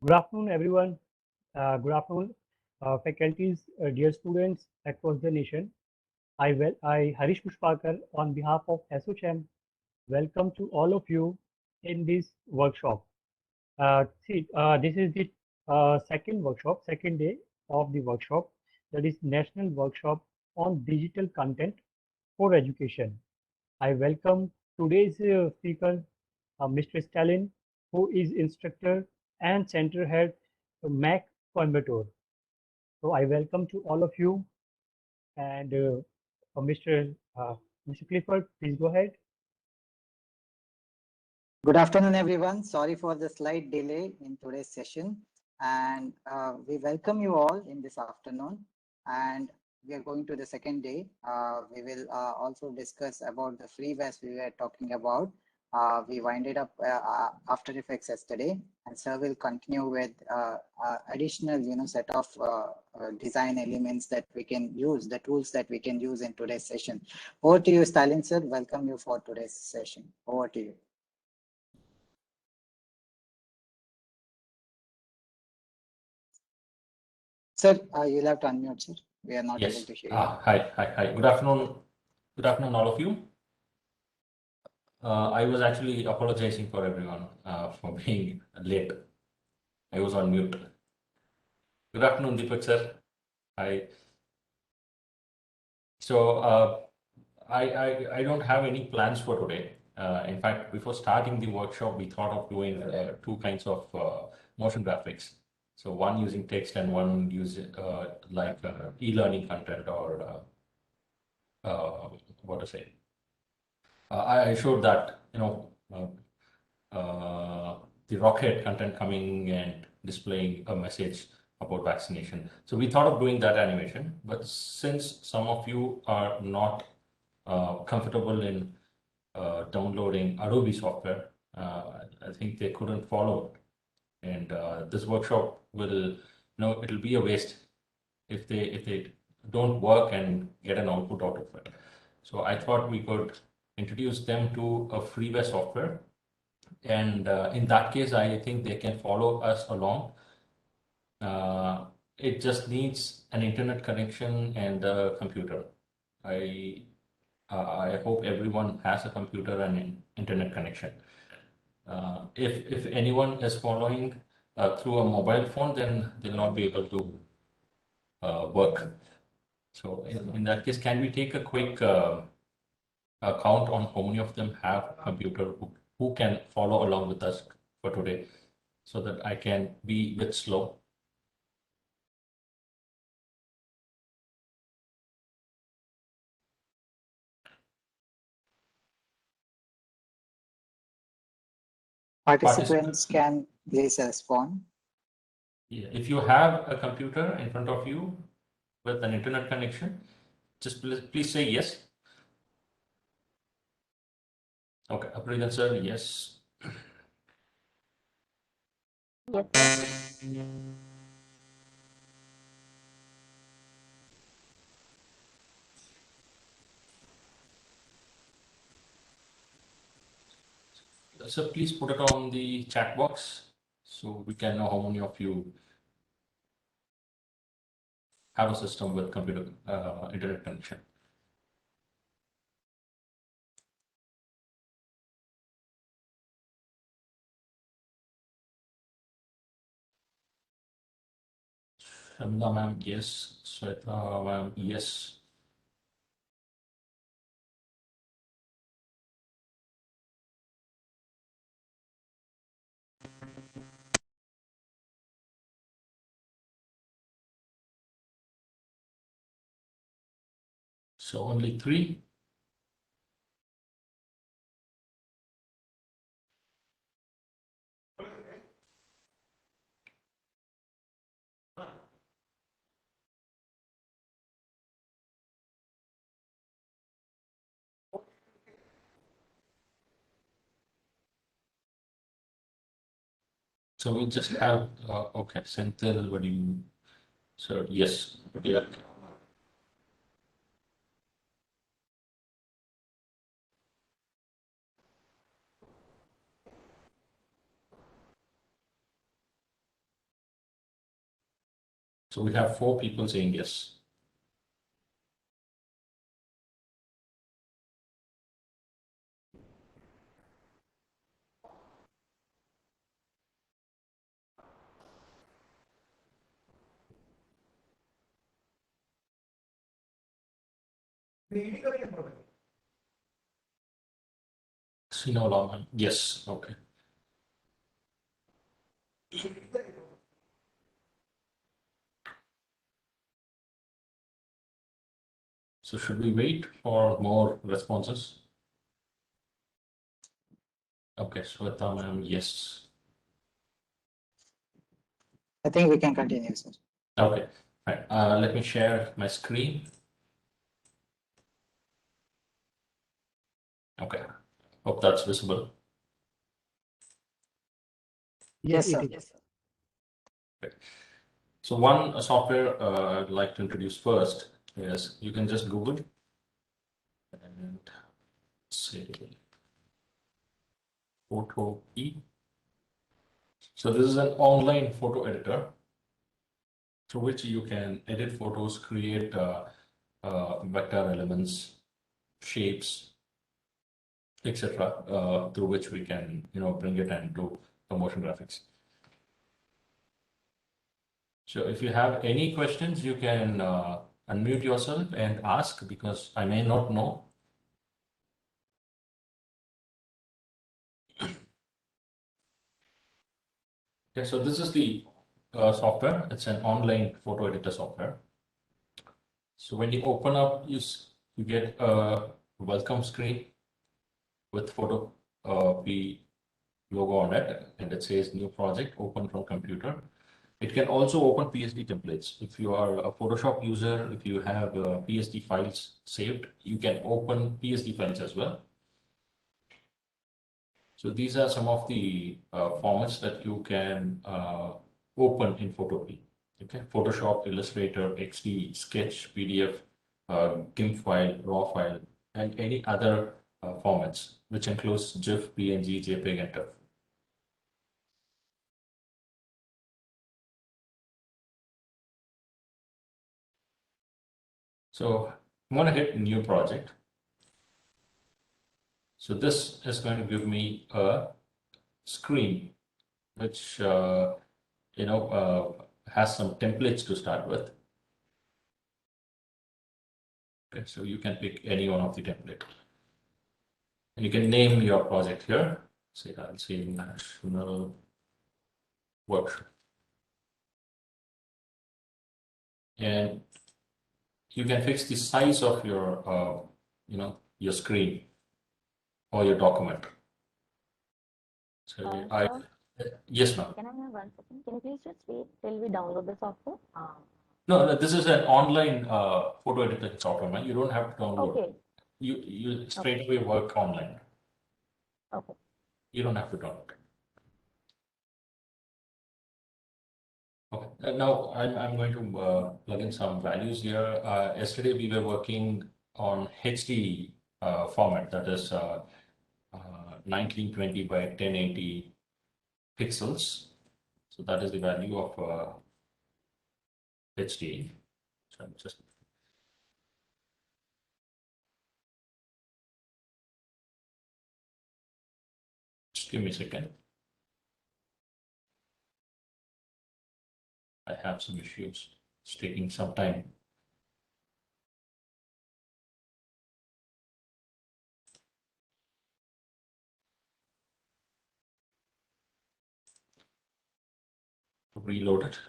Good afternoon, everyone. Good afternoon, faculties, dear students across the nation. I Harish Pushpakar, on behalf of ASSOCHAM, welcome to all of you in this workshop. This is the second day of the workshop, that is National Workshop on Digital Content for Education. I welcome today's speaker, Mr. Stalin, who is instructor and center head to MAC Coimbatore. So I welcome to all of you, and Mr. Clifford, please go ahead. Good afternoon, everyone. Sorry for the slight delay in today's session. And we welcome you all in this afternoon. And we are going to the second day. We will also discuss about the freewares we were talking about. We winded up After Effects yesterday, and sir will continue with additional, set of design elements that we can use, the tools that we can use in today's session. Over to you, Stalin sir. Welcome you for today's session. Over to you. Sir, you'll have to unmute, sir. We are not able to hear you. Hi. Good afternoon. Good afternoon, all of you. I was actually apologizing for everyone for being late. I was on mute. Good afternoon, Deepak sir. Hi. So I don't have any plans for today. In fact, before starting the workshop, we thought of doing two kinds of motion graphics. So one using text and one using e-learning content or what to say. I showed that, the rocket content coming and displaying a message about vaccination. So we thought of doing that animation, but since some of you are not comfortable in downloading Adobe software, I think they couldn't follow it. And this workshop will, it'll be a waste if they don't work and get an output out of it. So I thought we could introduce them to a freeware software. And in that case, I think they can follow us along. It just needs an internet connection and a computer. I hope everyone has a computer and an internet connection. If anyone is following through a mobile phone, then they'll not be able to work. So in that case, can we take a quick count on how many of them have a computer who can follow along with us for today, so that I can be a bit slow? Participants can place a respond. Yeah, if you have a computer in front of you with an internet connection, just please say yes. Okay, Apriya sir, yes. Yes. So please put it on the chat box so we can know how many of you have a system with computer internet connection. Shamila ma'am, yes. Sweta ma'am, yes. So only 3. So we just have, okay, Senthil, what do you, so yes, yeah. So we have 4 people saying yes. Sino Laman. Yes. Okay. So should we wait for more responses? Okay, Sweta ma'am, yes. I think we can continue, sir. Okay, right. Let me share my screen. Okay, hope that's visible. Yes, sir. it is. Yes, sir. Okay. So one software I'd like to introduce first is you can just Google and say Photo E. So this is an online photo editor through which you can edit photos, create vector elements, shapes, etc., through which we can, bring it and do the motion graphics. So if you have any questions, you can unmute yourself and ask because I may not know. Okay, so this is the software. It's an online photo editor software. So when you open up, you get a welcome screen with photo P logo on it, and it says new project, open from computer. It can also open PSD templates. If you are a Photoshop user, if you have PSD files saved, you can open PSD files as well. So these are some of the formats that you can open in Photopea. Okay, Photoshop, Illustrator, XD, Sketch, PDF, GIMP file, RAW file, and any other formats, which includes GIF, PNG, JPEG, and TIFF. So I'm going to hit new project. So this is going to give me a screen, which has some templates to start with. Okay, so you can pick any one of the template, and you can name your project here. Say I'll say National Workshop, and you can fix the size of your your screen or your document. So yes, ma'am. Can I have 1 second? Can you please just wait till we download the software? No, this is an online photo editing software, man. You don't have to download. Okay. You straight away work online. Okay. You don't have to download. Okay. Now I'm going to plug in some values here. Yesterday we were working on HD format, that is 1920 by 1080 pixels. So that is the value of HD. So I'm just give me a second. I have some issues. It's taking some time. To reload it.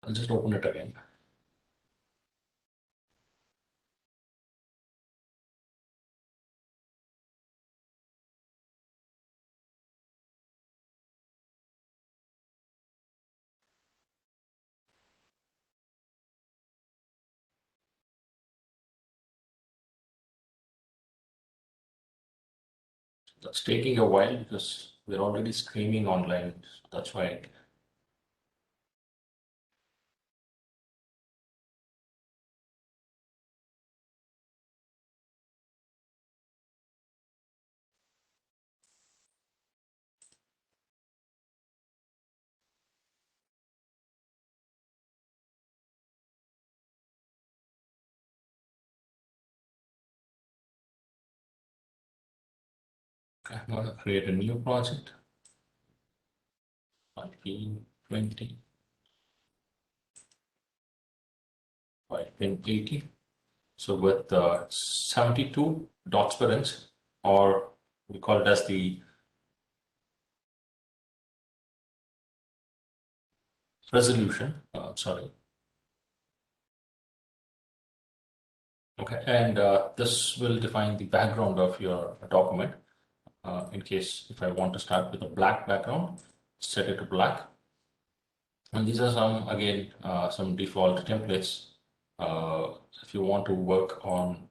I'll just open it again. That's taking a while because we're already streaming online. That's why I'm going to create a new project. 1920 by 1080. So with 72 dots per inch, or we call it as the resolution. Sorry. Okay, and this will define the background of your document. In case if I want to start with a black background, set it to black. And these are some, again, some default templates. If you want to work on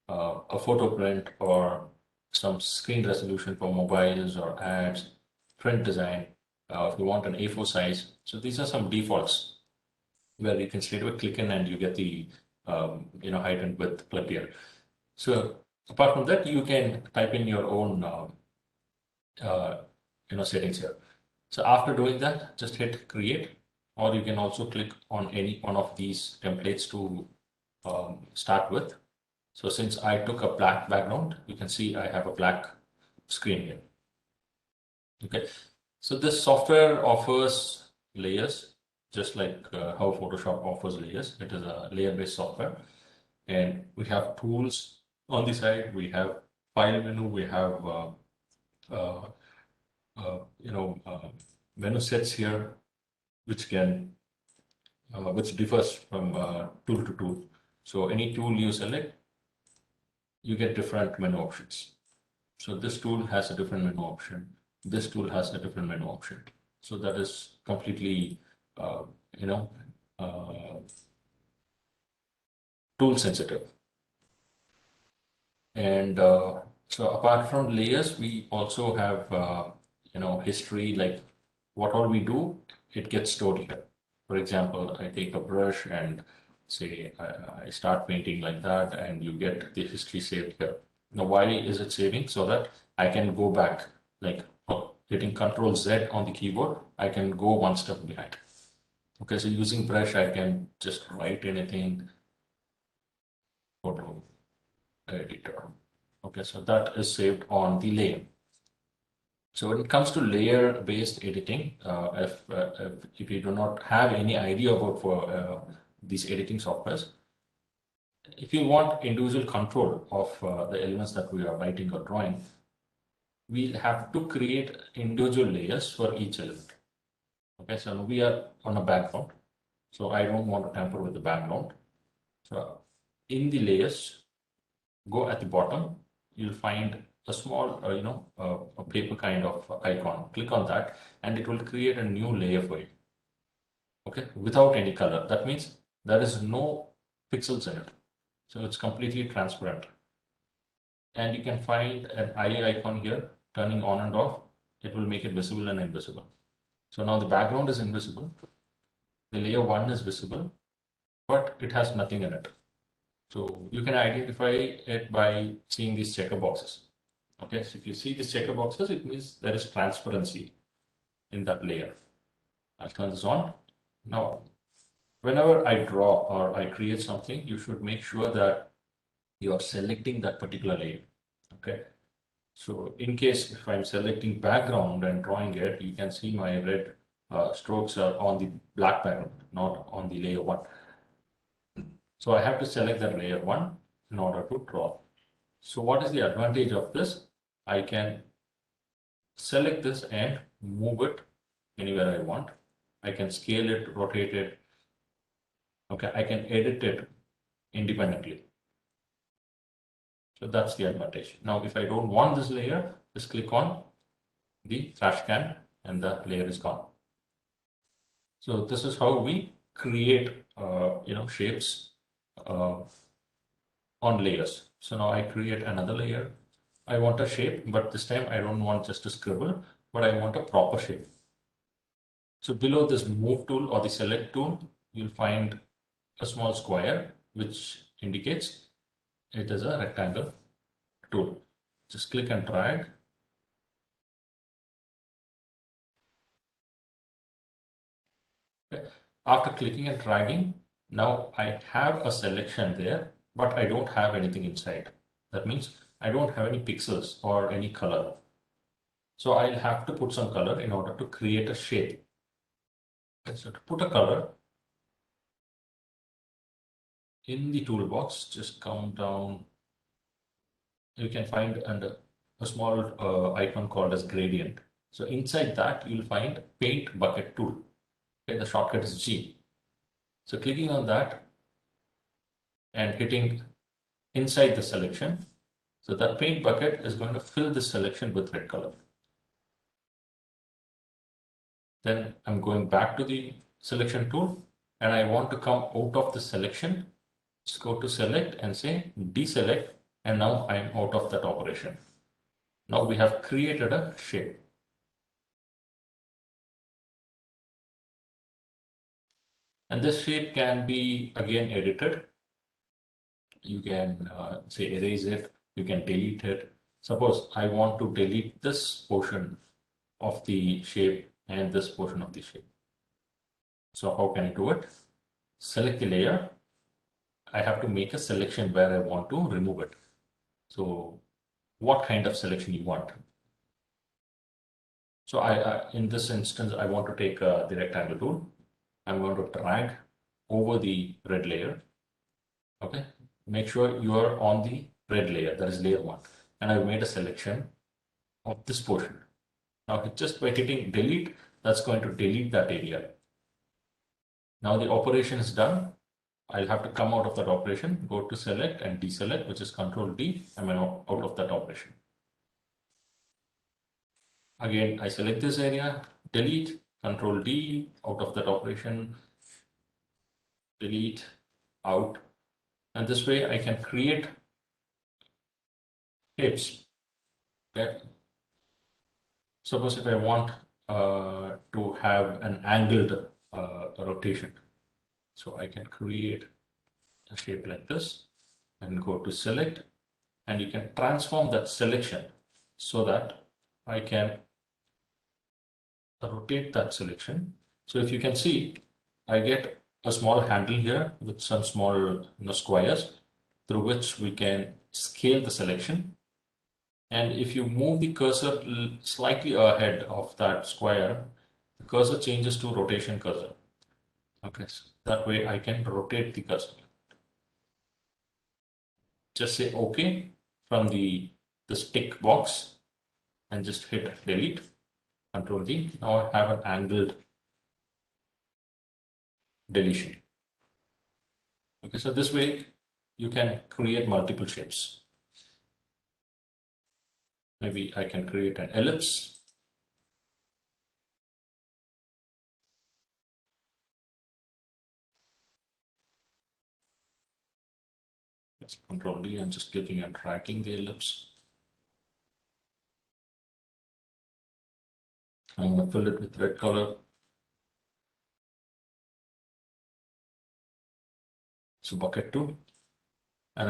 a photo print or some screen resolution for mobiles or ads, print design, if you want an A4 size. So these are some defaults where you can straight away click in and you get the height and width plugged here. So apart from that, you can type in your own settings here. So after doing that, just hit create, or you can also click on any one of these templates to start with. So since I took a black background, you can see I have a black screen here. Okay, so this software offers layers, just like how Photoshop offers layers. It is a layer-based software, and we have tools on the side. We have file menu. We have menu sets here, which differs from tool to tool. So any tool you select, you get different menu options. So this tool has a different menu option. This tool has a different menu option. So that is completely, tool sensitive. And so apart from layers, we also have, history, like what all we do, it gets stored here. For example, I take a brush and say I start painting like that, and you get the history saved here. Now, why is it saving? So that I can go back, like hitting Control Z on the keyboard, I can go one step behind. Okay, so using brush, I can just write anything, photo editor. Okay, so that is saved on the layer. So when it comes to layer-based editing, if you do not have any idea about these editing softwares, if you want individual control of the elements that we are writing or drawing, we'll have to create individual layers for each element. Okay, so we are on a background, so I don't want to tamper with the background. So in the layers, go at the bottom, you'll find a small, a paper kind of icon. Click on that, and it will create a new layer for you. Okay, without any color. That means there is no pixels in it. So it's completely transparent. And you can find an eye icon here, turning on and off. It will make it visible and invisible. So now the background is invisible. The layer 1 is visible, but it has nothing in it. So you can identify it by seeing these checker boxes. Okay, so if you see these checker boxes, it means there is transparency in that layer. I'll turn this on. Now, whenever I draw or I create something, you should make sure that you are selecting that particular layer. Okay, so in case if I'm selecting background and drawing it, you can see my red strokes are on the black background, not on the layer 1. So I have to select that layer 1 in order to draw. So what is the advantage of this? I can select this and move it anywhere I want. I can scale it, rotate it. Okay, I can edit it independently. So that's the advantage. Now, if I don't want this layer, just click on the trash can and the layer is gone. So this is how we create, shapes on layers. So now I create another layer. I want a shape, but this time I don't want just a scribble, but I want a proper shape. So below this move tool or the select tool, you'll find a small square, which indicates it is a rectangle tool. Just click and drag. Okay. After clicking and dragging, now I have a selection there, but I don't have anything inside. That means I don't have any pixels or any color. So I'll have to put some color in order to create a shape. So to put a color in the toolbox, just come down. You can find under a small icon called as gradient. So inside that, you'll find paint bucket tool. Okay, the shortcut is G. So clicking on that and hitting inside the selection. So that paint bucket is going to fill this selection with red color. Then I'm going back to the selection tool and I want to come out of the selection. Just go to select and say deselect, and now I'm out of that operation. Now we have created a shape. And this shape can be again edited. You can say erase it, you can delete it. Suppose I want to delete this portion of the shape and this portion of the shape. So how can I do it? Select the layer. I have to make a selection where I want to remove it. So what kind of selection you want? So in this instance, I want to take the rectangle tool. I'm going to drag over the red layer. Okay, make sure you are on the red layer, that is layer 1. And I've made a selection of this portion. Now just by hitting delete, that's going to delete that area. Now the operation is done. I'll have to come out of that operation, go to select and deselect, which is Control D. I'm out of that operation. Again, I select this area, delete, Control D, out of that operation, delete, out. And this way I can create shapes. Okay. Suppose if I want to have an angled rotation. So I can create a shape like this and go to select, and you can transform that selection so that I can rotate that selection. So if you can see, I get a small handle here with some small squares through which we can scale the selection. And if you move the cursor slightly ahead of that square, the cursor changes to rotation cursor. Okay, so that way I can rotate the cursor. Just say OK from this tick box and just hit delete, Control D. Now I have an angled deletion. Okay, so this way you can create multiple shapes. Maybe I can create an ellipse. It's Control D, I'm just clicking and dragging the ellipse. I'm going to fill it with red color. So bucket 2. And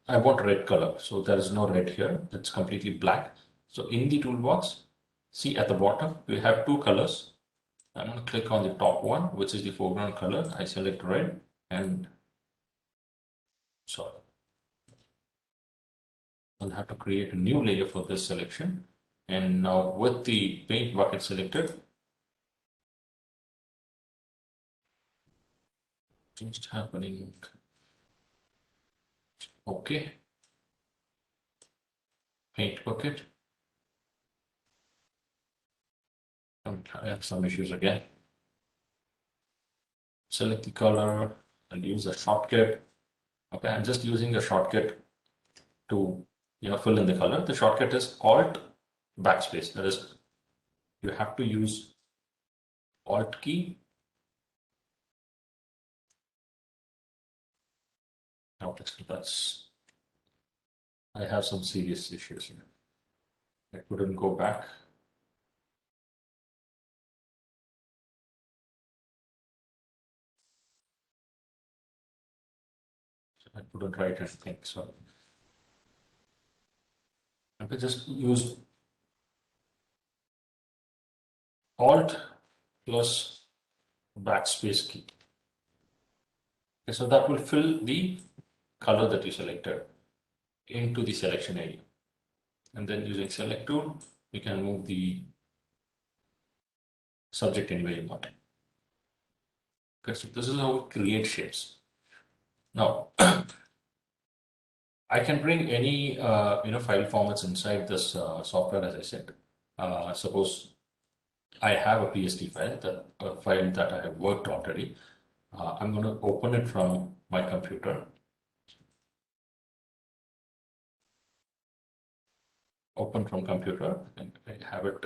I want red color. So there is no red here. It's completely black. So in the toolbox, see at the bottom, we have 2 colors. I'm going to click on the top one, which is the foreground color. I select red and sorry. I'll have to create a new layer for this selection. And now with the paint bucket selected, just happening. Okay. Paint bucket. I have some issues again. Select the color and use a shortcut. Okay, I'm just using a shortcut to fill in the color. The shortcut is Alt backspace. That is, you have to use Alt key. Now I have some serious issues here. I couldn't go back. I couldn't write anything. So I could just use Alt plus backspace key. Okay, so that will fill the color that you selected. into the selection area. And then using select tool, you can move the subject anywhere you want. Okay, so this is how we create shapes. Now, I can bring any file formats inside this software, as I said. Suppose I have a PSD file, a file that I have worked already. I'm going to open it from my computer. Open from computer, and I have it.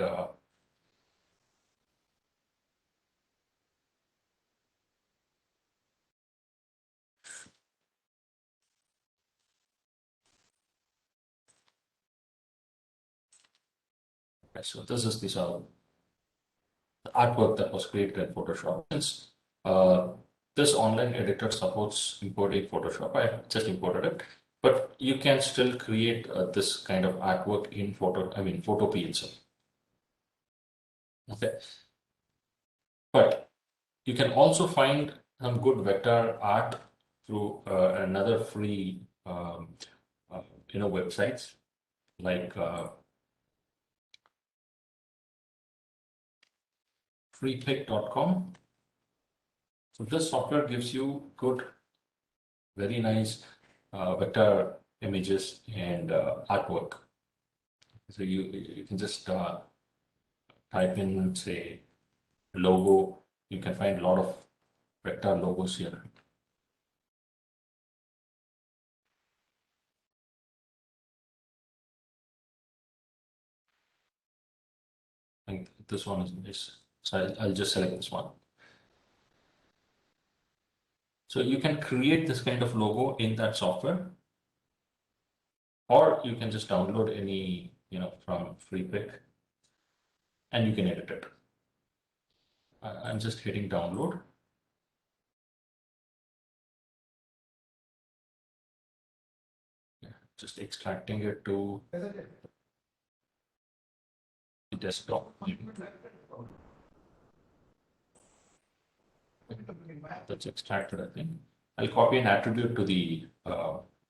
Okay, so this is the artwork that was created in Photoshop. Since this online editor supports importing Photoshop, I just imported it. But you can still create this kind of artwork in Photopea itself. Okay. But you can also find some good vector art through another free websites like freepic.com. So this software gives you good, very nice vector images and artwork. So you can just type in, say, logo. You can find a lot of vector logos here. I think this one is nice. So I'll just select this one. So you can create this kind of logo in that software, or you can just download any, from FreePic, and you can edit it. I'm just hitting download. Just extracting it to the desktop. That's extracted, I think. I'll copy an attribute to the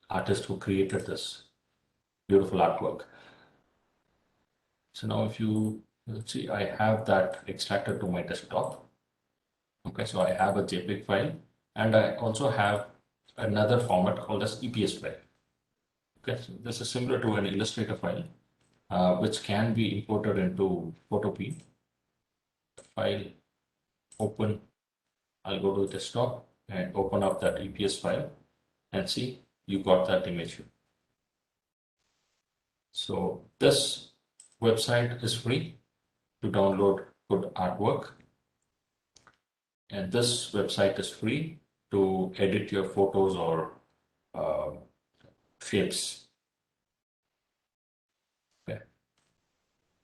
artist who created this beautiful artwork. So now if you see, I have that extracted to my desktop. Okay, so I have a JPEG file, and I also have another format called as EPS file. Okay, so this is similar to an Illustrator file, which can be imported into Photopea. File, open. I'll go to the desktop and open up that EPS file, and see, you got that image. So this website is free to download good artwork, and this website is free to edit your photos or shapes. Okay,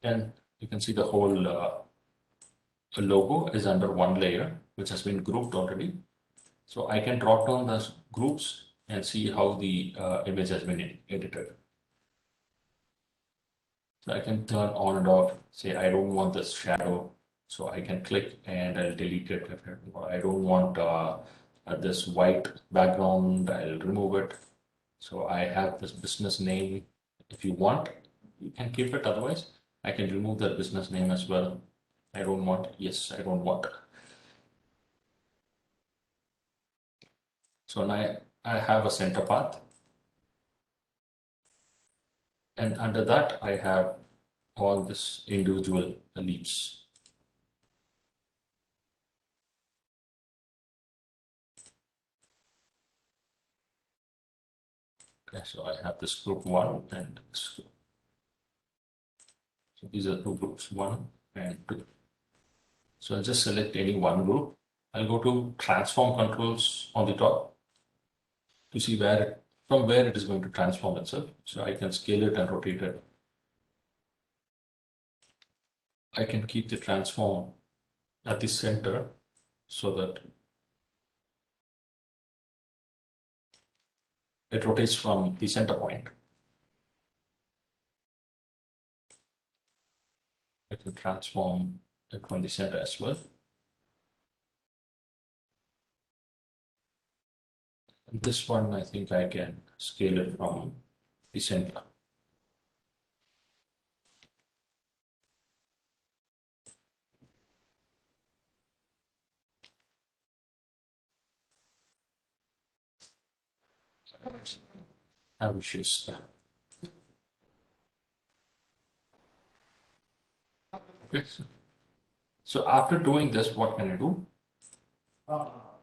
and you can see the whole logo is under one layer, which has been grouped already. So I can drop down the groups and see how the image has been edited. So I can turn on and off, say I don't want this shadow, so I can click and I'll delete it. I don't want this white background, I'll remove it. So I have this business name. If you want, you can keep it. Otherwise, I can remove that business name as well. I don't want, yes, I don't want. So now I have a center path. And under that, I have all this individual leaves. Okay, so I have this group 1 and this group. So these are two groups, 1 and 2. So I'll just select any one group. I'll go to transform controls on the top to see from where it is going to transform itself. So I can scale it and rotate it. I can keep the transform at the center so that it rotates from the center point. I can transform it from the center as well. And this one, I think I can scale it from the center. Have issues there. Okay. So after doing this, what can I do?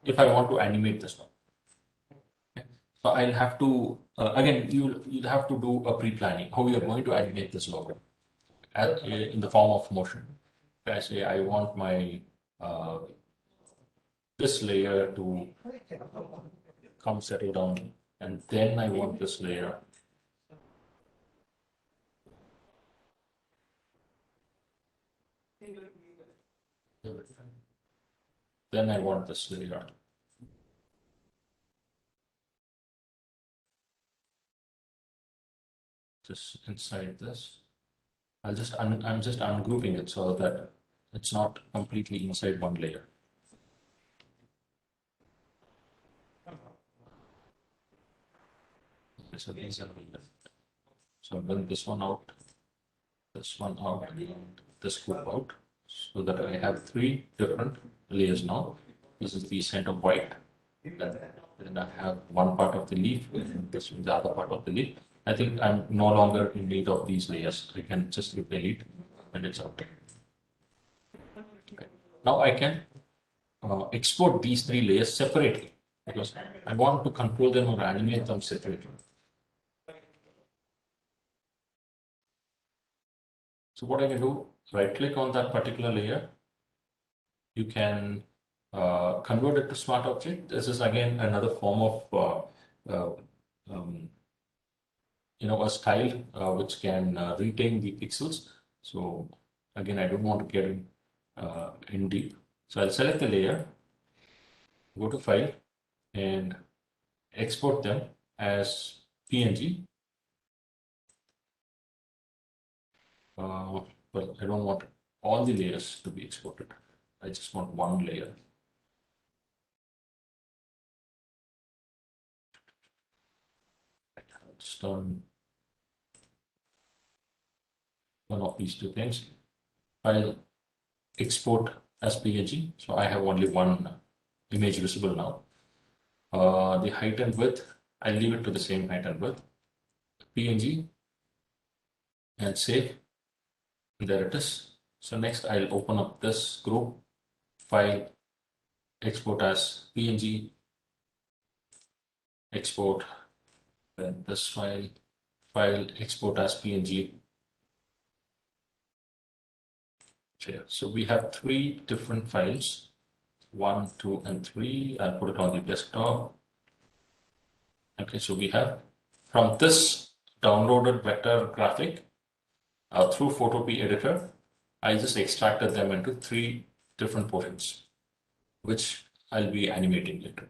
If I want to animate this one. Okay. So I'll have to, again, you'll have to do a pre-planning, how you're going to animate this logo in the form of motion. I say I want my this layer to come settle down, and then I want this layer. Then I want this layer. Just inside this. I'm just ungrouping it so that it's not completely inside one layer. Okay, so these are the, so bring this one out, and this group out, so that I have three different layers now. This is the center white. Then I have one part of the leaf, and this is the other part of the leaf. I think I'm no longer in need of these layers. I can just delete and it's out. Okay. Now I can export these three layers separately because I want to control them or animate them separately. So what I can do, right click on that particular layer. You can convert it to smart object. This is again another form of a style which can retain the pixels. So again, I don't want to get in deep. So I'll select the layer, go to file and export them as PNG. Well, I don't want all the layers to be exported. I just want one layer. Let's turn one of these two things. I'll export as PNG. So I have only one image visible now. The height and width, I'll leave it to the same height and width. PNG and save. There it is. So next I'll open up this group, file, export as PNG, export, then this file, export as PNG. So we have three different files, 1, 2, and 3. I'll put it on the desktop. Okay, so we have from this downloaded vector graphic through Photopea editor, I just extracted them into three different portions, which I'll be animating later.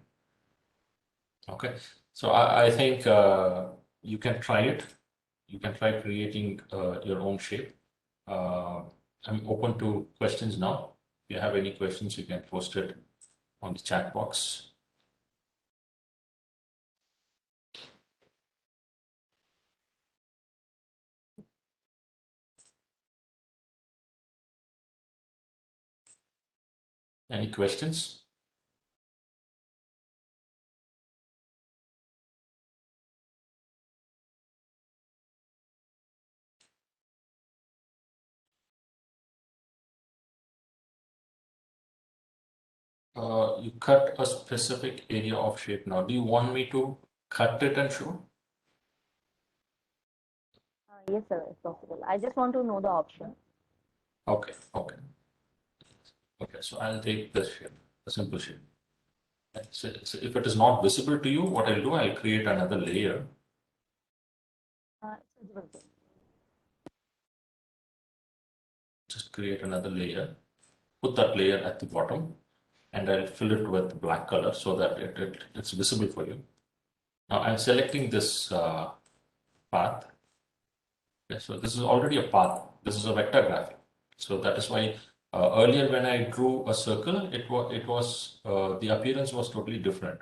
Okay, so I think you can try it. You can try creating your own shape. I'm open to questions now. If you have any questions, you can post it on the chat box. Any questions? You cut a specific area of shape now. Do you want me to cut it and show? Yes, sir, it's possible. I just want to know the option. Okay, okay. Okay, so I'll take this shape, a simple shape. So if it is not visible to you, what I'll do, I'll create another layer. It's visible, sir. Just create another layer, put that layer at the bottom, and I'll fill it with black color so that it's visible for you. Now I'm selecting this path. Okay, so this is already a path. This is a vector graphic. So that is why earlier when I drew a circle, it was the appearance was totally different.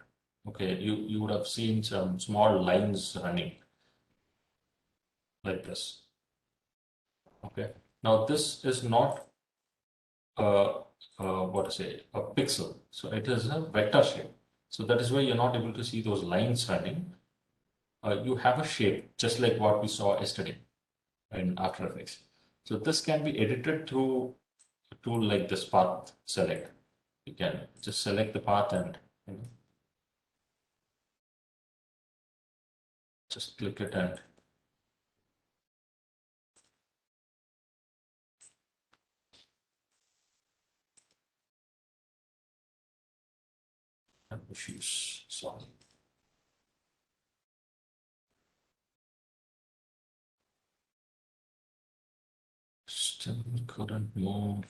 Okay, you would have seen some small lines running. like this. Okay. Now this is not what to say, a pixel. So it is a vector shape. So that is why you're not able to see those lines running. You have a shape just like what we saw yesterday in After Effects. So this can be edited through a tool like this path select. You can just select the path and just click it and issues. Sorry. Still couldn't move.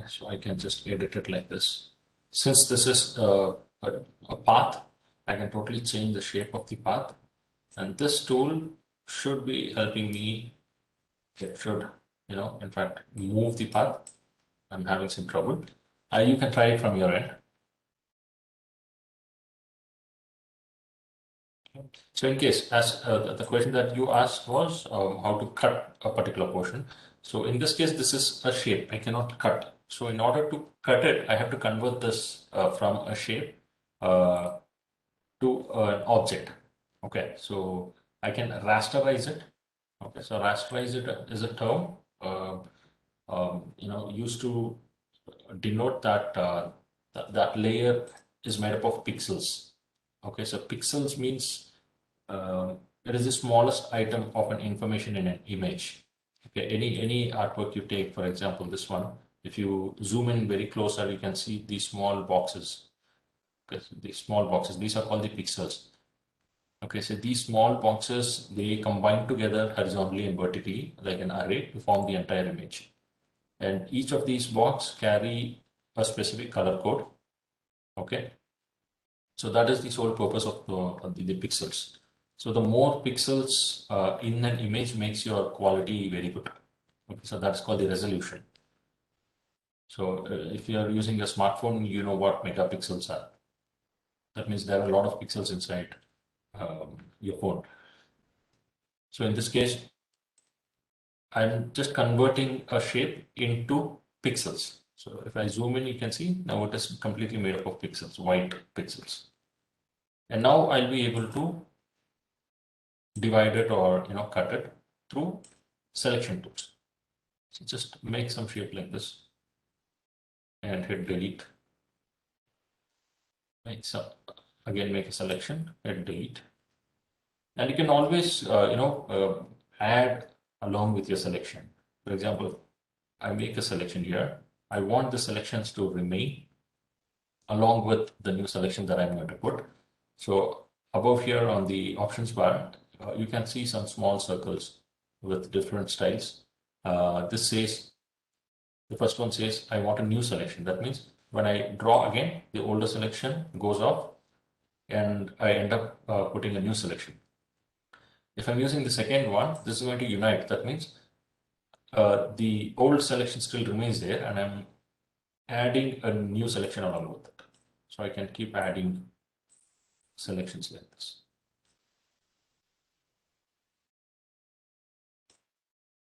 So I can just edit it like this. Since this is a path, I can totally change the shape of the path. And this tool should be helping me. It should, in fact, move the path. I'm having some trouble. You can try it from your end. So in case, as the question that you asked was how to cut a particular portion. So in this case, this is a shape. I cannot cut. So in order to cut it, I have to convert this from a shape to an object. Okay, so I can rasterize it. Okay, so rasterize it is a term used to denote that that layer is made up of pixels. Okay, so pixels means it is the smallest item of an information in an image. Okay, any artwork you take, for example, this one, if you zoom in very closer, you can see these small boxes. Okay, so these small boxes, these are called the pixels. Okay, so these small boxes, they combine together horizontally and vertically like an array to form the entire image. And each of these boxes carry a specific color code. Okay, so that is the sole purpose of the pixels. So the more pixels in an image makes your quality very good. Okay, so that's called the resolution. So if you are using a smartphone, you know what megapixels are. That means there are a lot of pixels inside your phone. So in this case, I'm just converting a shape into pixels. So if I zoom in, you can see now it is completely made up of pixels, white pixels. And now I'll be able to divide it or cut it through selection tools. So just make some shape like this and hit delete. Again make a selection, hit delete. And you can always add along with your selection. For example, I make a selection here. I want the selections to remain along with the new selection that I'm going to put. So above here on the options bar, you can see some small circles with different styles. This says, the first one says, I want a new selection. That means when I draw again, the older selection goes off and I end up putting a new selection. If I'm using the second one, this is going to unite. That means the old selection still remains there and I'm adding a new selection along with it. So I can keep adding selections like this.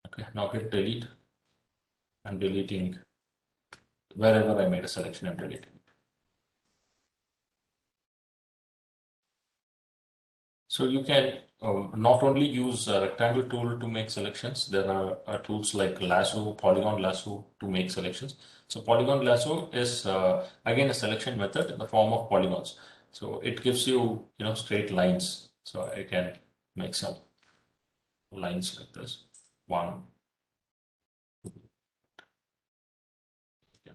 Okay, now hit delete. I'm deleting wherever I made a selection, I'm deleting. So you can not only use a rectangle tool to make selections, there are tools like lasso, polygon lasso to make selections. So polygon lasso is again a selection method in the form of polygons. So it gives you straight lines. So I can make some lines like this. One, two, yeah.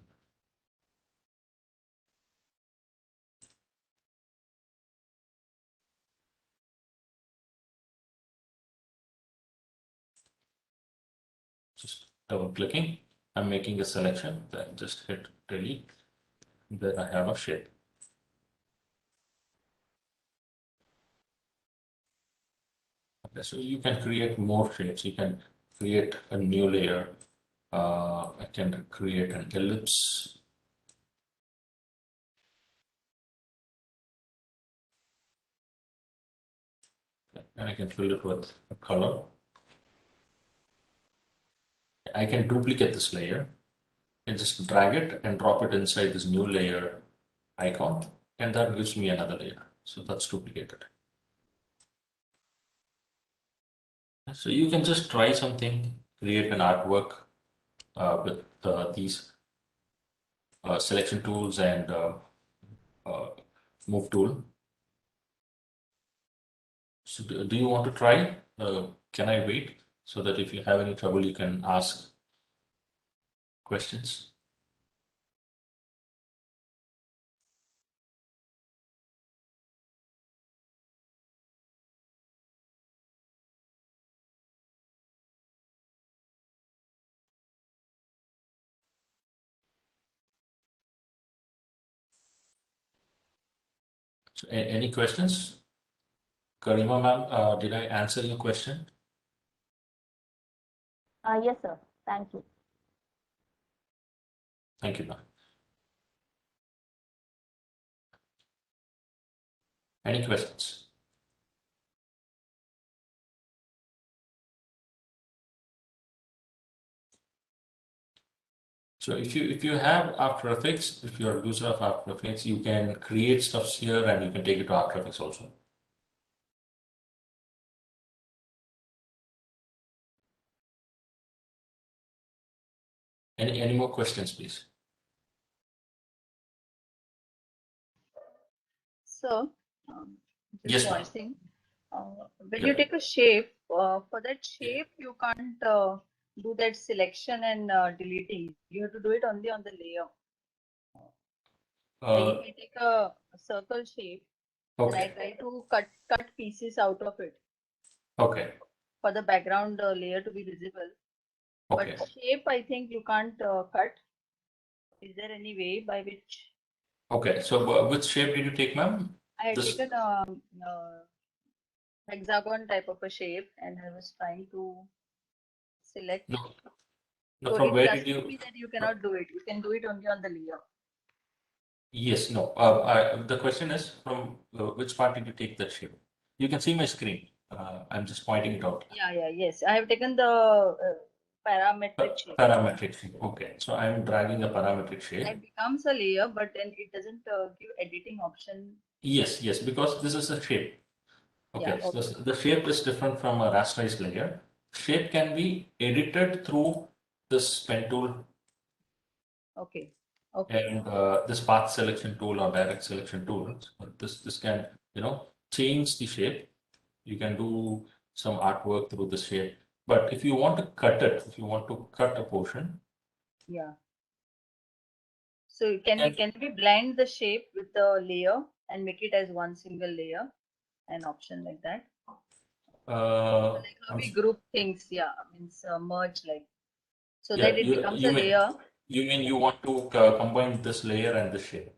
Just double clicking. I'm making a selection, then just hit delete. Then I have a shape. Okay, so you can create more shapes. You can create a new layer. I can create an ellipse. and I can fill it with a color. I can duplicate this layer and just drag it and drop it inside this new layer icon, and that gives me another layer. So that's duplicated. So you can just try something, create an artwork with these selection tools and move tool. So do you want to try? Can I wait so that if you have any trouble, you can ask questions? So any questions? Karima ma'am, did I answer your question? Yes, sir. Thank you. Thank you, ma'am. Any questions? So if you have After Effects, if you're a user of After Effects, you can create stuff here and you can take it to After Effects also. Any more questions, please? So, Yes, just ma'am. one thing. When Yeah. you take a shape, for that shape, you can't do that selection and deleting. You have to do it only on the layer. Like if I take a circle shape and I Okay. try to cut pieces out of it Okay. for the background layer to be visible. Okay. But shape, I think you can't cut. Is there any way by which Okay. So which shape did you take, ma'am? I had This. taken a hexagon type of a shape and I was trying to select. No. No. So From it's where did asking you? me that you cannot do it. You can do it only on the layer. Yes. No. The question is from which part did you take that shape? You can see my screen. I'm just pointing it out. Yeah, yes. I have taken the parametric shape. Parametric shape. Okay. So I'm dragging a parametric shape. It becomes a layer, but then it doesn't give editing option. Yes, because this is a shape. Okay, Yeah, so the shape is different from a rasterized layer. Shape can be edited through this pen tool Okay. and this path selection tool or direct selection tool. So this can change the shape. You can do some artwork through the shape. But if you want to cut it, if you want to cut a portion, Yeah. So can we blend the shape with the layer and make it as one single layer? An option like that. Like how we group things, yeah, means merge like so yeah, that it becomes a you mean layer. you mean you want to combine this layer and this shape?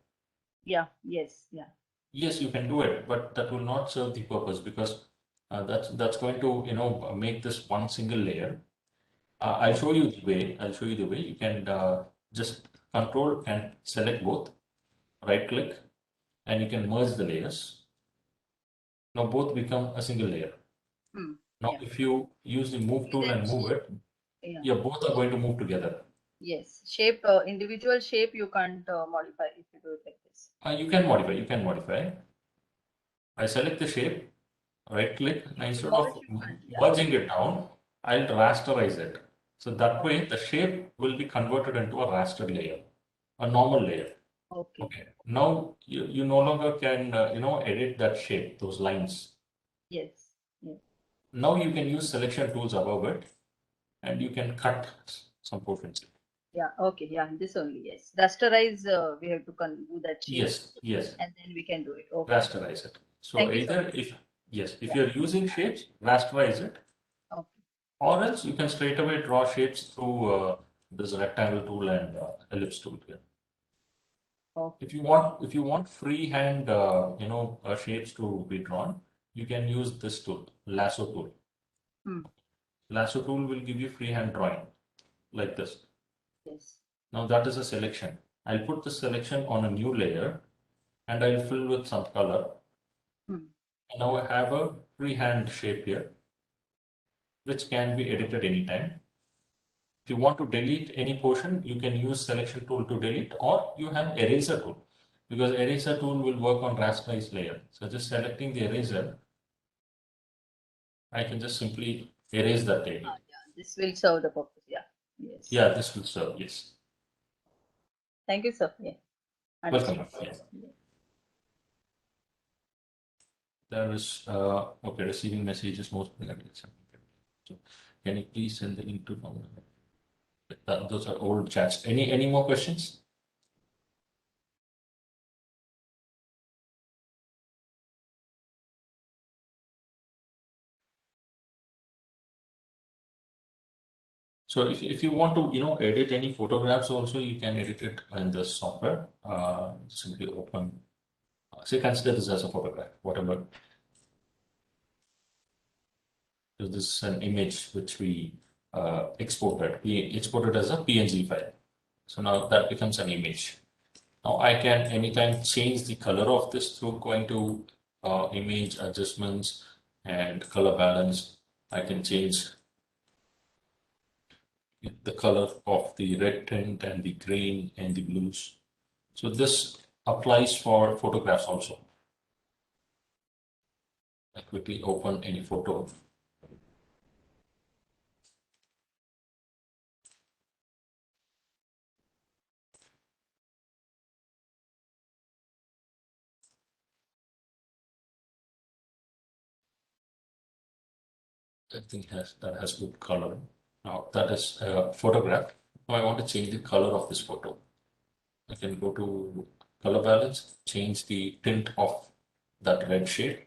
Yeah, yes, yeah. Yes, you can do it, but that will not serve the purpose because that's going to make this one single layer. I'll show you the way. I'll show you the way. You can just control and select both, right click, and you can merge the layers. Now both become a single layer. Now Yeah. if you use the move tool and move it, Yeah. both are going to move together. Yes, shape, individual shape you can't modify if you do it like this. You can modify. You can modify. I select the shape, right click, and instead Merge of you can't, yeah. merging it down, I'll rasterize it. So that way the shape will be converted into a raster layer, a normal layer. Okay. Now you no longer can edit that shape, those lines. Yes. Yes. Now you can use selection tools above it, and you can cut some portions. Yeah. Okay. Yeah. This only. Yes. Rasterize. We have to do that shape. Yes. And then we can do it. Okay. Rasterize it. So Thank you so either much. if you're using shapes, rasterize it. Okay. Or else you can straight away draw shapes through this rectangle tool and ellipse tool here. Okay. If you want freehand shapes to be drawn, you can use this tool, lasso tool. Lasso tool will give you freehand drawing like this. Yes. Now that is a selection. I'll put the selection on a new layer and I'll fill with some color. And now I have a freehand shape here, which can be edited anytime. If you want to delete any portion, you can use selection tool to delete, or you have eraser tool, because eraser tool will work on rasterized layer. So just selecting the eraser, I can just simply erase that table. Yeah, this will serve the purpose. Yeah. Yes. Yeah, this will serve. Yes. Thank you, sir. Yeah. Welcome. Yes. There is okay, receiving messages most likely. So can you please send the link to those are old chats. Any more questions? So if you want to edit any photographs also, you can edit it in the software. Simply open. Say consider this as a photograph, whatever. So this is an image which we exported. We exported as a PNG file. So now that becomes an image. Now I can anytime change the color of this through going to image adjustments and color balance. I can change the color of the red tint and the green and the blues. So this applies for photographs also. I quickly open any photo. I think that has good color. Now that is a photograph. Now I want to change the color of this photo. I can go to color balance, change the tint of that red shade.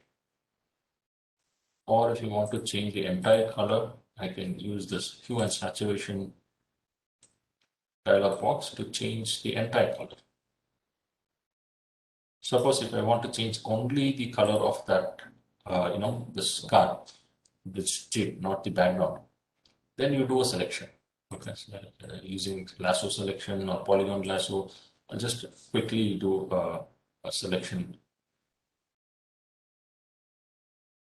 Or if you want to change the entire color, I can use this hue and saturation dialog box to change the entire color. Suppose if I want to change only the color of that, this car, this chip, not the background, then you do a selection. Okay, so, using lasso selection or polygon lasso, I'll just quickly do a selection.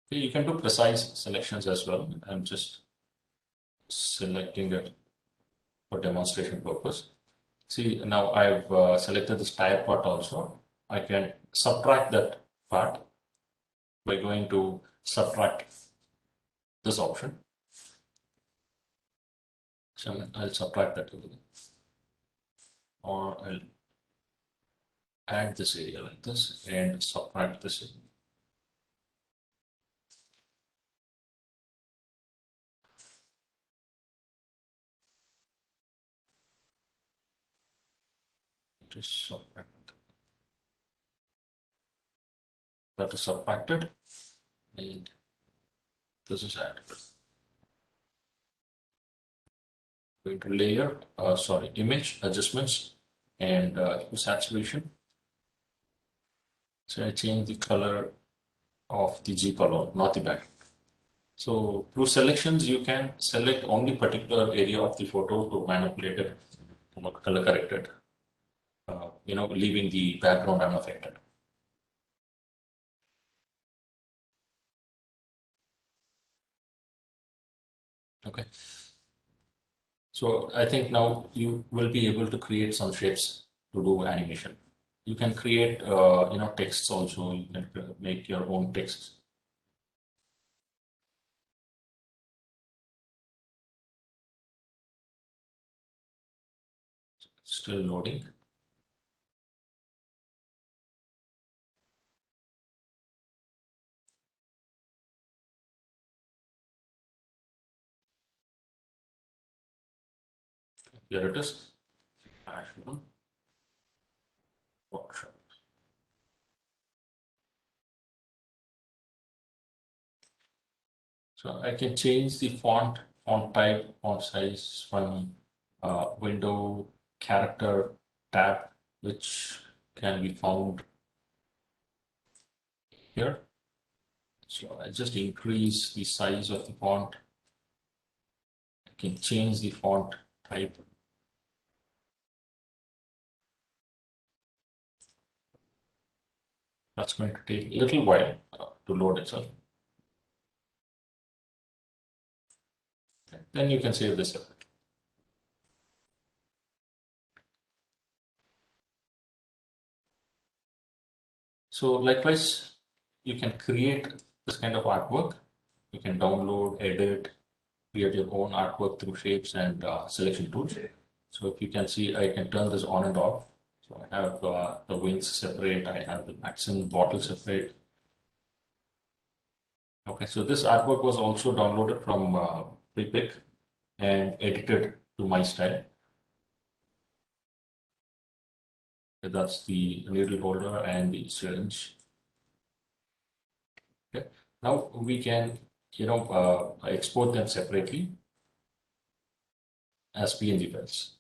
Okay, you can do precise selections as well. I'm just selecting it for demonstration purpose. See, now I've selected this tire part also. I can subtract that part by going to subtract this option. So I'll subtract that, or I'll add this area like this and subtract this area. Just subtract. That is subtracted, and this is added. Going to layer, image adjustments and saturation. So I change the color of the G color, not the background. So through selections, you can select only particular area of the photo to manipulate it, color corrected, leaving the background unaffected. Okay. So I think now you will be able to create some shapes to do animation. You can create, texts also. You can make your own texts. Still loading. Here it is. Workshop. So I can change the font type, font size from window character tab, which can be found here. So I just increase the size of the font. I can change the font type. That's going to take a little while to load itself. Then you can save this up. So likewise, you can create this kind of artwork. You can download, edit, create your own artwork through shapes and selection tools. So if you can see, I can turn this on and off. So I have the wings separate, I have the vaccine bottle separate. Okay, so this artwork was also downloaded from Prepic and edited to my style. So that's the needle holder and the syringe. Okay, now we can, export them separately as PNG files.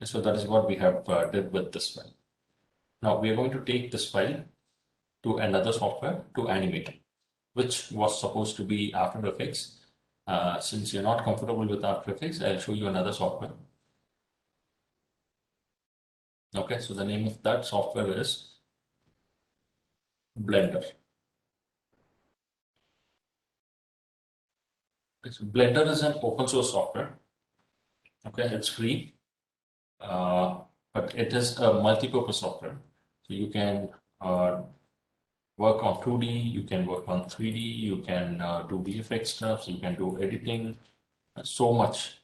So that is what we have did with this file. Now we are going to take this file to another software to animate, which was supposed to be After Effects. Since you're not comfortable with After Effects, I'll show you another software. Okay, so the name of that software is Blender. Blender is an open source software. Okay, it's free, but it is a multi-purpose software. So you can work on 2D, you can work on 3D, you can do VFX stuff, you can do editing, so much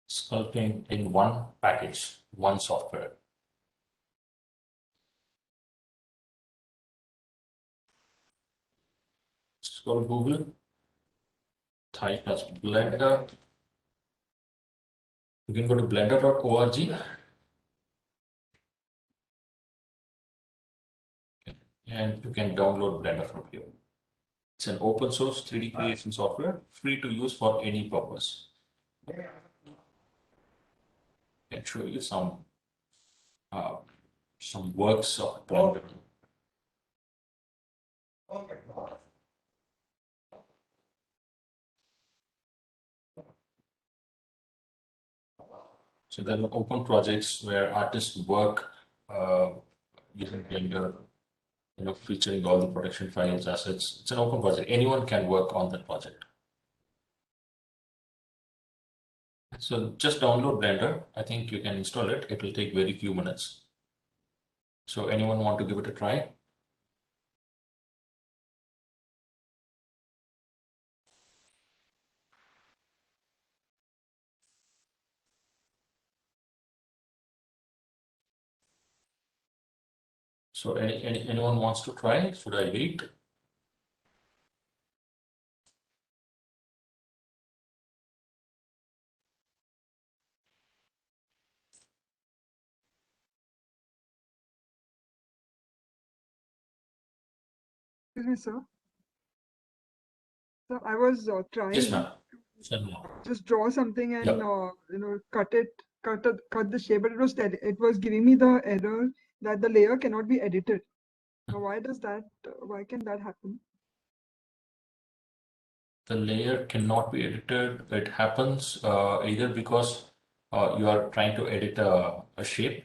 sculpting in one package, one software. Just go to Google, type as Blender. You can go to blender.org and you can download Blender from here. It's an open source 3D creation software, free to use for any purpose. I can show you some works of Blender. So there are open projects where artists work using Blender, featuring all the production files, assets. It's an open project. Anyone can work on that project. So just download Blender. I think you can install it. It will take very few minutes. So anyone want to give it a try? So anyone wants to try? Should I wait? Excuse me, sir. So I was Yes, trying ma'am. just draw something and Yep. cut the shape, but it was giving me the error that the layer cannot be edited. Now, why does that? Why can that happen? The layer cannot be edited. It happens either because you are trying to edit a shape.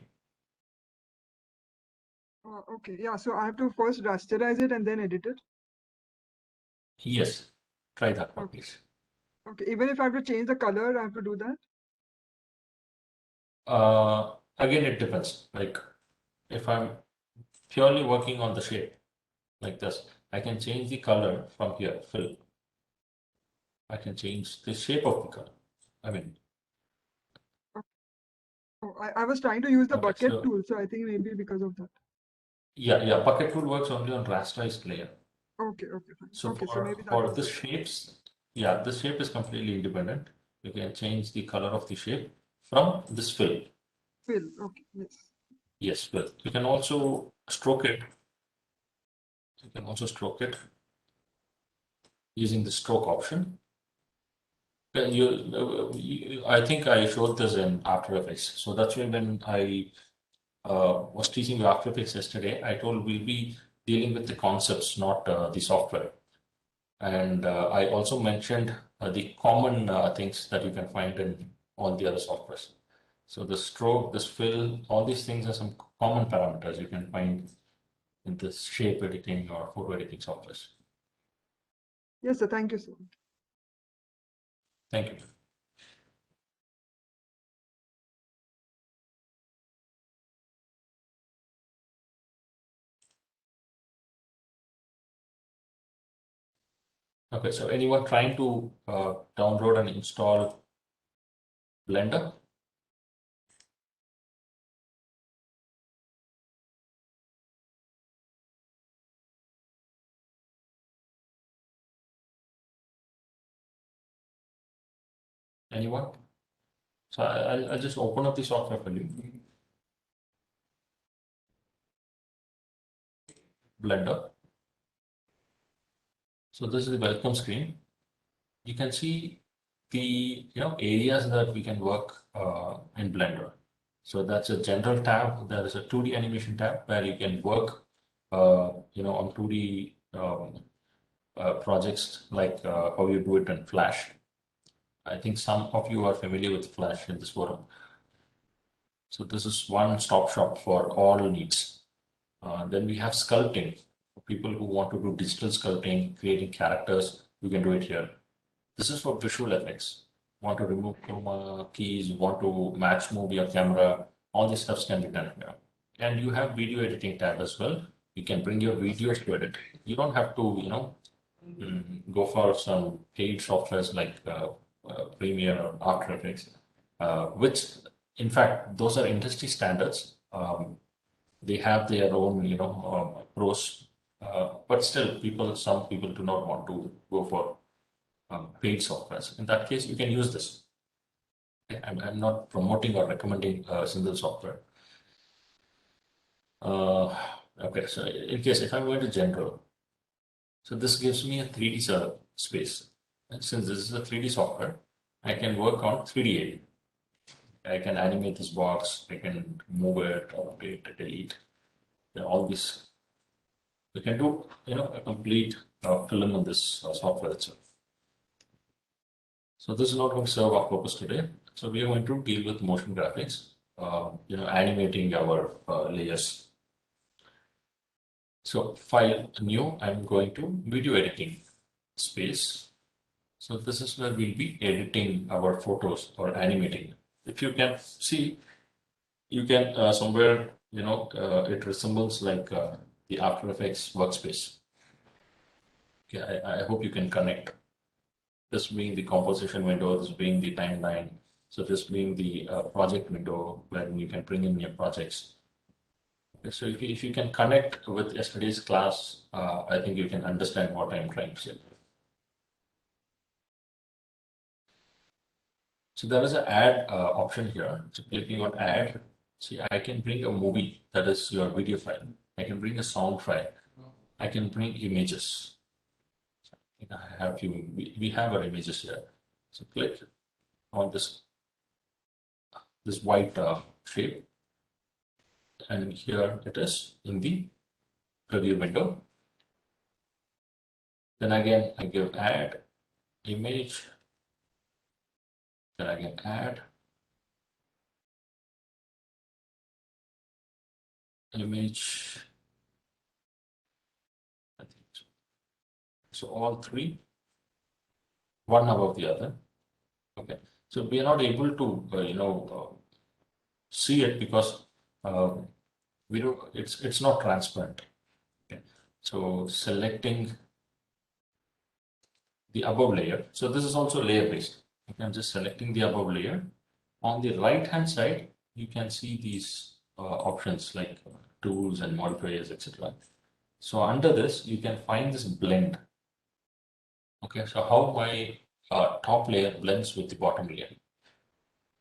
Okay, yeah. So I have to first rasterize it and then edit it. Yes, try that one, Okay. please. Okay, even if I have to change the color, I have to do that. Again, it depends. Like if I'm purely working on the shape like this, I can change the color from here, fill. I can change the shape of the color. I mean, Oh, I was trying to use the okay, bucket so tool, so I think maybe because of that. yeah, bucket tool works only on rasterized layer. Okay, fine. So Okay, so maybe that for is the it. shapes, yeah, this shape is completely independent. You can change the color of the shape from this fill. Fill. Okay, yes. Yes, fill. You can also stroke it. You can also stroke it using the stroke option. I think I showed this in After Effects. So that's why when I was teaching you After Effects yesterday, I told we'll be dealing with the concepts, not the software. And I also mentioned the common things that you can find in all the other softwares. So the stroke, this fill, all these things are some common parameters you can find in this shape editing or photo editing softwares. Yes, sir. Thank you so much. Thank you. Okay, so anyone trying to download and install Blender? Anyone? So I'll just open up the software for you. Blender. So this is the welcome screen. You can see the areas that we can work in Blender. So that's a general tab. There is a 2D animation tab where you can work on 2D projects like how you do it in Flash. I think some of you are familiar with Flash in this forum. So this is one stop shop for all needs. Then we have sculpting. For people who want to do digital sculpting, creating characters, you can do it here. This is for visual effects. Want to remove chroma keys, want to match move your camera, all these stuffs can be done here. And you have video editing tab as well. You can bring your videos to edit. You don't have to, go for some paid softwares like Premiere or After Effects, which in fact, those are industry standards. They have their own, pros, but still some people do not want to go for paid softwares. In that case, you can use this. I'm not promoting or recommending a single software. Okay, so in case if I'm going to general, so this gives me a 3D space. And since this is a 3D software, I can work on 3D area. I can animate this box, I can move it, update, delete, all this. We can do, a complete film on this software itself. So this is not going to serve our purpose today. So we are going to deal with motion graphics, animating our layers. So file new, I'm going to video editing space. So this is where we'll be editing our photos or animating. If you can see, you can somewhere, it resembles like the After Effects workspace. Okay, I hope you can connect. This being the composition window, this being the timeline. So this being the project window where you can bring in your projects. Okay, so if you can connect with yesterday's class, I think you can understand what I'm trying to say. So there is an add option here. So clicking on add, see, I can bring a movie, that is your video file. I can bring a sound file. I can bring images. I have we have our images here. So click on this white shape, and here it is in the preview window. Then again, I give add image. Then again add image. So all three, one above the other. Okay. So we are not able to see it because we don't. It's not transparent. Okay. So selecting the above layer. So this is also layer based. I'm just selecting the above layer. On the right hand side, you can see these options like tools and modifiers, etc. So under this, you can find this blend. Okay, so how my top layer blends with the bottom layer.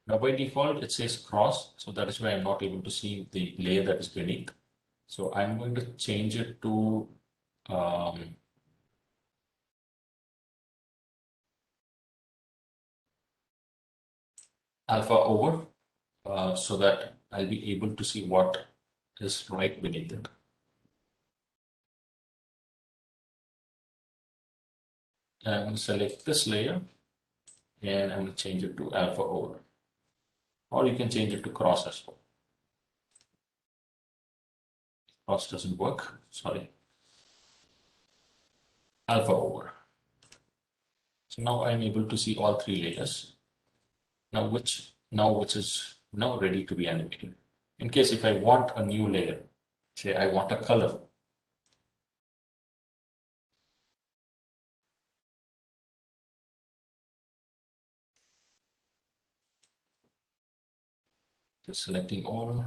Now by default, it says cross. So that is why I'm not able to see the layer that is beneath. So I'm going to change it to alpha over so that I'll be able to see what is right beneath it. And I'm going to select this layer and I'm going to change it to alpha over. Or you can change it to cross as well. Cross doesn't work, sorry. Alpha over. So now I'm able to see all three layers. Now which is now ready to be animated. In case if I want a new layer, say I want a color. Just selecting all.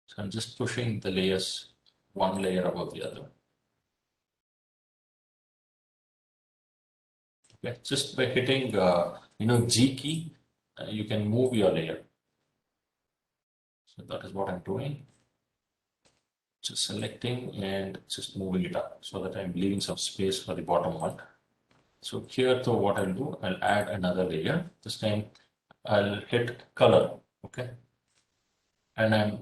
So I'm just pushing the layers one layer above the other. Okay, just by hitting G key, you can move your layer. So that is what I'm doing. Just selecting and just moving it up so that I'm leaving some space for the bottom one. So here, so what I'll do, I'll add another layer. This time I'll hit color, okay? And I'm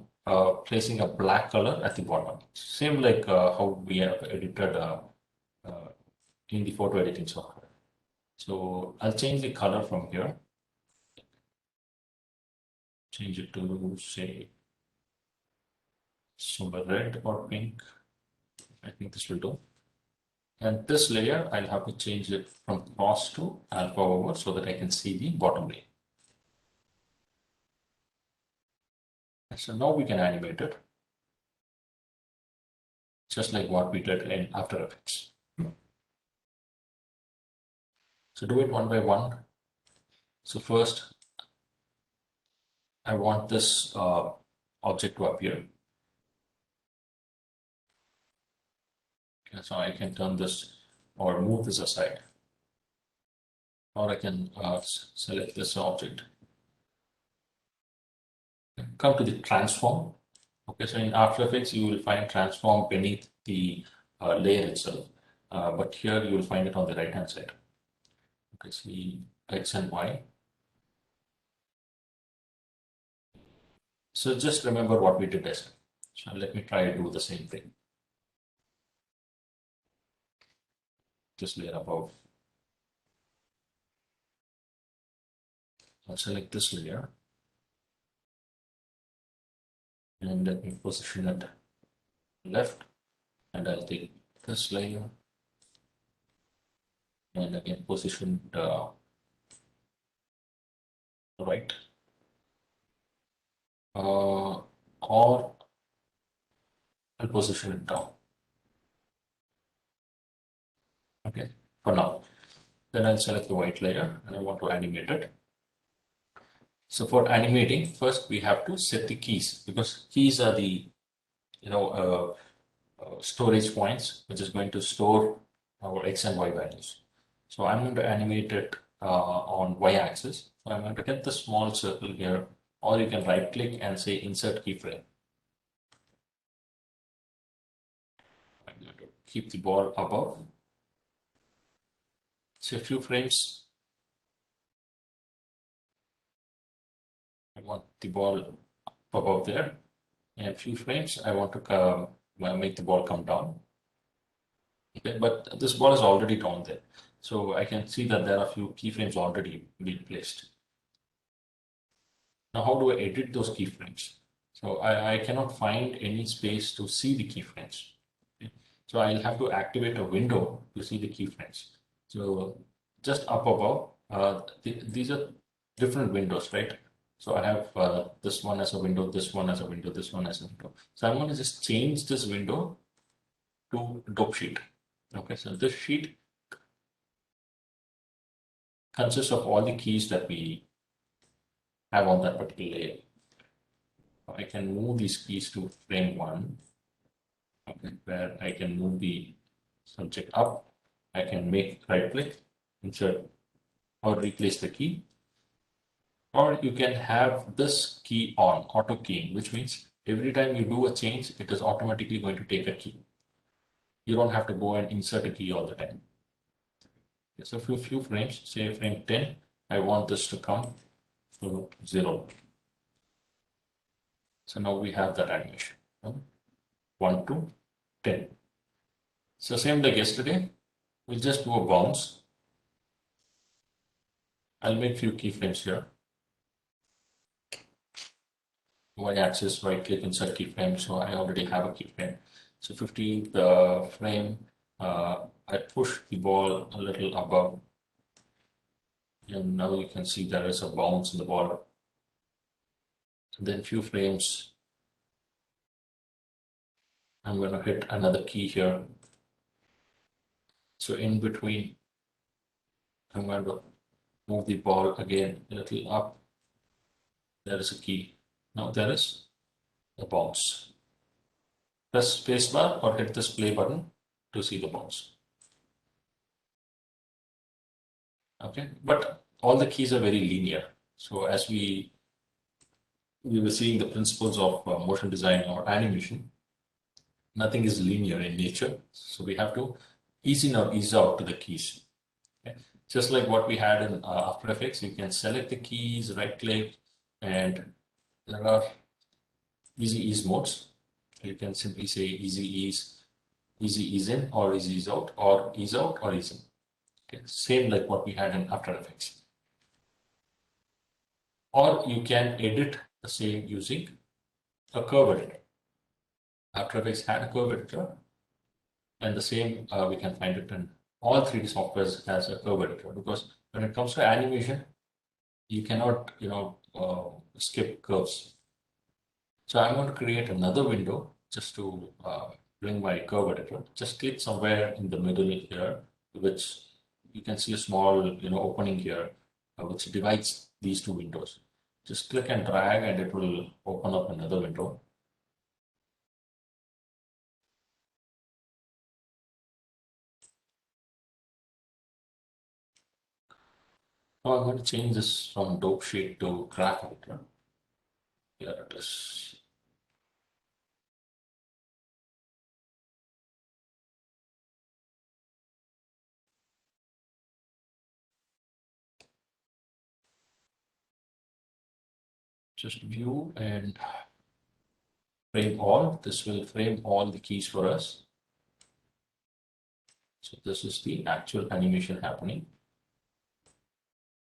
placing a black color at the bottom. Same like how we have edited in the photo editing software. So I'll change the color from here. Change it to say somewhere red or pink. I think this will do. And this layer, I'll have to change it from cross to alpha over so that I can see the bottom layer. So now we can animate it, just like what we did in After Effects. So do it one by one. So first, I want this object to appear. Okay, so I can turn this or move this aside. Or I can select this object. Come to the transform. Okay, so in After Effects, you will find transform beneath the layer itself. But here you will find it on the right hand side. Okay, see X and Y. So just remember what we did yesterday. So let me try to do the same thing. This layer above. I'll select this layer. And let me position it left. And I'll take this layer. And again position right. Or I'll position it down. Okay, for now. Then I'll select the white layer and I want to animate it. So for animating, first we have to set the keys, because keys are the storage points which is going to store our X and Y values. So I'm going to animate it on Y axis. So I'm going to get the small circle here, or you can right click and say insert keyframe. I'm going to keep the ball above. So a few frames. I want the ball above there. And a few frames, I want to make the ball come down. Okay, but this ball is already down there. So I can see that there are a few keyframes already being placed. Now, how do I edit those keyframes? So I cannot find any space to see the keyframes. Okay. So I'll have to activate a window to see the keyframes. So just up above, these are different windows, right? So I have this one as a window, this one as a window, this one as a window. So I'm going to just change this window to dope sheet. Okay, so this sheet consists of all the keys that we have on that particular layer. I can move these keys to frame 1, okay, where I can move the subject up. I can make right click, insert or replace the key. Or you can have this key on, auto keying, which means every time you do a change, it is automatically going to take a key. You don't have to go and insert a key all the time. Okay, so for a few frames, say frame 10, I want this to come to 0. So now we have that animation. 1 to 10. So same like yesterday, we'll just do a bounce. I'll make few keyframes here. y-axis, right click insert keyframe. So I already have a keyframe. So 50 the frame, I push the ball a little above. And now you can see there is a bounce in the ball. And then few frames, I'm going to hit another key here. So in between, I'm going to move the ball again a little up. There is a key. Now there is a bounce. Press spacebar or hit this play button to see the bounce. Okay, but all the keys are very linear. So as we were seeing the principles of motion design or animation, nothing is linear in nature. So we have to ease in or ease out to the keys. Okay. Just like what we had in After Effects, you can select the keys, right click, and there are easy ease modes. You can simply say easy ease in or easy ease out or ease out or ease in. Okay. Same like what we had in After Effects. Or you can edit the same using a curve editor. After Effects had a curve editor, and the same we can find it in all 3D softwares as a curve editor, because when it comes to animation, you cannot skip curves. So I'm going to create another window just to bring my curve editor. Just click somewhere in the middle here, which you can see a small opening here, which divides these two windows. Just click and drag and it will open up another window. Now I'm going to change this from dope sheet to graph editor. Here it is. Just view and frame all. This will frame all the keys for us. So this is the actual animation happening.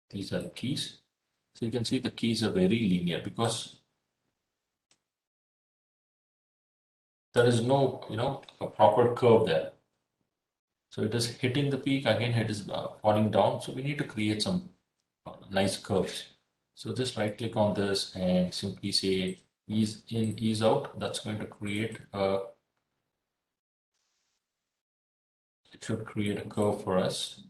These are the keys. So you can see the keys are very linear because there is no, a proper curve there. So it is hitting the peak, again it is falling down. So we need to create some nice curves. So just right click on this and simply say ease in, ease out. That's going to create it should create a curve for us.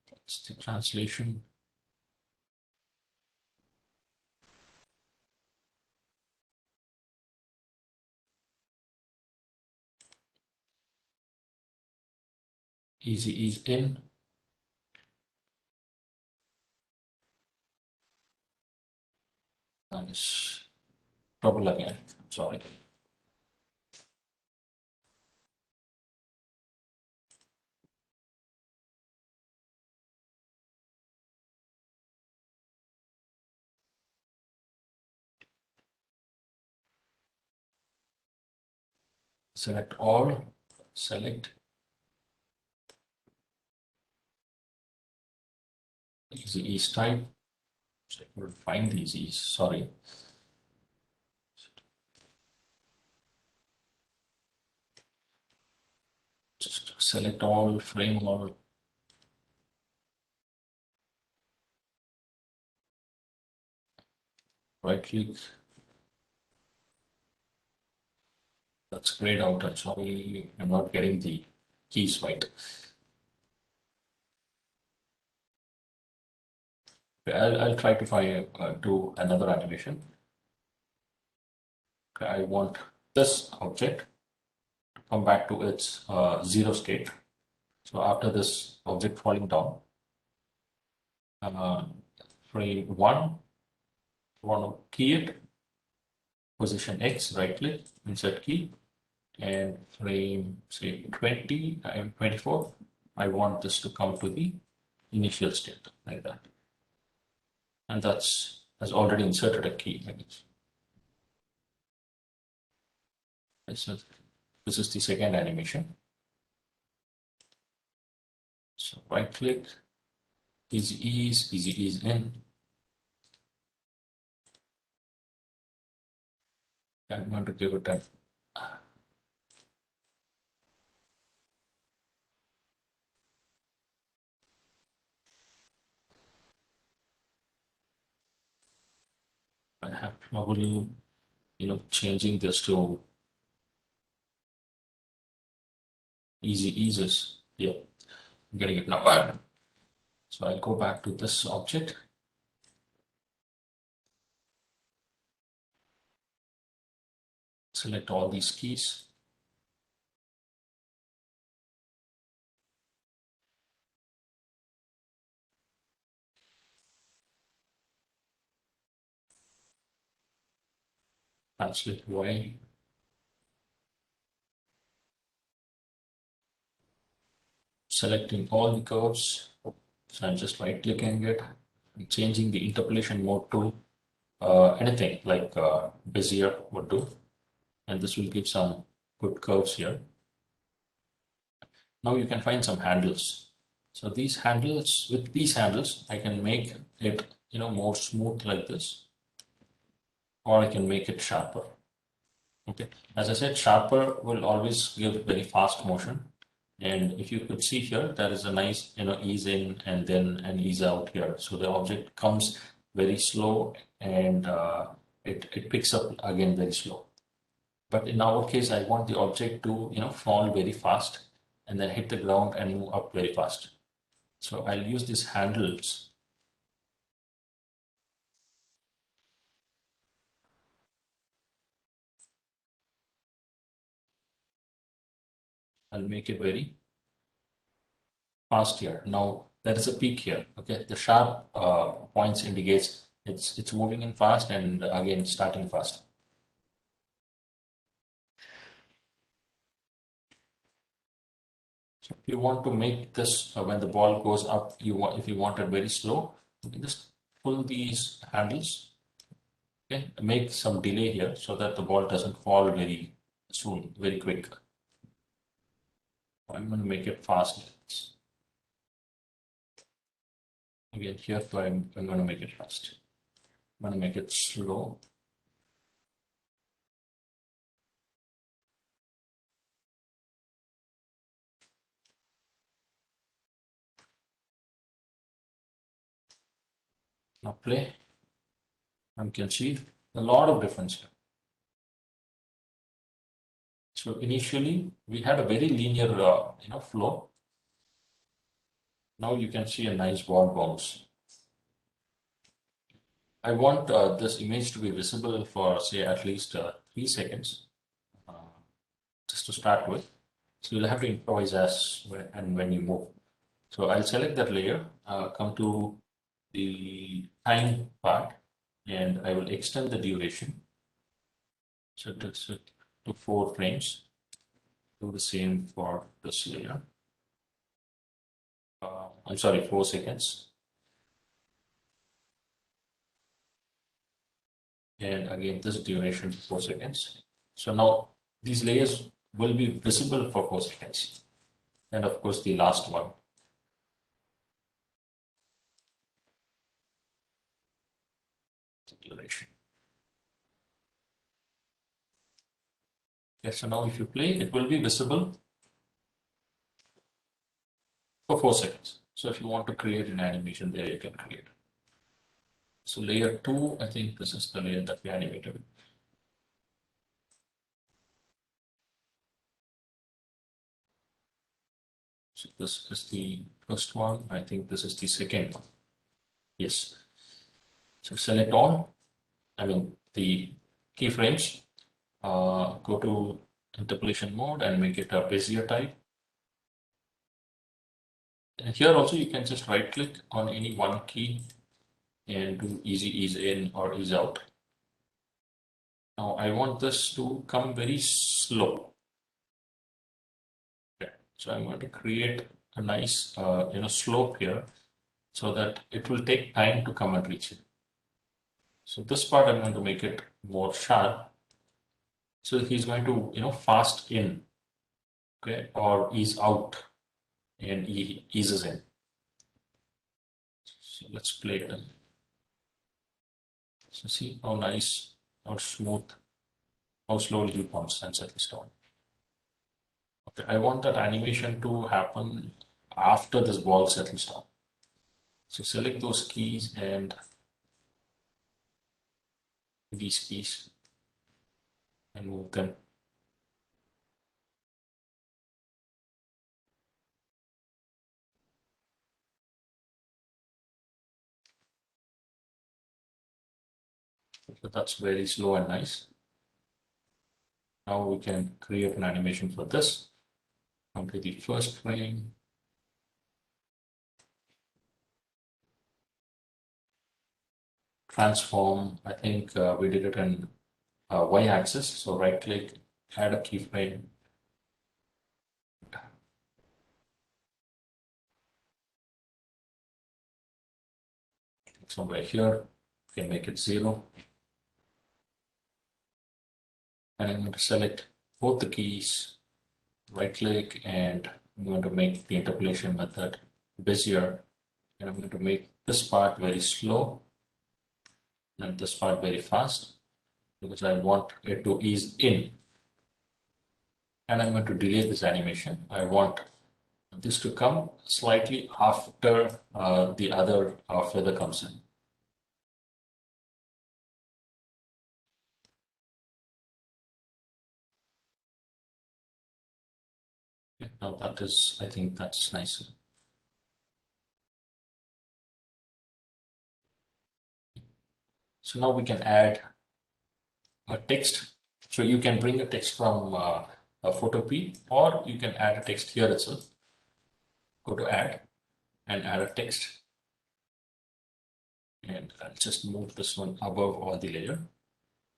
That's the translation. Easy ease in. Nice. Trouble again. Sorry. Select all. Select easy ease type. So I could find these ease. Sorry. Just select all, frame all. Right click. That's grayed out. I'm sorry, I'm not getting the keys right. I'll try to find do another animation. Okay, I want this object to come back to its zero state. So after this object falling down, frame 1, want to key it, position X, right click, insert key, and frame say 20, I'm 24. I want this to come to the initial state like that. And that's has already inserted a key. So this is the second animation. So right click, easy ease in. I'm going to give it a I have trouble, changing this to easy eases. Yeah, I'm getting it now. So I'll go back to this object. Select all these keys. Translate Y. Selecting all the curves. So I'm just right clicking it, and changing the interpolation mode to anything like Bezier would do. And this will give some good curves here. Now you can find some handles. So these handles, with these handles, I can make it, more smooth like this, or I can make it sharper. Okay, as I said, sharper will always give very fast motion. And if you could see here, there is a nice, ease in and then an ease out here. So the object comes very slow and it picks up again very slow. But in our case, I want the object to, fall very fast and then hit the ground and move up very fast. So I'll use these handles. I'll make it very fast here. Now there is a peak here. Okay, the sharp points indicates it's moving in fast and again starting fast. So if you want to make this when the ball goes up, if you want it very slow, you can just pull these handles. Okay, make some delay here so that the ball doesn't fall very soon, very quick. I'm going to make it fast. Again, here I'm going to make it fast. I'm going to make it slow. Now play. And you can see a lot of difference here. So initially we had a very linear, flow. Now you can see a nice ball bounce. I want this image to be visible for say at least 3 seconds, just to start with. So you'll have to improvise as and when you move. So I'll select that layer, come to the time part, and I will extend the duration. So to 4 frames. Do the same for this layer. I'm sorry, 4 seconds. And again, this duration 4 seconds. So now these layers will be visible for 4 seconds. And of course, the last one. Duration. Okay, so now if you play, it will be visible for 4 seconds. So if you want to create an animation there, you can create. So layer 2, I think this is the layer that we animated. So this is the first one. I think this is the second one. Yes. So select all, the keyframes, go to interpolation mode and make it a Bezier type. And here also you can just right click on any one key and do easy ease in or ease out. Now I want this to come very slow. Okay. So I'm going to create a nice slope here so that it will take time to come and reach it. So this part I'm going to make it more sharp. So he's going to fast in, okay, or ease out. and he eases in. So let's play it. So see how nice, how smooth, how slowly he pumps and settles down. Okay, I want that animation to happen after this ball settles down. So select those keys and these keys and move them. So that's very slow and nice. Now we can create an animation for this. Come to the first frame. Transform, I think we did it in y-axis. So right click, add a keyframe. Somewhere here, we can make it 0. And I'm going to select both the keys, right click, and I'm going to make the interpolation method busier. And I'm going to make this part very slow and this part very fast because I want it to ease in. And I'm going to delay this animation. I want this to come slightly after the other feather comes in. Okay, now that is, I think that's nicer. So now we can add a text. So you can bring a text from a photo P, or you can add a text here itself. Go to add and add a text. And I'll just move this one above all the layer,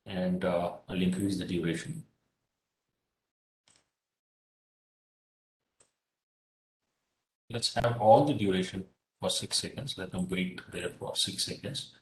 and I'll increase the duration. Let's have all the duration for 6 seconds. Let them wait there for 6 seconds.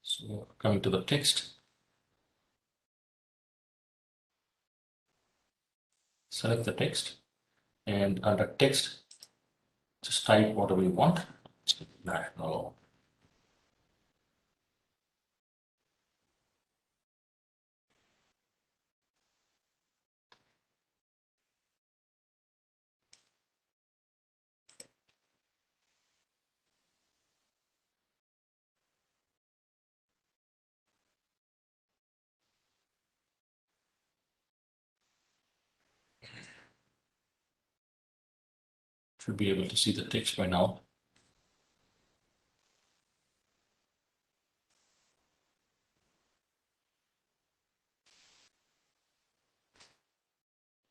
So coming to the text, select the text, and under text, just type whatever you want. National. Should be able to see the text by now.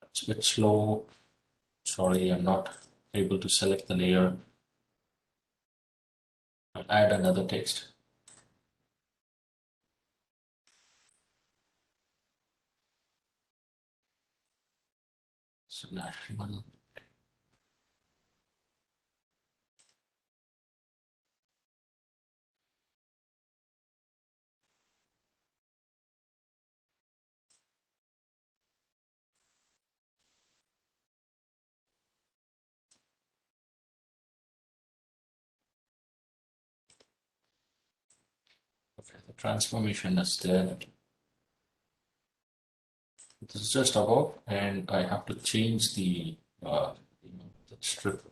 It's a bit slow. Sorry, I'm not able to select the layer. I'll add another text. So national. Okay, the transformation is there. This is just above, and I have to change the strip.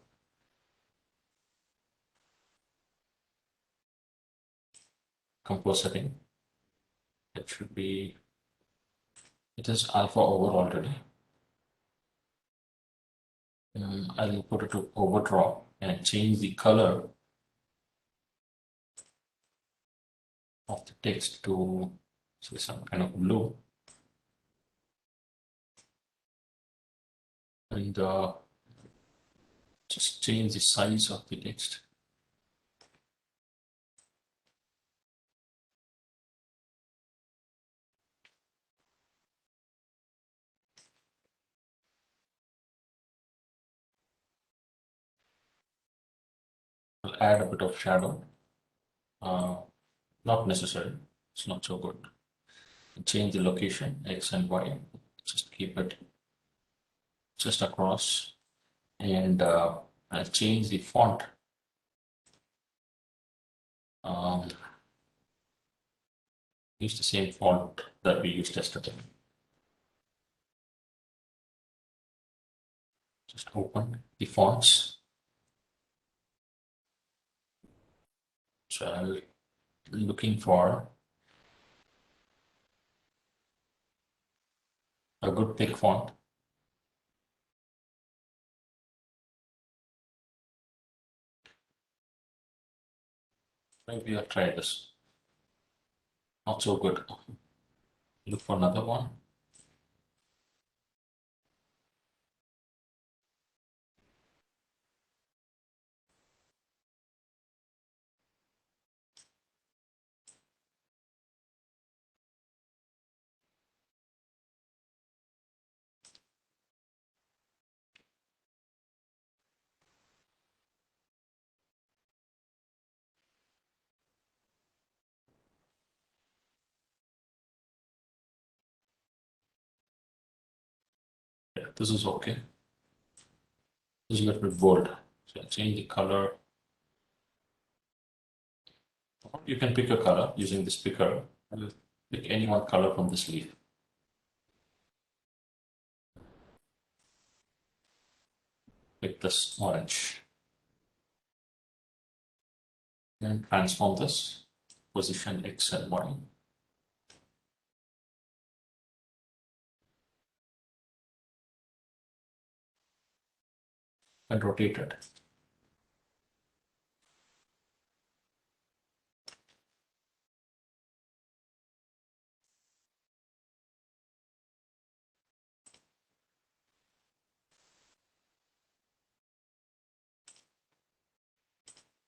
Compose setting. It should be, it is alpha over already. I'll put it to overdraw and change the color of the text to say some kind of blue. And just change the size of the text. add a bit of shadow. Not necessary. It's not so good. Change the location, X and Y. Just keep it just across. And I'll change the font. Use the same font that we used yesterday. Just open the fonts. So I'm looking for a good thick font. Maybe I'll try this. Not so good. Look for another one. Yeah, this is okay. This is a little bit bold. So I'll change the color. You can pick a color using this picker. Pick any one color from this leaf. Pick this orange. And transform this. Position X and Y. And rotate it.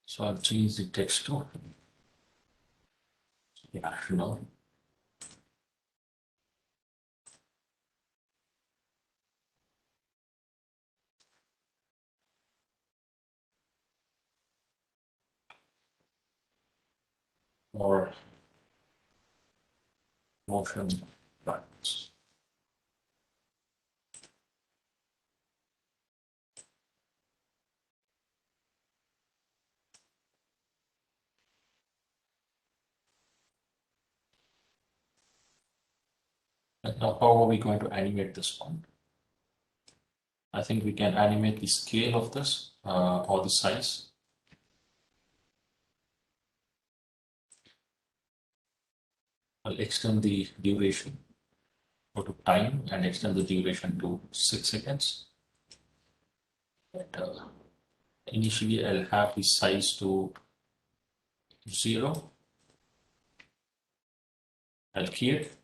So I'll change the text to, yeah, or motion buttons. And now how are we going to animate this one? I think we can animate the scale of this or the size. I'll extend the duration, go to time and extend the duration to 6 seconds. And, initially, I'll have the size to 0. I'll key it.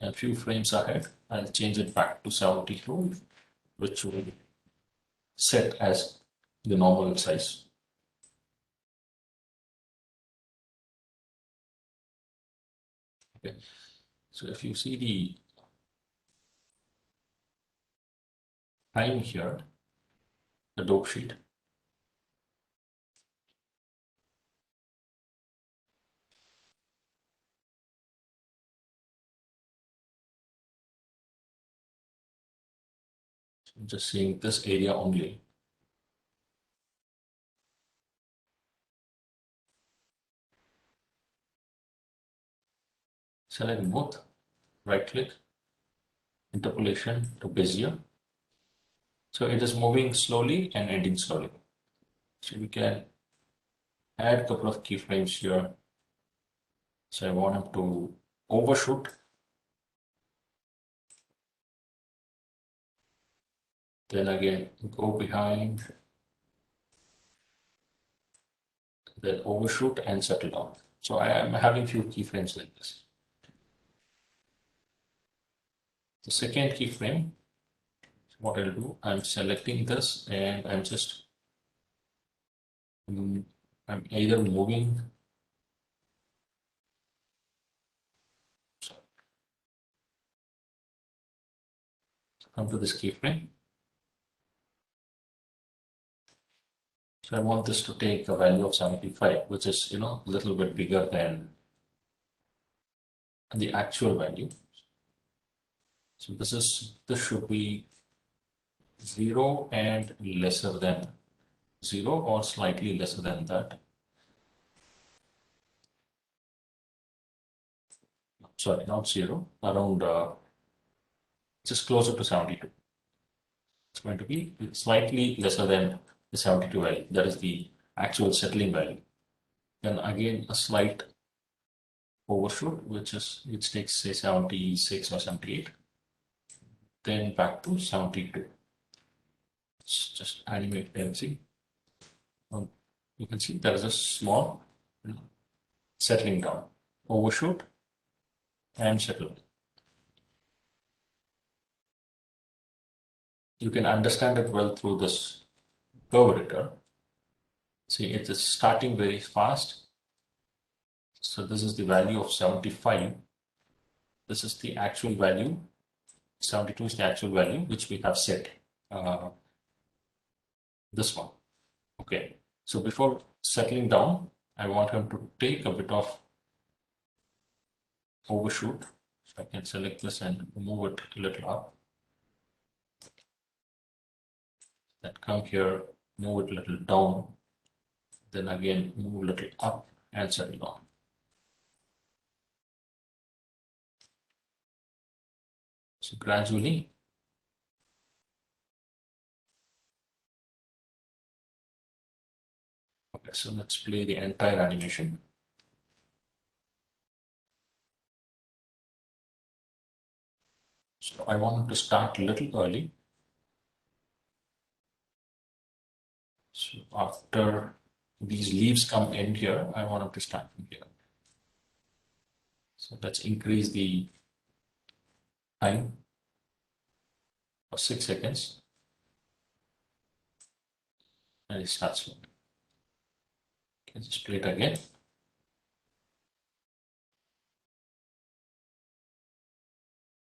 A few frames ahead, I'll change it back to 72, which will set as the normal size. Okay. So if you see the time here, the dope sheet, so I'm just seeing this area only. Select both, right click, interpolation to Bezier. So it is moving slowly and ending slowly. So we can add a couple of keyframes here. So I want him to overshoot. Then again, go behind, then overshoot and settle down. So I am having few keyframes like this. The second keyframe, what I'll do, I'm selecting this and I'm just, I'm either moving, come to this keyframe, So I want this to take a value of 75, which is, a little bit bigger than the actual value. So this should be 0 and lesser than 0 or slightly lesser than that. Sorry, not 0, around just closer to 72. It's going to be slightly lesser than the 72 value. That is the actual settling value. Then again, a slight overshoot, which takes say 76 or 78. Then back to 72. Let's just animate and see. You can see there is a small settling down, overshoot and settle. You can understand it well through this curve editor. See, it is starting very fast. So this is the value of 75. This is the actual value. 72 is the actual value which we have set. This one. Okay. So before settling down, I want him to take a bit of overshoot. So I can select this and move it a little up. Then come here, move it a little down. Then again, move a little up and settle down. So gradually, okay, so let's play the entire animation. So I want to start a little early. So after these leaves come in here, I want them to start from here. So let's increase the time for 6 seconds. And it starts. Okay, just play it again.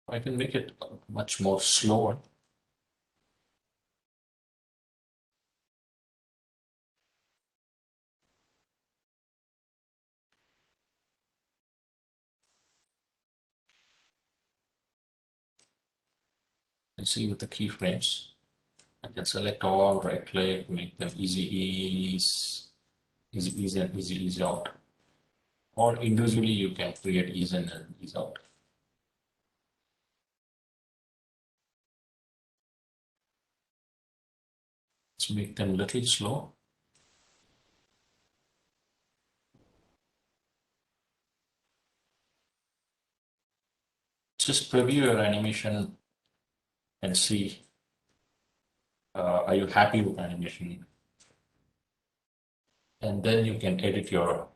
I can make it much more slower. And see with the keyframes, I can select all, right click, make them easy ease, easy ease and easy ease out. Or individually you can create ease in and ease out. Let's make them a little slow. Just preview your animation and see, are you happy with animation? And then you can edit your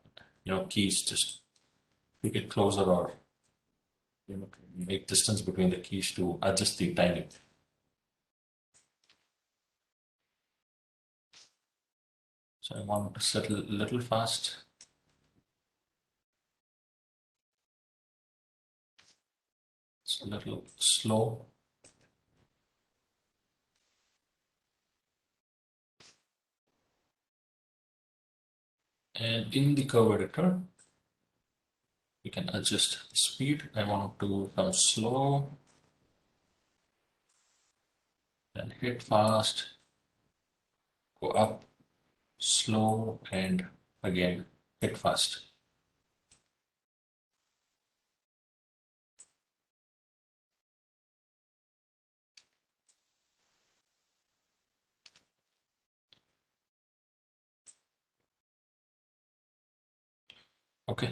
keys, just make it closer or make distance between the keys to adjust the timing. So I want to settle a little fast. It's a little slow. And in the curve editor, you can adjust the speed. I want to come slow, then hit fast, go up, slow, and again hit fast. Okay.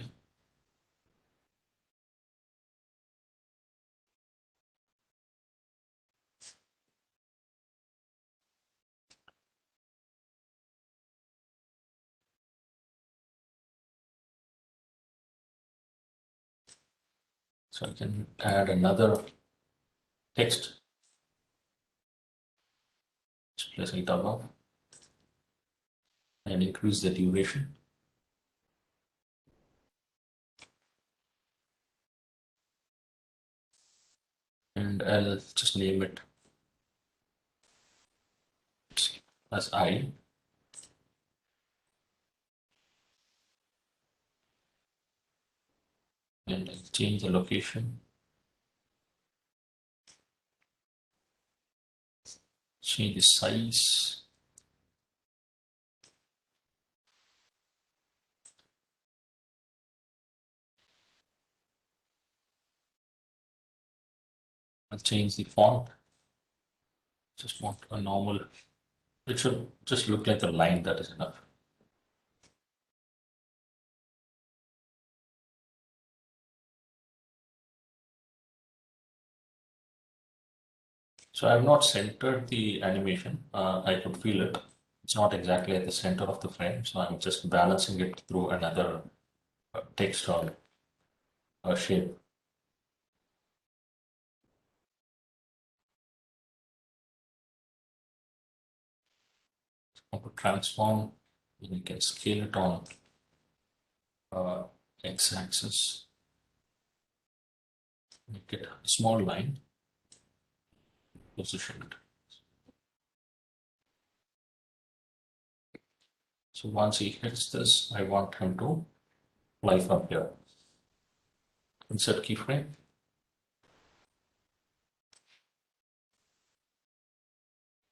So I can add another text. Just place it above and increase the duration. And I'll just name it as I. And I'll change the location. Change the size. I'll change the font. Just want a normal, it should just look like a line, that is enough. So I've not centered the animation. I could feel it. It's not exactly at the center of the frame. So I'm just balancing it through another text or a shape. I could transform, and you can scale it on x-axis. Make it a small line. Position it. So once he hits this, I want him to fly from here. Insert keyframe.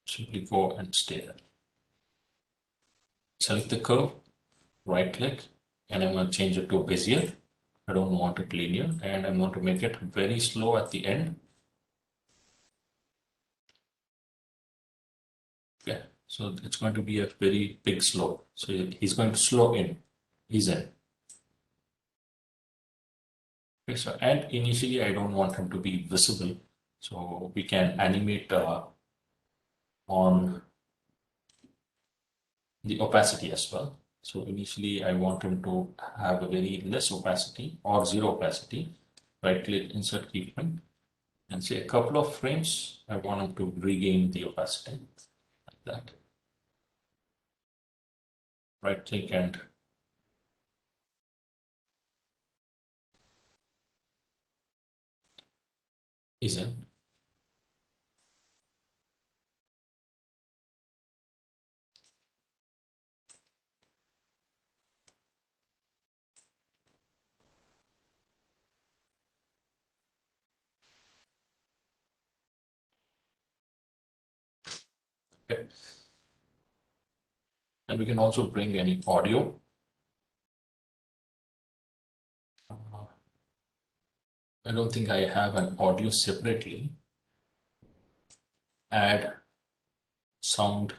Simply go and stay there. Select the curve, right click, and I'm going to change it to Bezier. I don't want it linear, and I'm going to make it very slow at the end. Okay, so it's going to be a very big slow. So he's going to slow in. He's in. Okay, so and initially I don't want him to be visible, so we can animate on the opacity as well. So initially I want him to have a very less opacity or zero opacity. Right click, insert keyframe, and say a couple of frames. I want him to regain the opacity like that. Right click and is in. Okay. And we can also bring any audio. I don't think I have an audio separately. Add sound.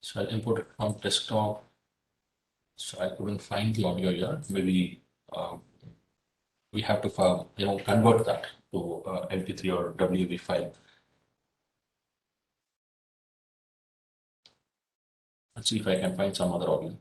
So I'll import it from desktop. So I couldn't find the audio here. Maybe we have to convert that to MP3 or WAV file. Let's see if I can find some other audio.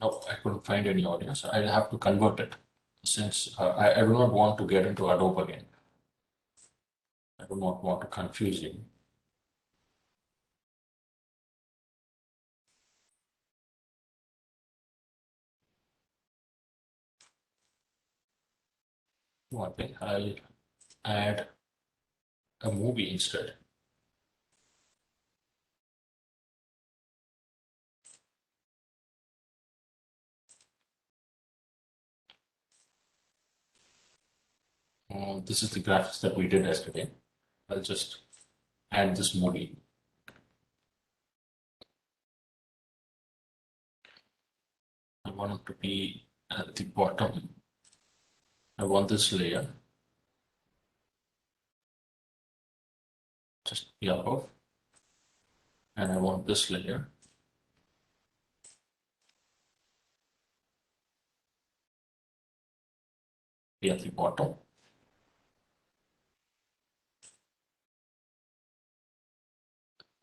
No, I couldn't find any audio, so I'll have to convert it since I do not want to get into Adobe again. I do not want to confuse you. One thing, I'll add a movie instead. This is the graphics that we did yesterday. I'll just add this movie. I want it to be at the bottom. I want this layer. just the above, and I want this layer be at the bottom.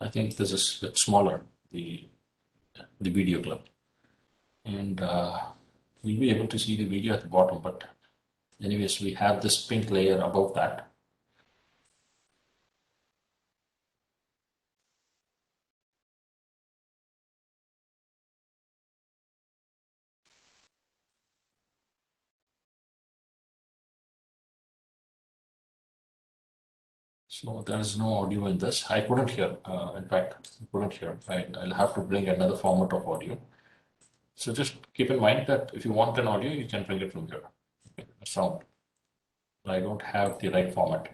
I think this is a bit smaller, the video clip, and we'll be able to see the video at the bottom, but anyways, we have this pink layer above that. So there is no audio in this. I couldn't hear. In fact, I couldn't hear. I'll have to bring another format of audio. So just keep in mind that if you want an audio, you can bring it from here. A sound. I don't have the right format.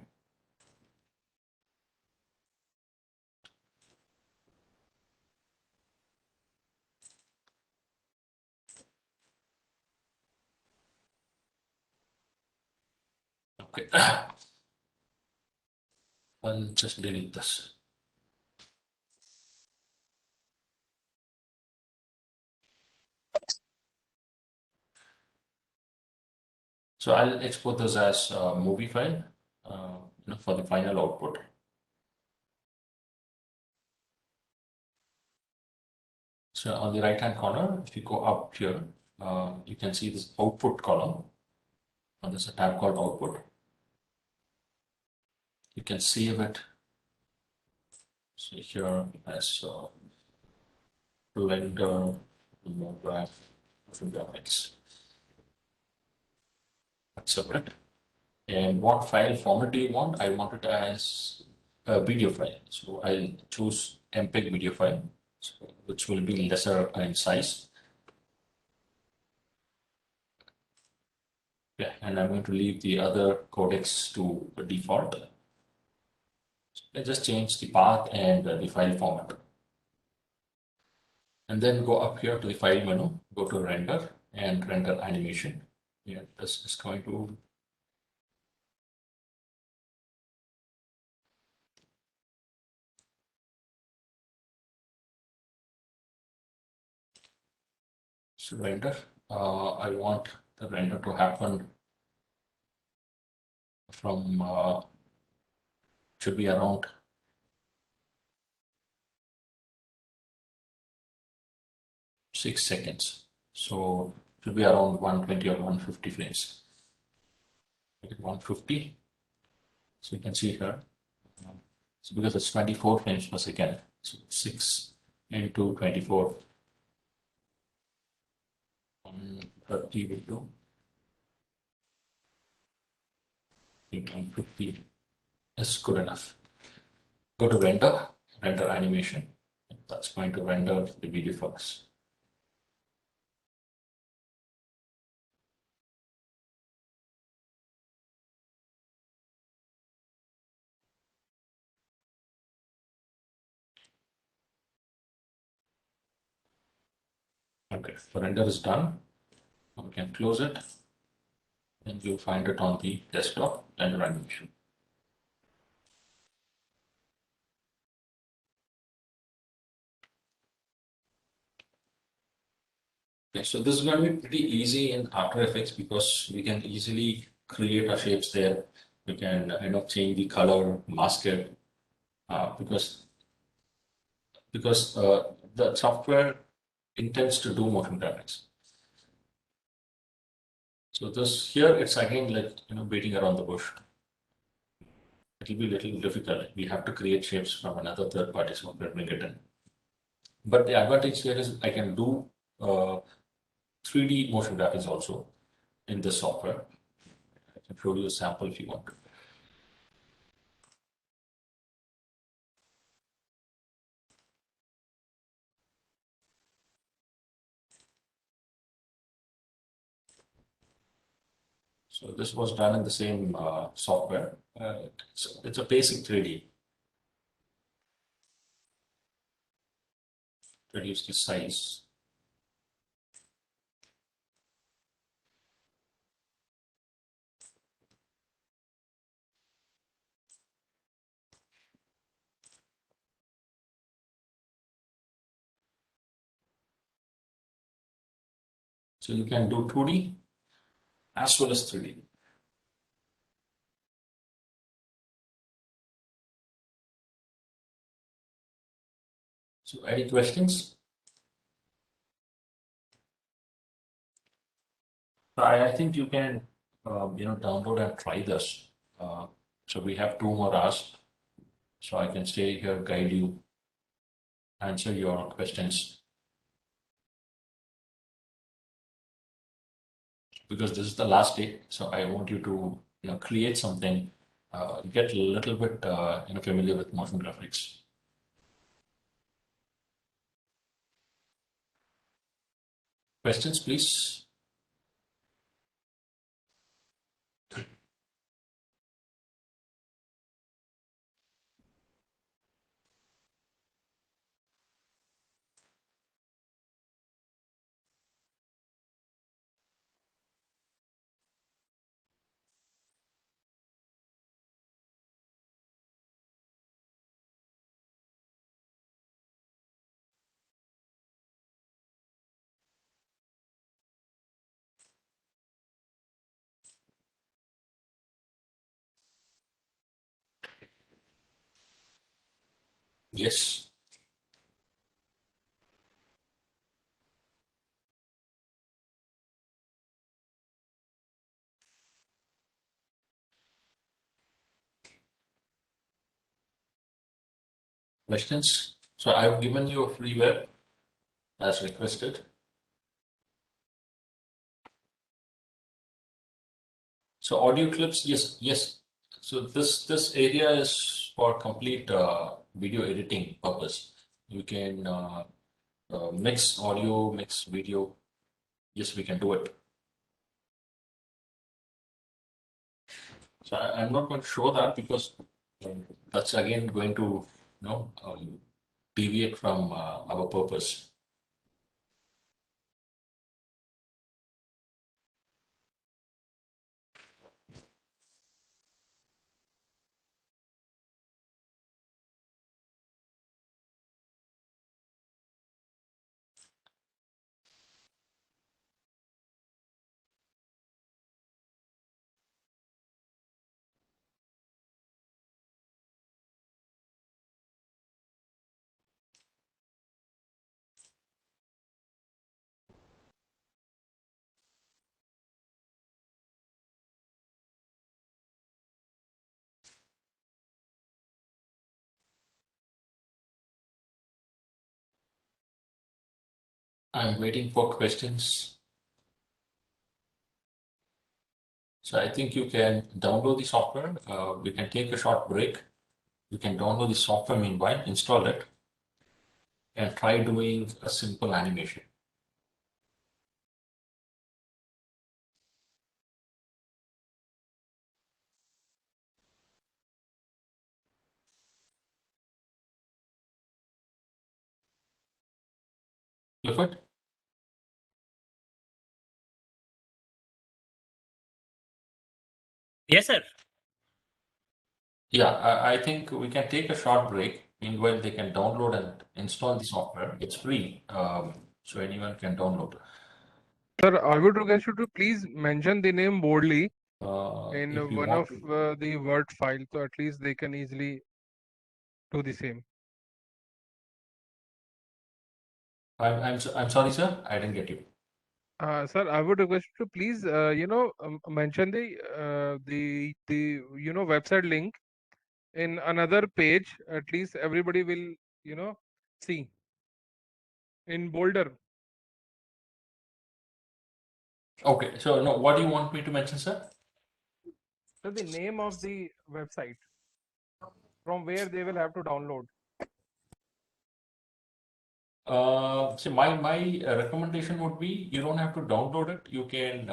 Okay. I'll just delete this. So I'll export this as a movie file for the final output. So on the right hand corner, if you go up here, you can see this output column. And there's a tab called output. You can save it. So here as render graph graphics. That's separate. And what file format do you want? I want it as a video file. So I'll choose MPEG video file, which will be lesser in size. Yeah, and I'm going to leave the other codecs to the default. So I just change the path and the file format. And then go up here to the file menu, go to render and render animation. Yeah, this is going to render. I want the render to happen from should be around 6 seconds. So it should be around 120 or 150 frames. Make it 150. So you can see here. So because it's 24 frames per second, so 6 into 24. 130 will do. 150 is good enough. Go to render, render animation. That's going to render the video for us. Okay, the render is done. We can close it, and you'll find it on the desktop render animation. Okay, so this is going to be pretty easy in After Effects because we can easily create our shapes there. We can change the color, mask it, because the software intends to do motion graphics. So this here, it's again like beating around the bush. It will be a little difficult. We have to create shapes from another third-party software, bring it in. But the advantage here is I can do 3D motion graphics also in this software. I can show you a sample if you want. So this was done in the same software. It's a basic 3D. Reduce the size. So you can do 2D as well as 3D. So any questions? I think you can, download and try this. So we have 2 more hours. So I can stay here, guide you, answer your questions. Because this is the last day, so I want you to create something, get a little bit familiar with motion graphics. Questions, please. Yes. Questions? So I've given you a free web as requested. So audio clips, yes. So this area is for complete video editing purpose. You can mix audio, mix video. Yes, we can do it. So I'm not going to show that because that's again going to deviate from our purpose. I'm waiting for questions. So I think you can download the software. We can take a short break. You can download the software meanwhile, install it, and try doing a simple animation. Clifford? Yes, sir. Yeah, I think we can take a short break. Meanwhile, they can download and install the software. It's free, so anyone can download. Sir, I would request you to please mention the name boldly in If you one want of to, the Word file, so at least they can easily do the same. I'm sorry, sir, I didn't get you. Sir, I would request you to please, mention the website link in another page. At least everybody will, see in bolder. Okay, so no, what do you want me to mention, sir? So the name of the website from where they will have to download. See, my recommendation would be you don't have to download it. You can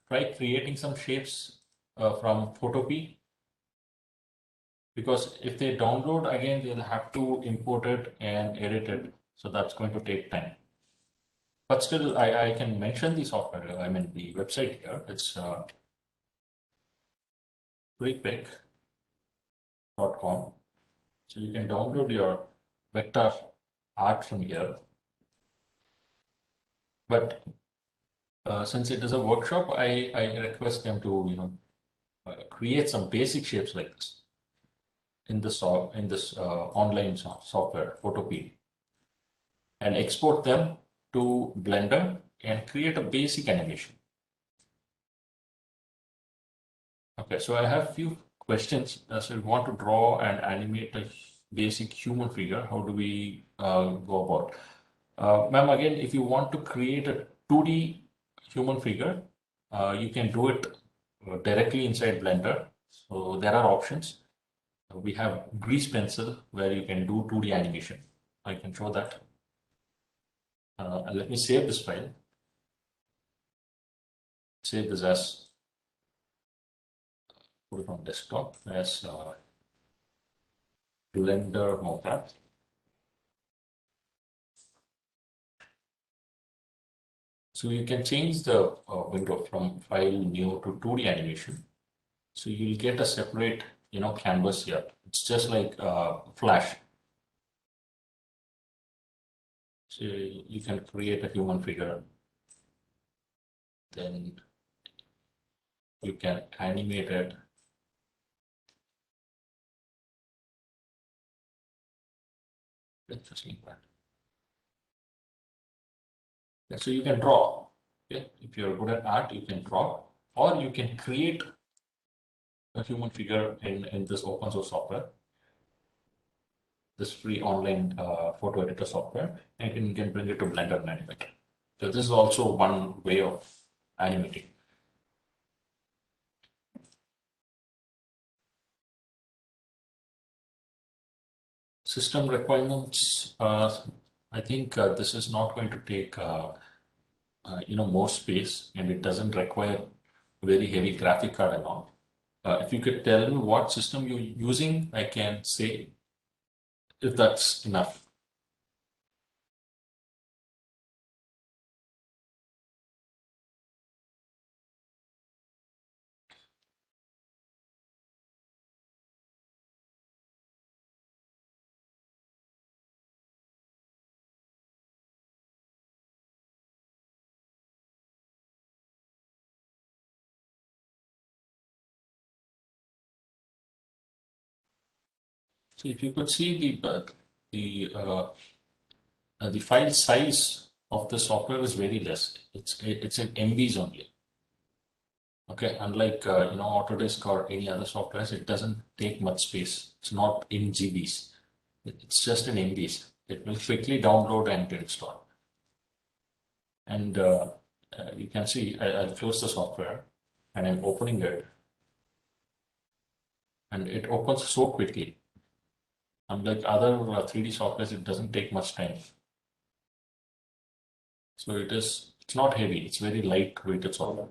try creating some shapes from Photopea, because if they download again, they'll have to import it and edit it. So that's going to take time. But still, I can mention the software. I mean, the website here. It's freepik.com. So you can download your vector art from here. But Since it is a workshop, I request them to create some basic shapes like this in this online software Photopea, and export them to Blender and create a basic animation. Okay, so I have a few questions. So we want to draw and animate a basic human figure. How do we go about? Ma'am, again, if you want to create a 2D human figure, you can do it directly inside Blender. So there are options. We have Grease Pencil where you can do 2D animation. I can show that. And let me save this file. Save this as, put it on desktop as Blender mocap. So you can change the window from file new to 2D animation. So you'll get a separate, canvas here. It's just like Flash. So you can create a human figure. Then you can animate it. Just like that. Yeah, so you can draw. Okay? If you're good at art, you can draw, or you can create a human figure in this open source software, this free online photo editor software, and you can bring it to Blender and animate. So this is also one way of animating. System requirements. I think this is not going to take more space, and it doesn't require very heavy graphic card and all. If you could tell me what system you're using, I can say if that's enough. So if you could see the file size of the software is very less. It's in MBs only. Okay, unlike Autodesk or any other softwares, it doesn't take much space. It's not in GBs. It's just in MBs. It will quickly download and get installed. And you can see I'll close the software and I'm opening it, and it opens so quickly. Unlike other 3D softwares, it doesn't take much time. So it's not heavy. It's very lightweight software.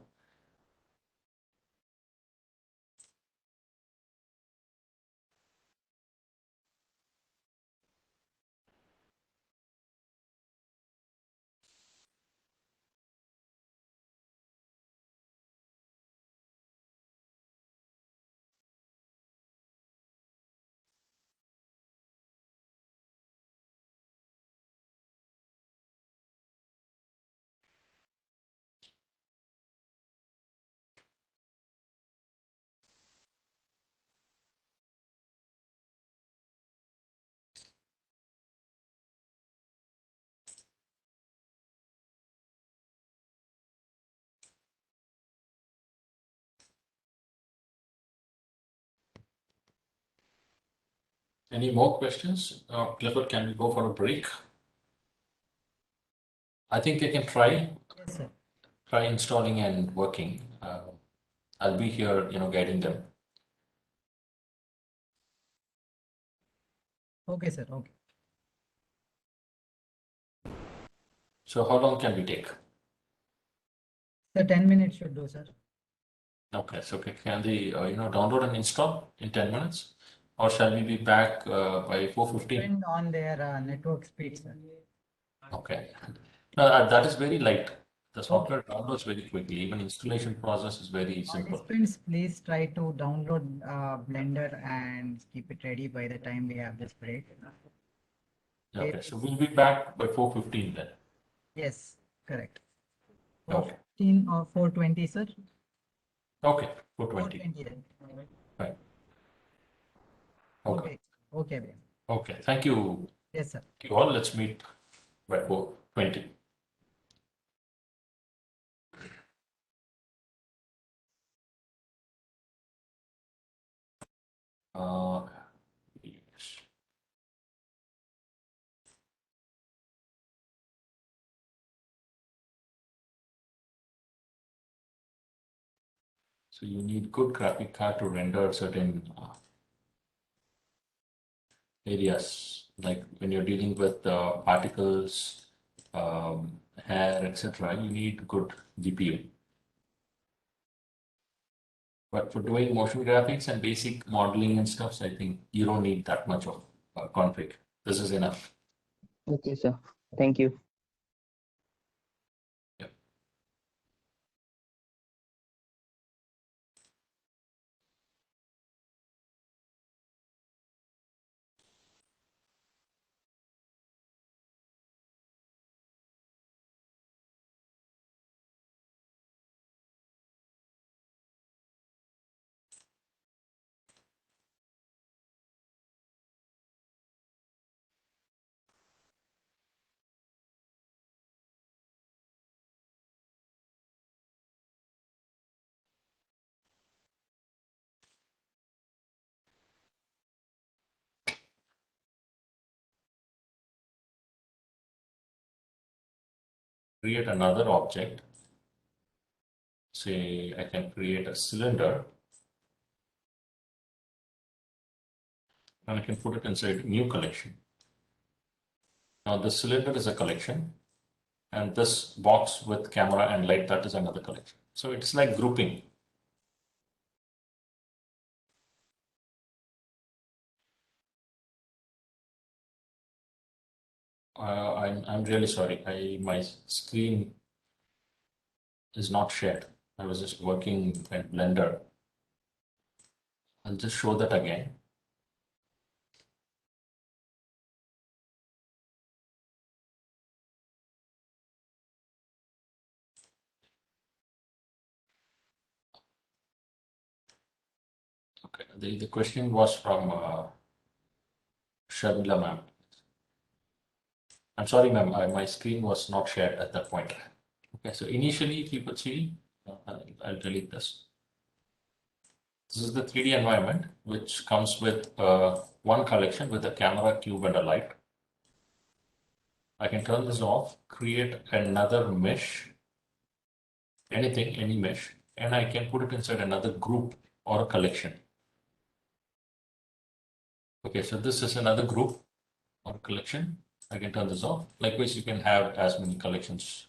Any more questions? Clifford, can we go for a break? I think I can try. Yes, sir. Try installing and working. I'll be here, guiding them. Okay, sir. Okay. So how long can we take? So 10 minutes should do, sir. Okay, so can they, download and install in 10 minutes? Or shall we be back by 4:15? Depend on their network speed, sir. Okay. That is very light. The software downloads very quickly. Even installation process is very simple. Participants, please try to download Blender and keep it ready by the time we have this break. Okay, so we'll be back by 4:15 then. Yes, correct. Okay. or 420, sir. Okay, 420. 420 then. Right. Okay. Okay. Okay. Thank you. Yes, sir. You all. Let's meet by 420. Yes. So you need good graphic card to render certain areas, like when you're dealing with particles, hair, etc. You need good GPU. But for doing motion graphics and basic modeling and stuff, I think you don't need that much of config. This is enough. Okay, sir. Thank you. Create another object. Say I can create a cylinder and I can put it inside new collection. Now this cylinder is a collection and this box with camera and light, that is another collection. So it's like grouping. I'm really sorry. My screen is not shared. I was just working at Blender. I'll just show that again. Okay, the question was from Sharmila ma'am. I'm sorry, ma'am, my screen was not shared at that point. Okay, so initially, if you could see, I'll delete this. This is the 3D environment, which comes with one collection with a camera, cube, and a light. I can turn this off, create another mesh, anything, any mesh, and I can put it inside another group or a collection. Okay, so this is another group or collection. I can turn this off. Likewise, you can have as many collections.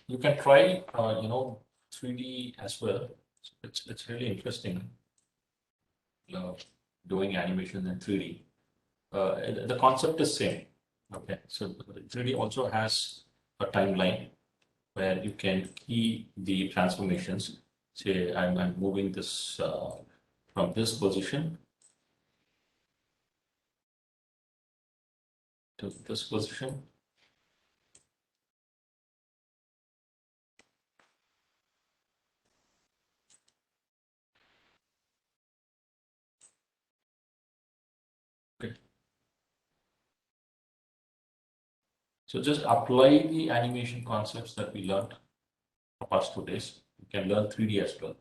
You can try, 3D as well. It's really interesting doing animation in 3D. The concept is same. Okay, so 3D also has a timeline where you can key the transformations. Say I'm moving this from this position to this position. Okay. So just apply the animation concepts that we learned for past 2 days. You can learn 3D as well.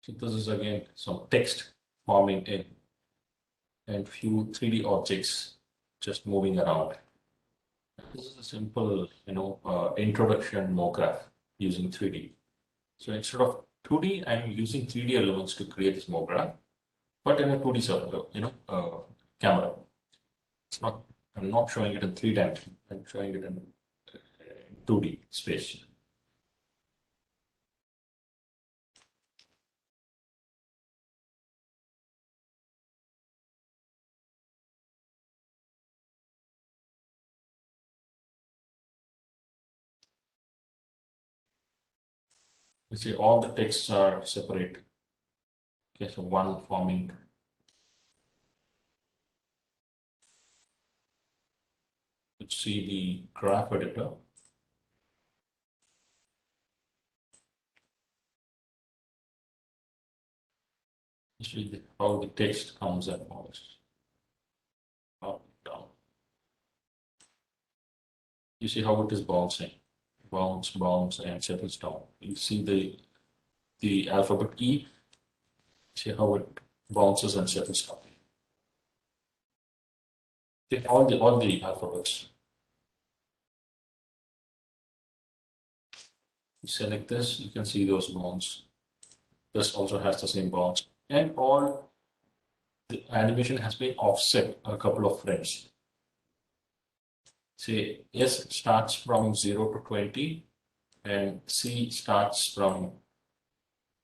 So this is again some text forming in and few 3D objects just moving around. This is a simple, introduction more graph using 3D. So instead of 2D, I'm using 3D elements to create this more graph, but in a 2D camera. It's not. I'm not showing it in 3 dimensions. I'm showing it in 2D space. You see, all the texts are separate. Okay, so one forming. Let's see the graph editor. You see how the text comes and moves up, down. You see how it is bouncing, bounce, and settles down. You see the alphabet E. See how it bounces and settles down. See all the alphabets. You select this, you can see those bounds. This also has the same bounds, and all the animation has been offset a couple of frames. Say S starts from 0 to 20, and C starts from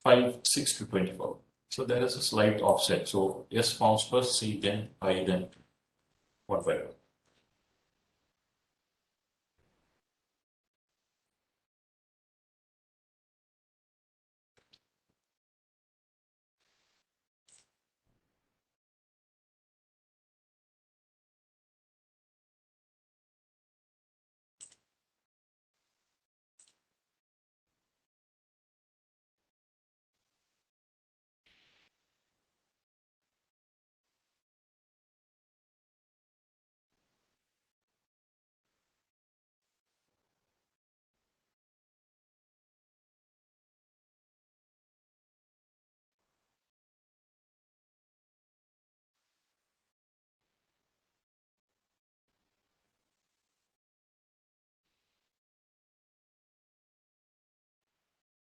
5, 6 to 24. So there is a slight offset. So S counts first, C then, I then, whatever.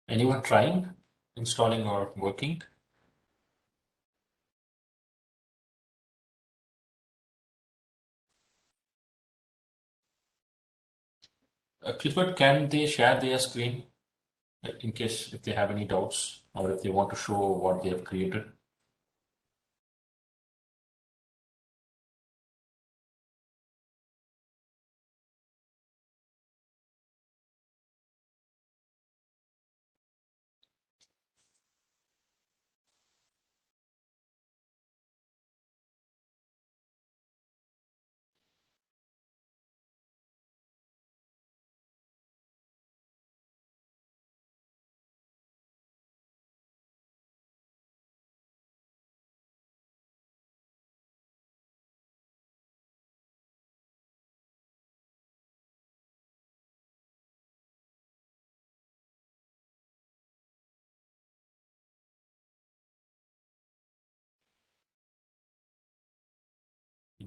Anyone trying installing or working? Clifford, can they share their screen in case if they have any doubts or if they want to show what they have created?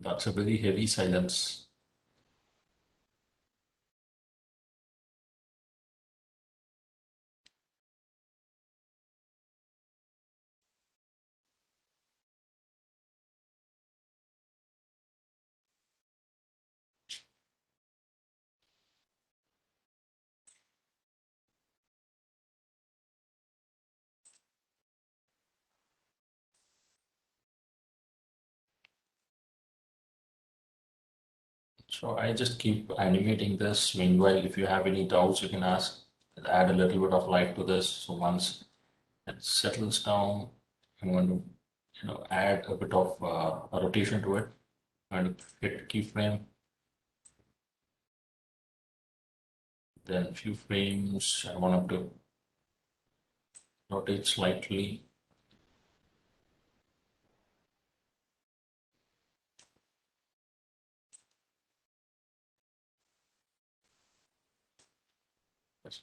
That's a very heavy silence. So I just keep animating this. Meanwhile, if you have any doubts, you can ask, add a little bit of light to this. So once it settles down, I'm going to, add a bit of a rotation to it and hit keyframe. Then a few frames, I want to rotate slightly.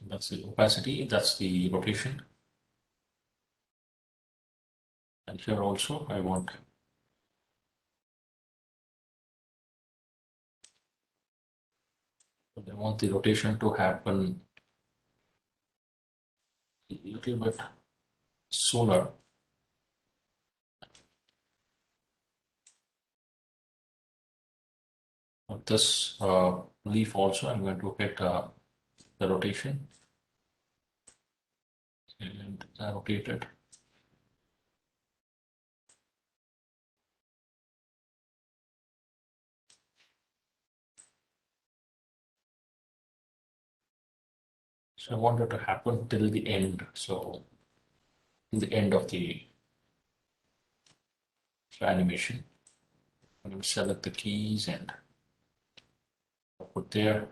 That's the opacity, that's the rotation. And here also I want So they want the rotation to happen a little bit sooner. This leaf also, I'm going to hit the rotation and rotate it. So I want it to happen till the end. So the end of the animation. I'm going to select the keys and put there.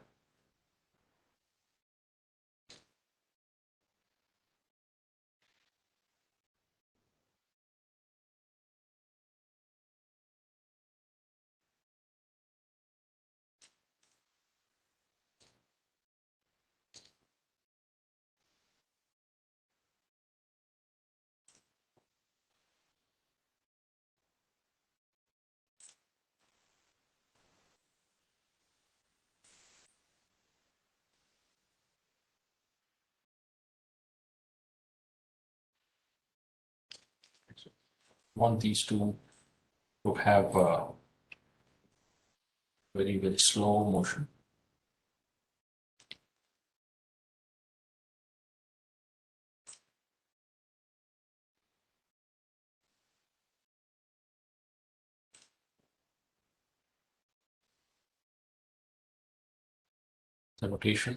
Want these two to have very slow motion. The rotation.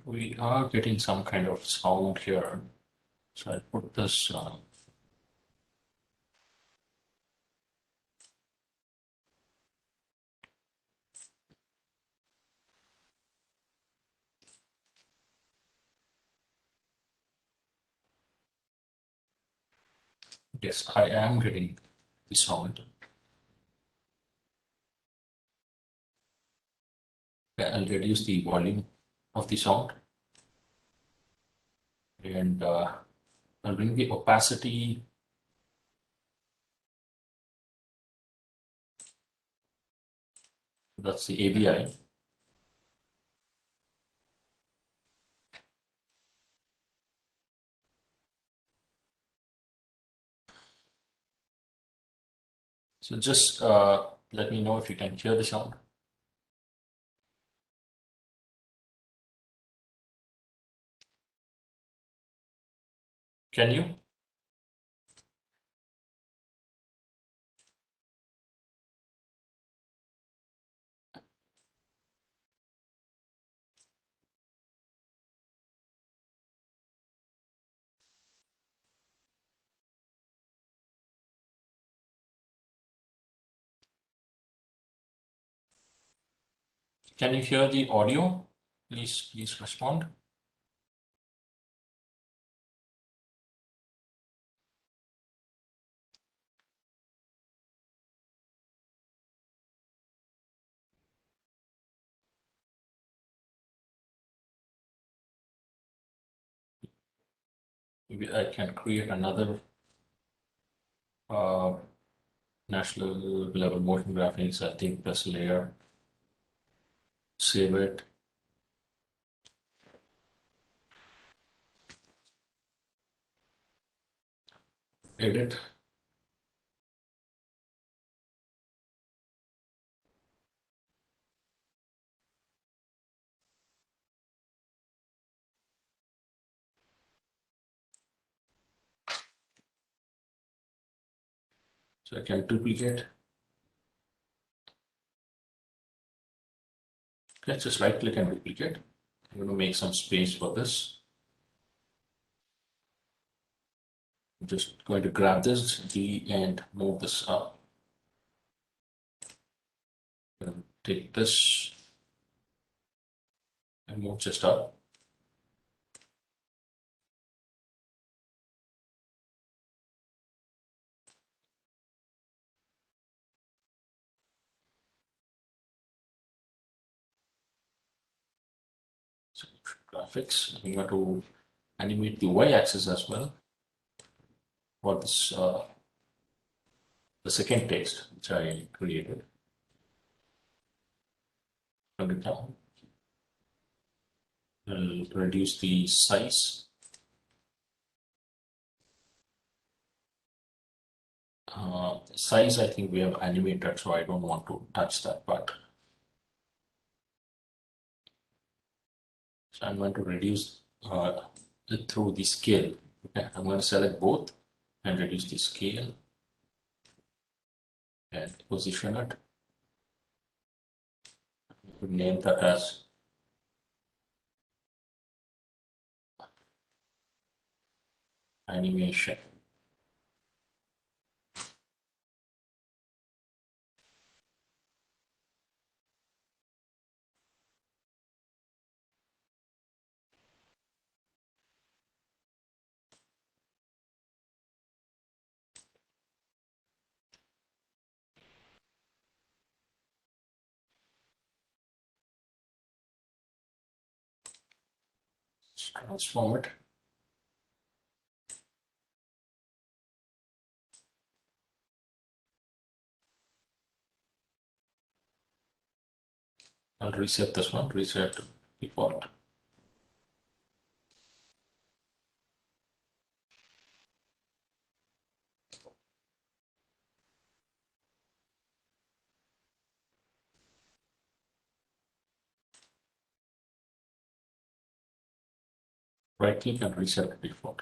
We are getting some kind of sound here. So I put this yes, I am getting the sound. I'll reduce the volume of the sound and I'll bring the opacity. That's the ABI. So just let me know if you can hear the sound. Can you? Can you hear the audio? Please respond. Maybe I can create another national level motion graphics. I think press layer, save it. Edit. So I can duplicate. Let's just right click and duplicate. I'm going to make some space for this. I'm just going to grab this D and move this up. Take this and move just up. So graphics. I'm going to animate the y-axis as well. For this, the second text which I created. Turn it down. I'll reduce the size. Size, I think we have animated, so I don't want to touch that part. So I'm going to reduce it through the scale. Okay, I'm going to select both and reduce the scale and position it. Name that as animation. Transform it. I'll reset this one, reset default. Right click and reset default.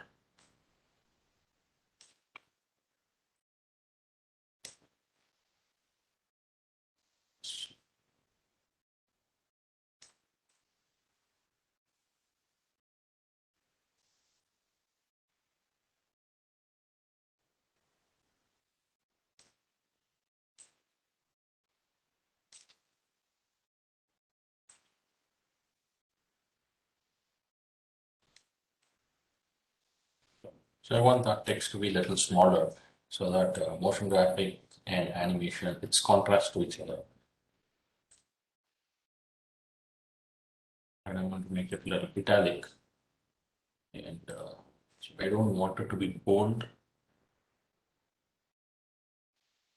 So I want that text to be a little smaller so that motion graphic and animation, it's contrast to each other. And I want to make it a little italic. And so I don't want it to be bold.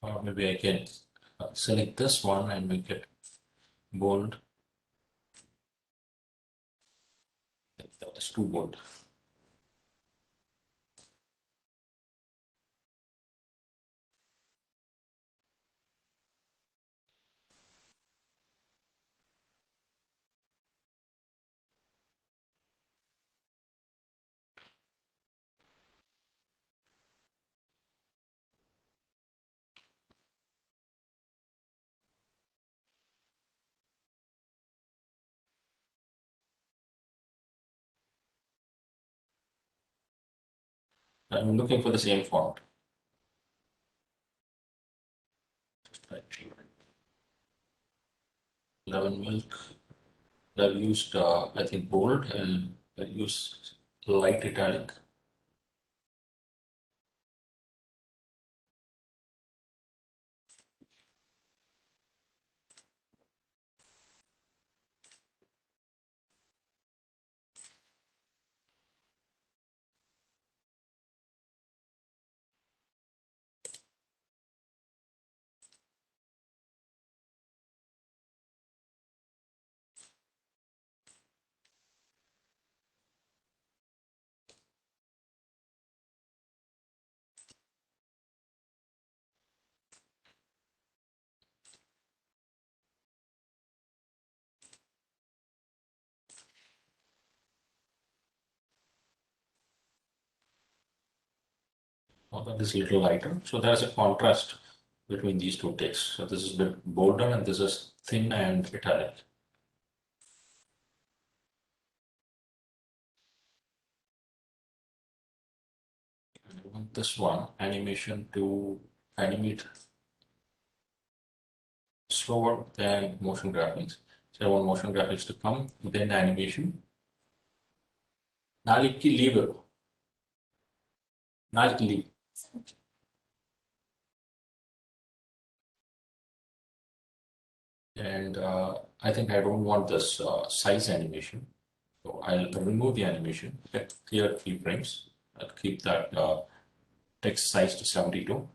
Or maybe I can select this one and make it bold. That is too bold. I'm looking for the same font. 11 milk. I've used, I think, bold and I use light italic. that is a little lighter. So there's a contrast between these two texts. So this is a bit bolder and this is thin and italic. I want this one animation to animate slower than motion graphics. So I want motion graphics to come, then animation. నాలుగుకి leave. నాలుగుకి leave. And I think I don't want this size animation. So I'll remove the animation, get clear keyframes. I'll keep that text size to 72.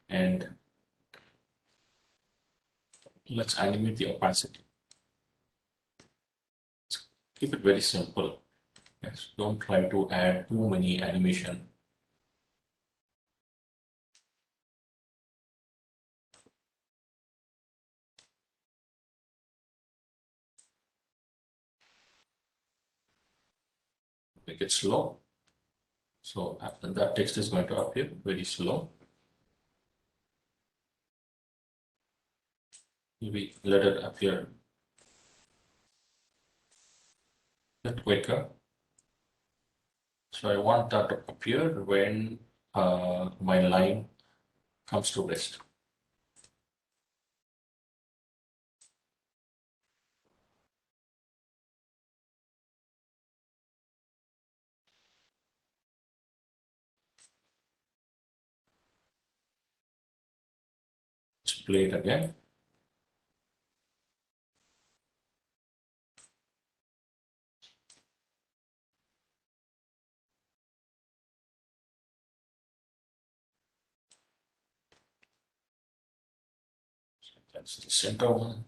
And let's animate the opacity. Let's keep it very simple. Yes, don't try to add too many animation. Make it slow. So that text is going to appear very slow. Maybe let it appear a bit quicker. So I want that to appear when my line comes to rest. Let's play it again. That's the center one.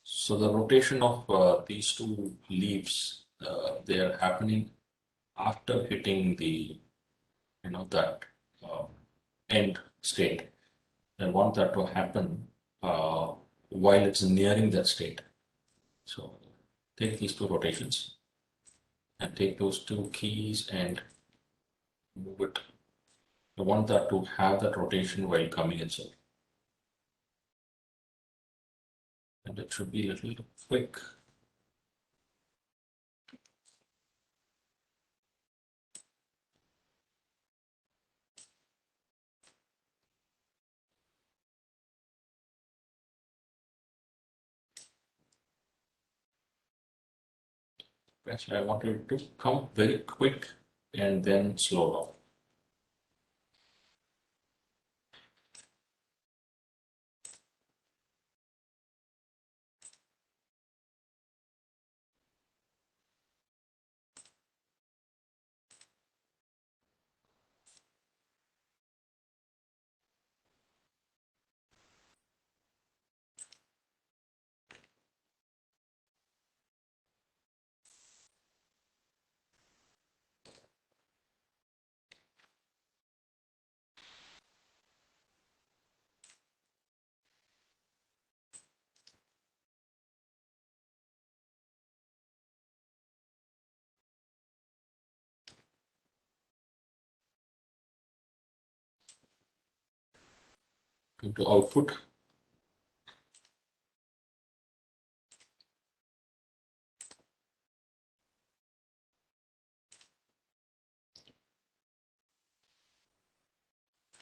So the rotation of these two leaves, they are happening after hitting the, that end state. I want that to happen while it's nearing that state. So take these two rotations and take those two keys and move it. I want that to have that rotation while coming inside. And it should be a little quick. Actually, I want it to come very quick and then slow down. Into output.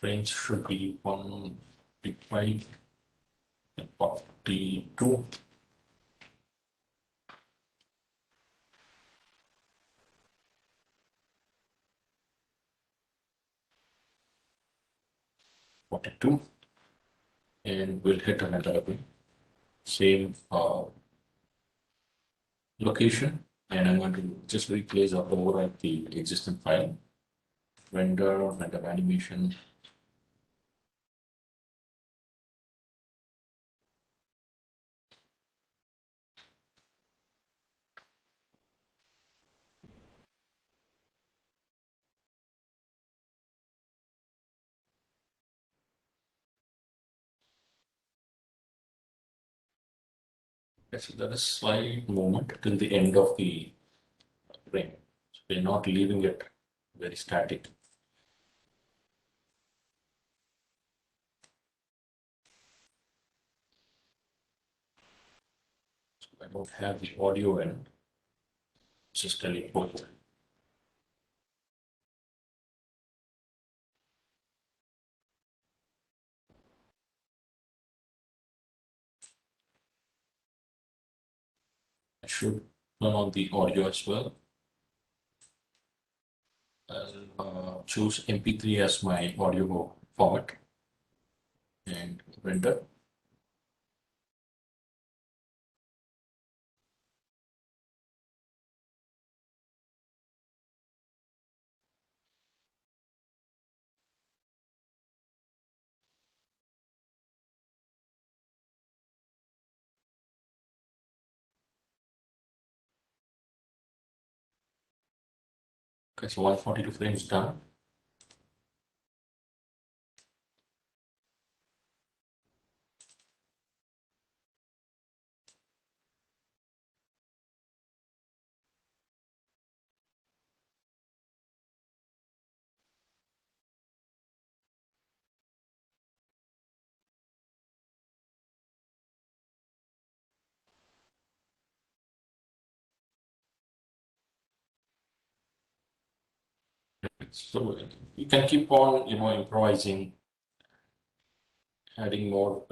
Range should be 155 and 42. And we'll hit another same location, and I'm going to just replace or overwrite the existing file. Render animation. Okay, so there is slight movement till the end of the frame. So we're not leaving it very static. So I don't have the audio in, just telling both. I should turn on the audio as well. I'll choose MP3 as my audio format and render. Okay, so 142 frames done. So you can keep on, improvising, adding more,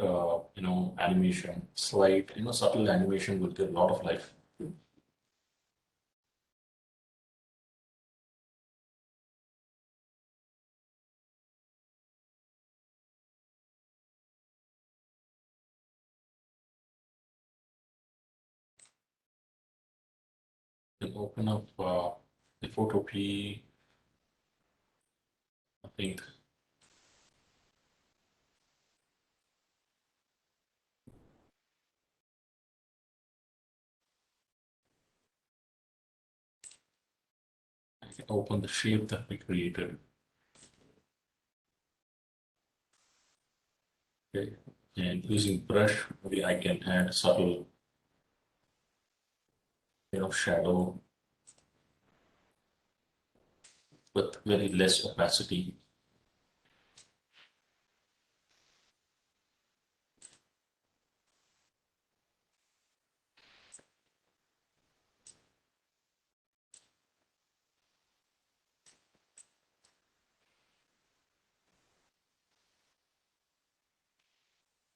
animation, slight, subtle animation will give a lot of life. You can open up the photopea, I think. I can open the shape that we created. Okay. And using brush, maybe I can add subtle, shadow with very less opacity.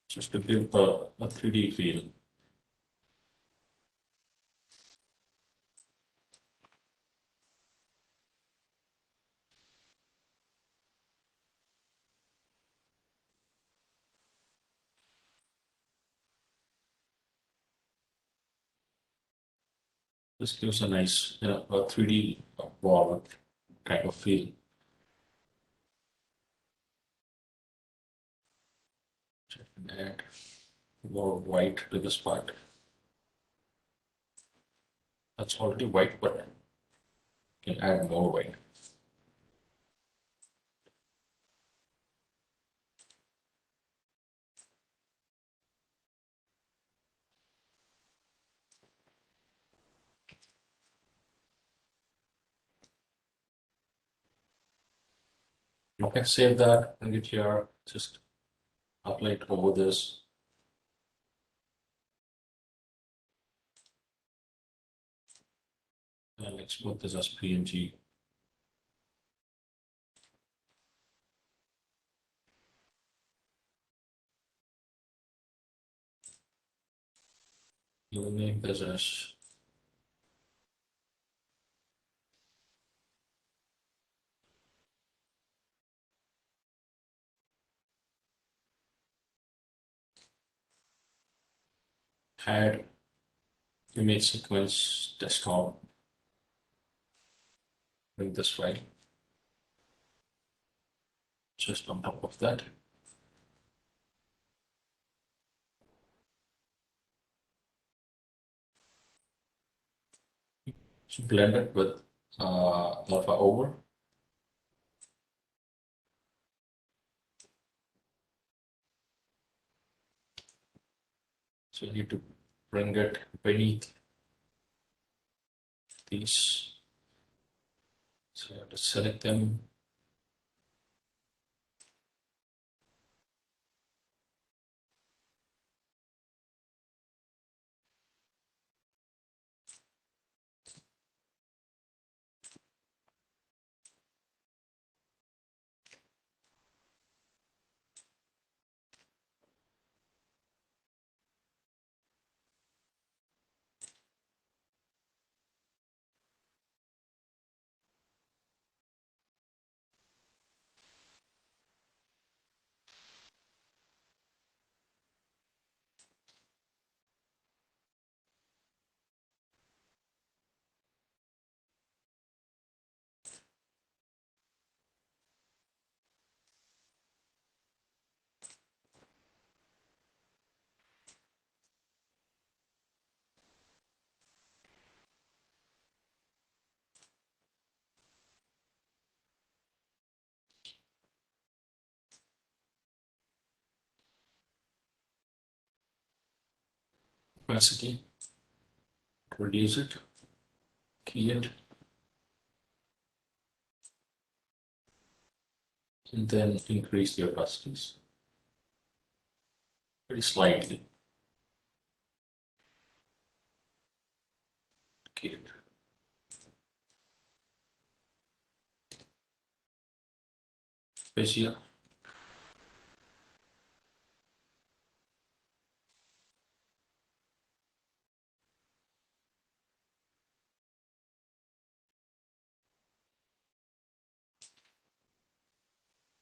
Just to give a 3D feel. This gives a nice, a 3D wall kind of feel. Add more white to this part. That's already white, but you can add more white. Okay, save that and get here. Just apply it over this. And export this as PNG. You'll name this as add image sequence desktop. Bring this file just on top of that. So blend it with alpha over. So you need to bring it beneath these. So I have to select them. Opacity, reduce it, key it, and then increase the opacities very slightly. Key it. Spacea.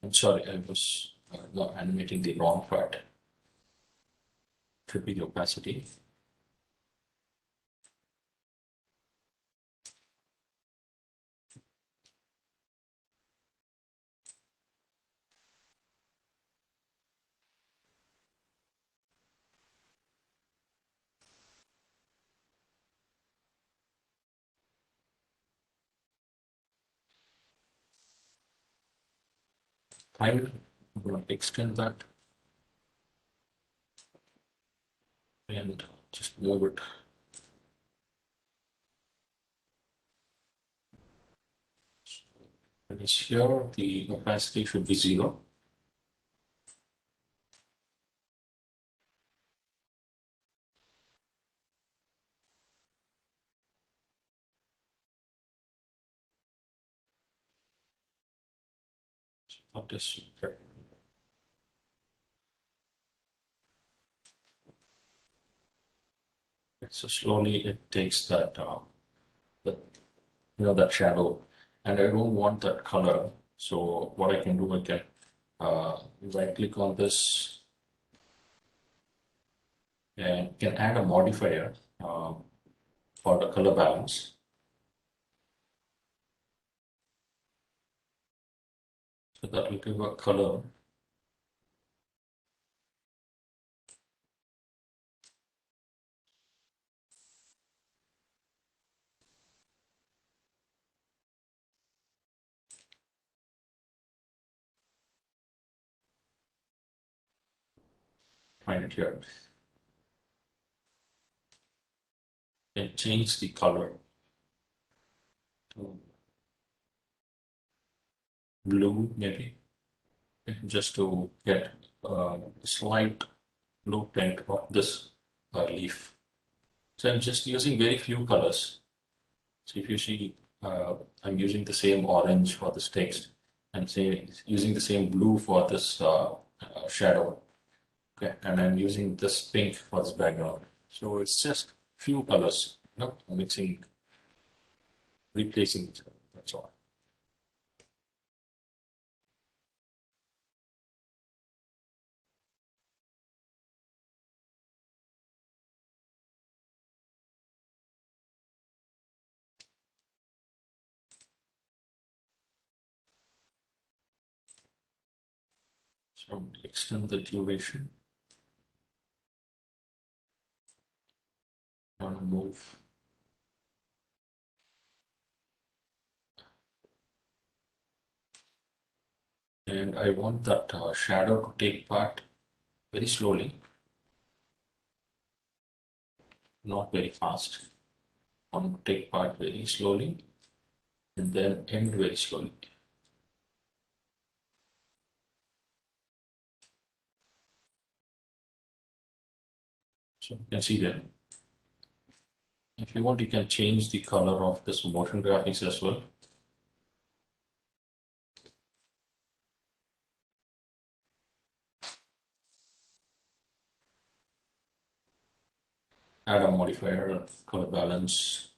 I'm sorry, I was not animating the wrong part. Should be the opacity. I'm going to extend that and just move it. And it's here, the opacity should be 0. Not this. So slowly it takes that, that shadow, and I don't want that color. So what I can do, I can right click on this and can add a modifier for the color balance. So that will give a color. Find it here. And change the color to blue, maybe, just to get a slight blue tint of this leaf. So I'm just using very few colors. So if you see, I'm using the same orange for this text and using the same blue for this shadow. Okay, and I'm using this pink for this background. So it's just few colors, mixing, replacing each other. That's all. So extend the duration. And move. And I want that shadow to take part very slowly. not very fast. I want to take part very slowly and then end very slowly. So you can see there. If you want, you can change the color of this motion graphics as well. Add a modifier, color balance,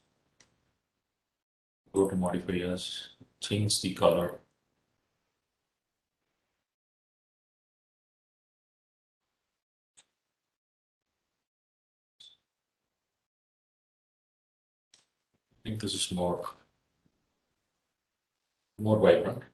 go to modifiers, change the color. I think this is more vibrant.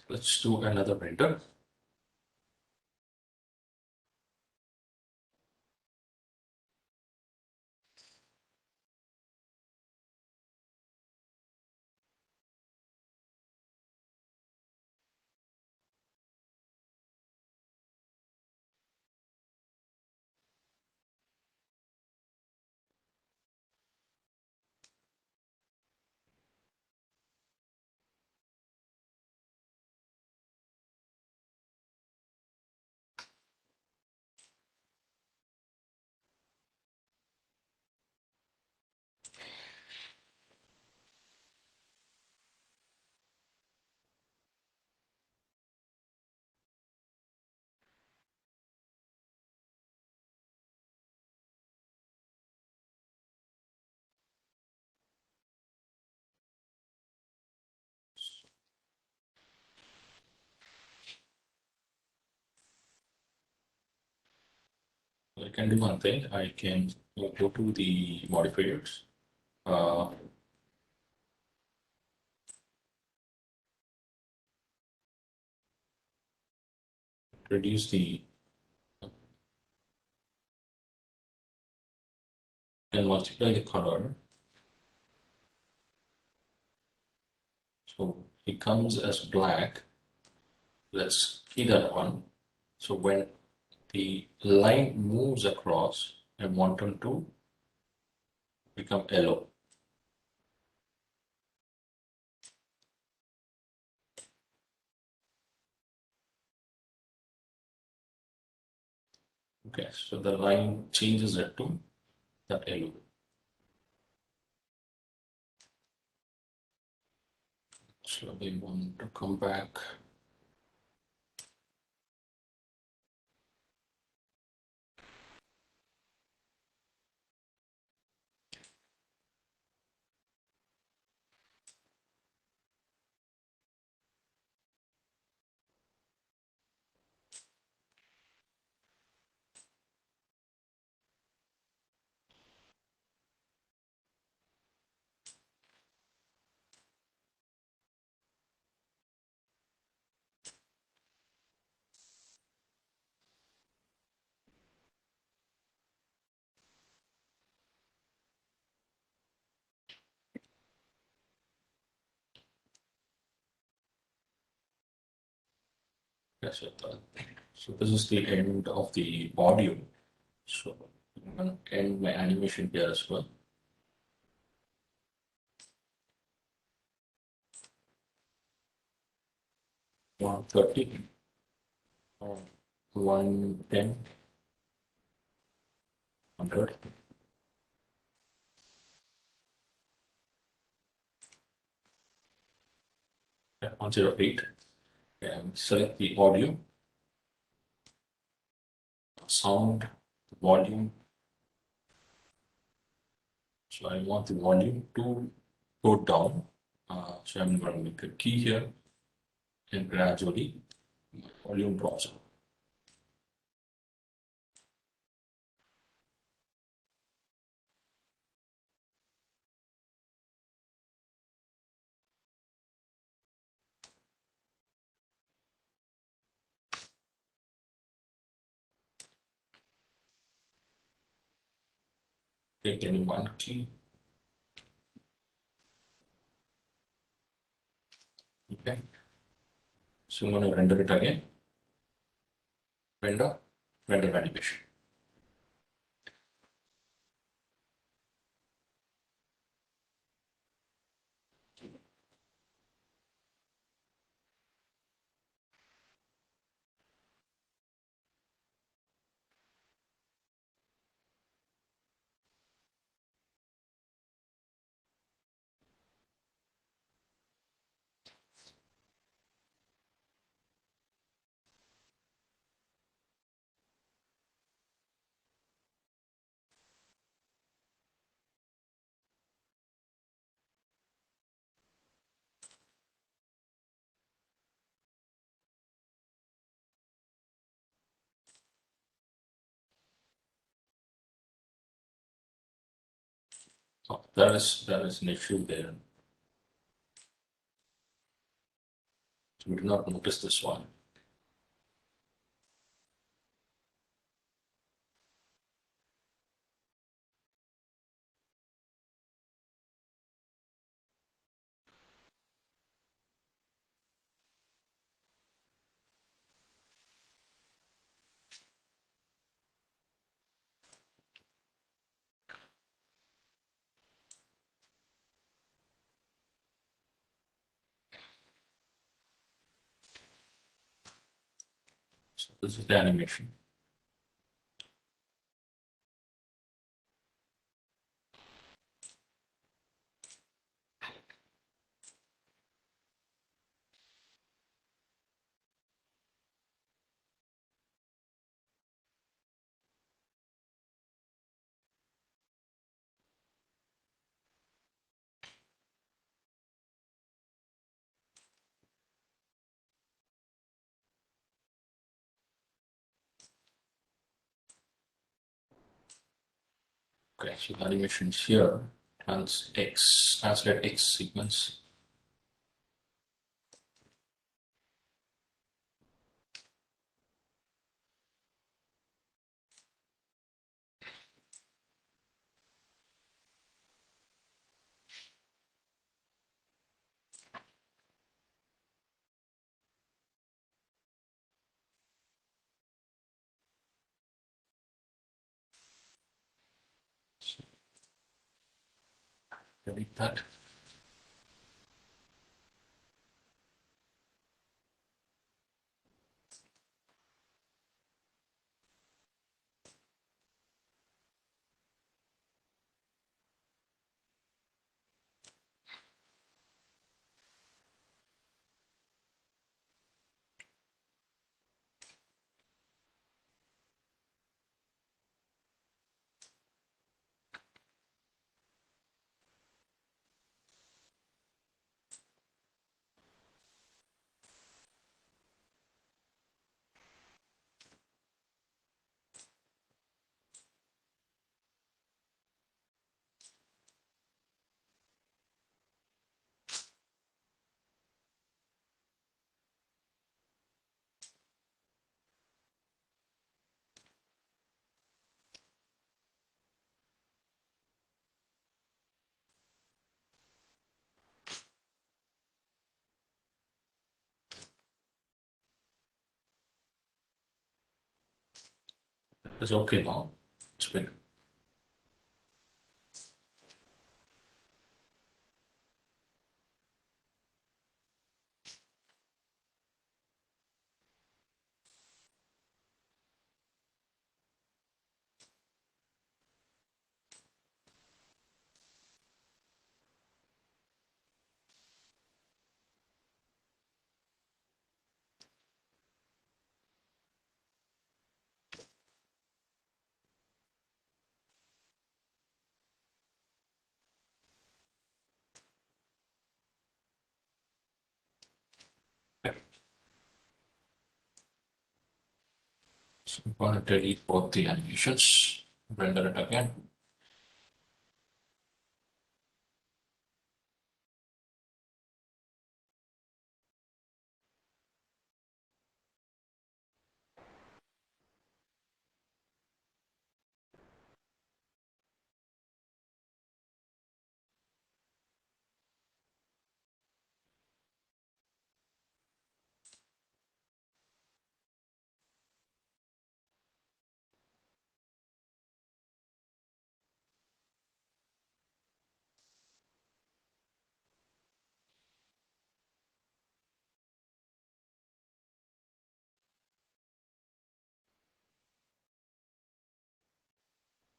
Let's do another render. I can do one thing. I can go to the modifiers. Reduce the and multiply the color. So it comes as black. Let's key that one. So when the line moves across, I want them to become yellow. Okay, so the line changes it to that yellow. So we want to come back. Yes, so this is the end of the audio. So I'm going to end my animation here as well. 130, 110, 100. Yeah, 108. And select the audio, sound, volume. So I want the volume to go down. So I'm going to make a key here and gradually volume drops. Take any one key. Okay. So I'm going to render it again. Render animation. Oh, there is an issue there. So we do not notice this one. So this is the animation. Okay, so the animation here, translate X sequence. Delete that. It's okay now. It's been. So I'm going to delete both the animations, render it again.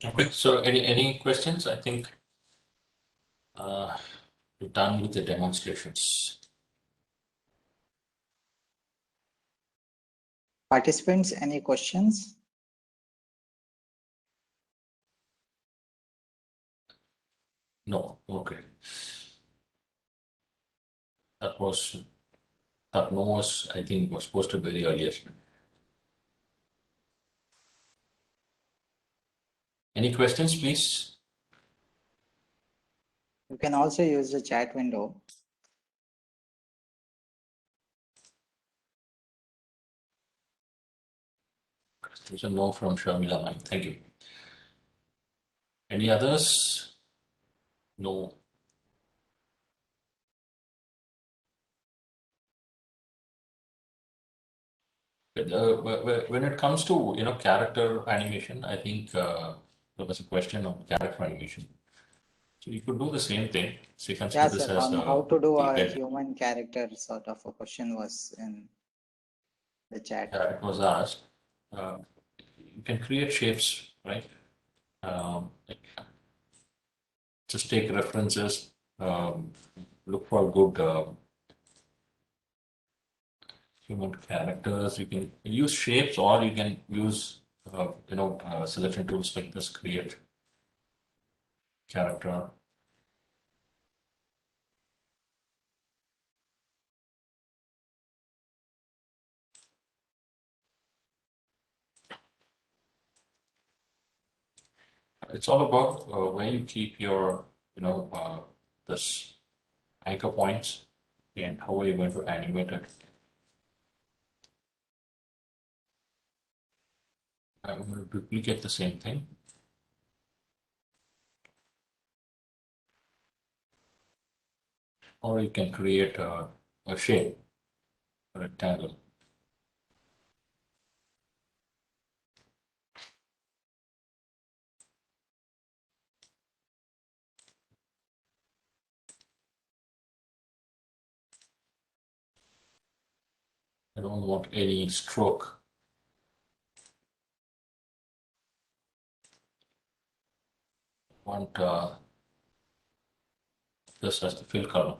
Okay, so any questions? I think we're done with the demonstrations. Participants, any questions? No, okay. That no was, I think, was posted very earlier. Any questions, please? You can also use the chat window. There's a no from Sharmila ma'am. Thank you. Any others? No. When it comes to character animation, I think there was a question of character animation. So you could do the same thing. So you consider Yes, this sir. as On how to do the a head. human character sort of a question was in the chat. Yeah, it was asked. You can create shapes, right? Just take references, look for good human characters. You can use shapes, or you can use selection tools like this, create character. It's all about where you keep your this anchor points and how are you going to animate it. I'm going to duplicate the same thing. Or you can create a shape, a rectangle. I don't want any stroke. I want this as the fill color.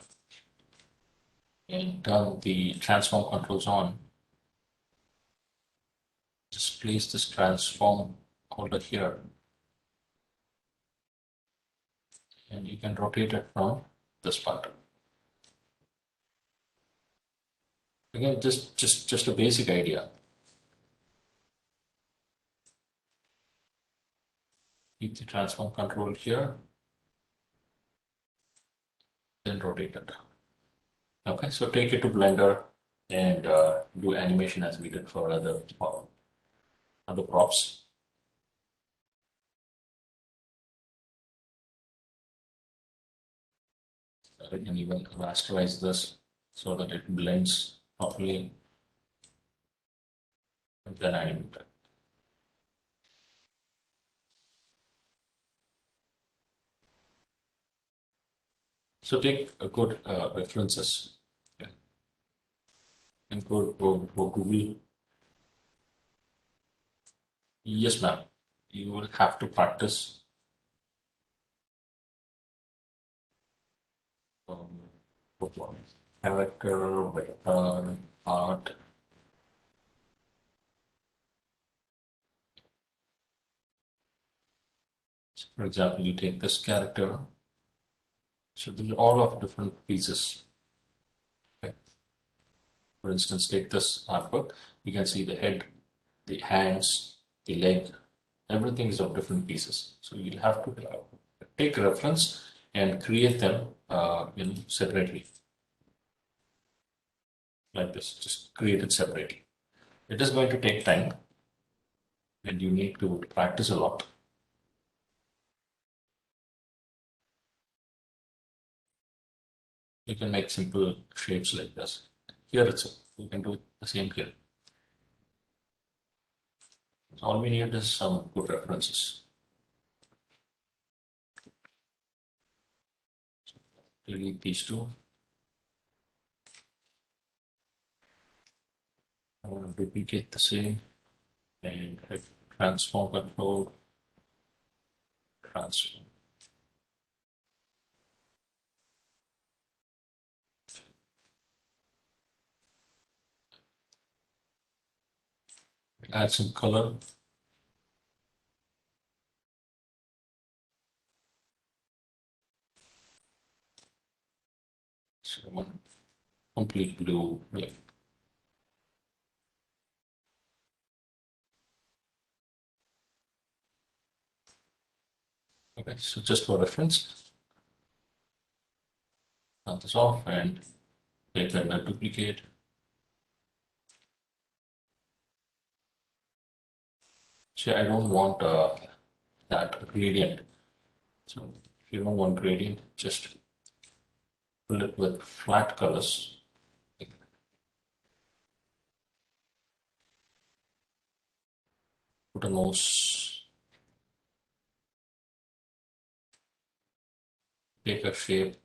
And turn the transform controls on. Just place this transform holder here. And you can rotate it from this part. Again, just a basic idea. Keep the transform control here, then rotate it. Okay, so take it to Blender and do animation as we did for other props. I can even rasterize this so that it blends properly, and then animate it. So take a good references. Okay. And go Google. Yes, ma'am. You will have to practice. Character, art. For example, you take this character. So these are all of different pieces. Okay. For instance, take this artwork. You can see the head, the hands, the leg, everything is of different pieces. So you'll have to take reference and create them separately. Like this, just create it separately. It is going to take time and you need to practice a lot. You can make simple shapes like this. Here it's, you can do the same here. So all we need is some good references. Delete these two. I want to duplicate the same and hit transform control. transfer. Add some color. So one complete blue. Yeah. Okay, so just for reference, turn this off and take that duplicate. See, I don't want that gradient. So if you don't want gradient, just fill it with flat colors. Put a nose. Take a shape.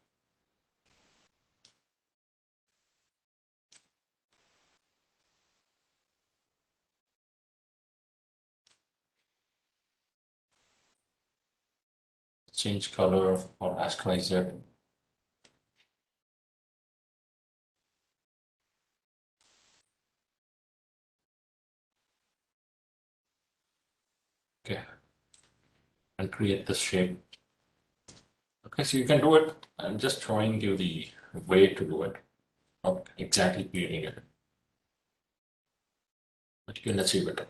Change color or rasterize it. Okay. And create this shape. Okay, so you can do it. I'm just showing you the way to do it, not exactly creating it, but you can achieve it.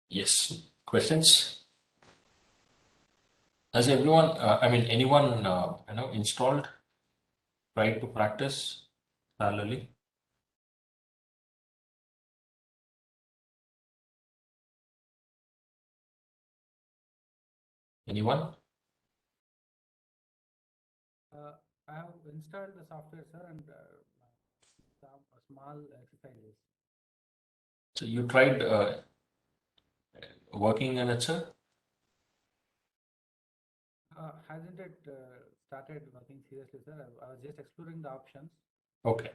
Yes, questions? Has everyone, anyone, installed, tried to practice parallelly? Anyone? I have installed the software, sir, and some small exercises. So you tried working in it, sir? Hasn't it started working seriously, sir? I was just exploring the options. Okay.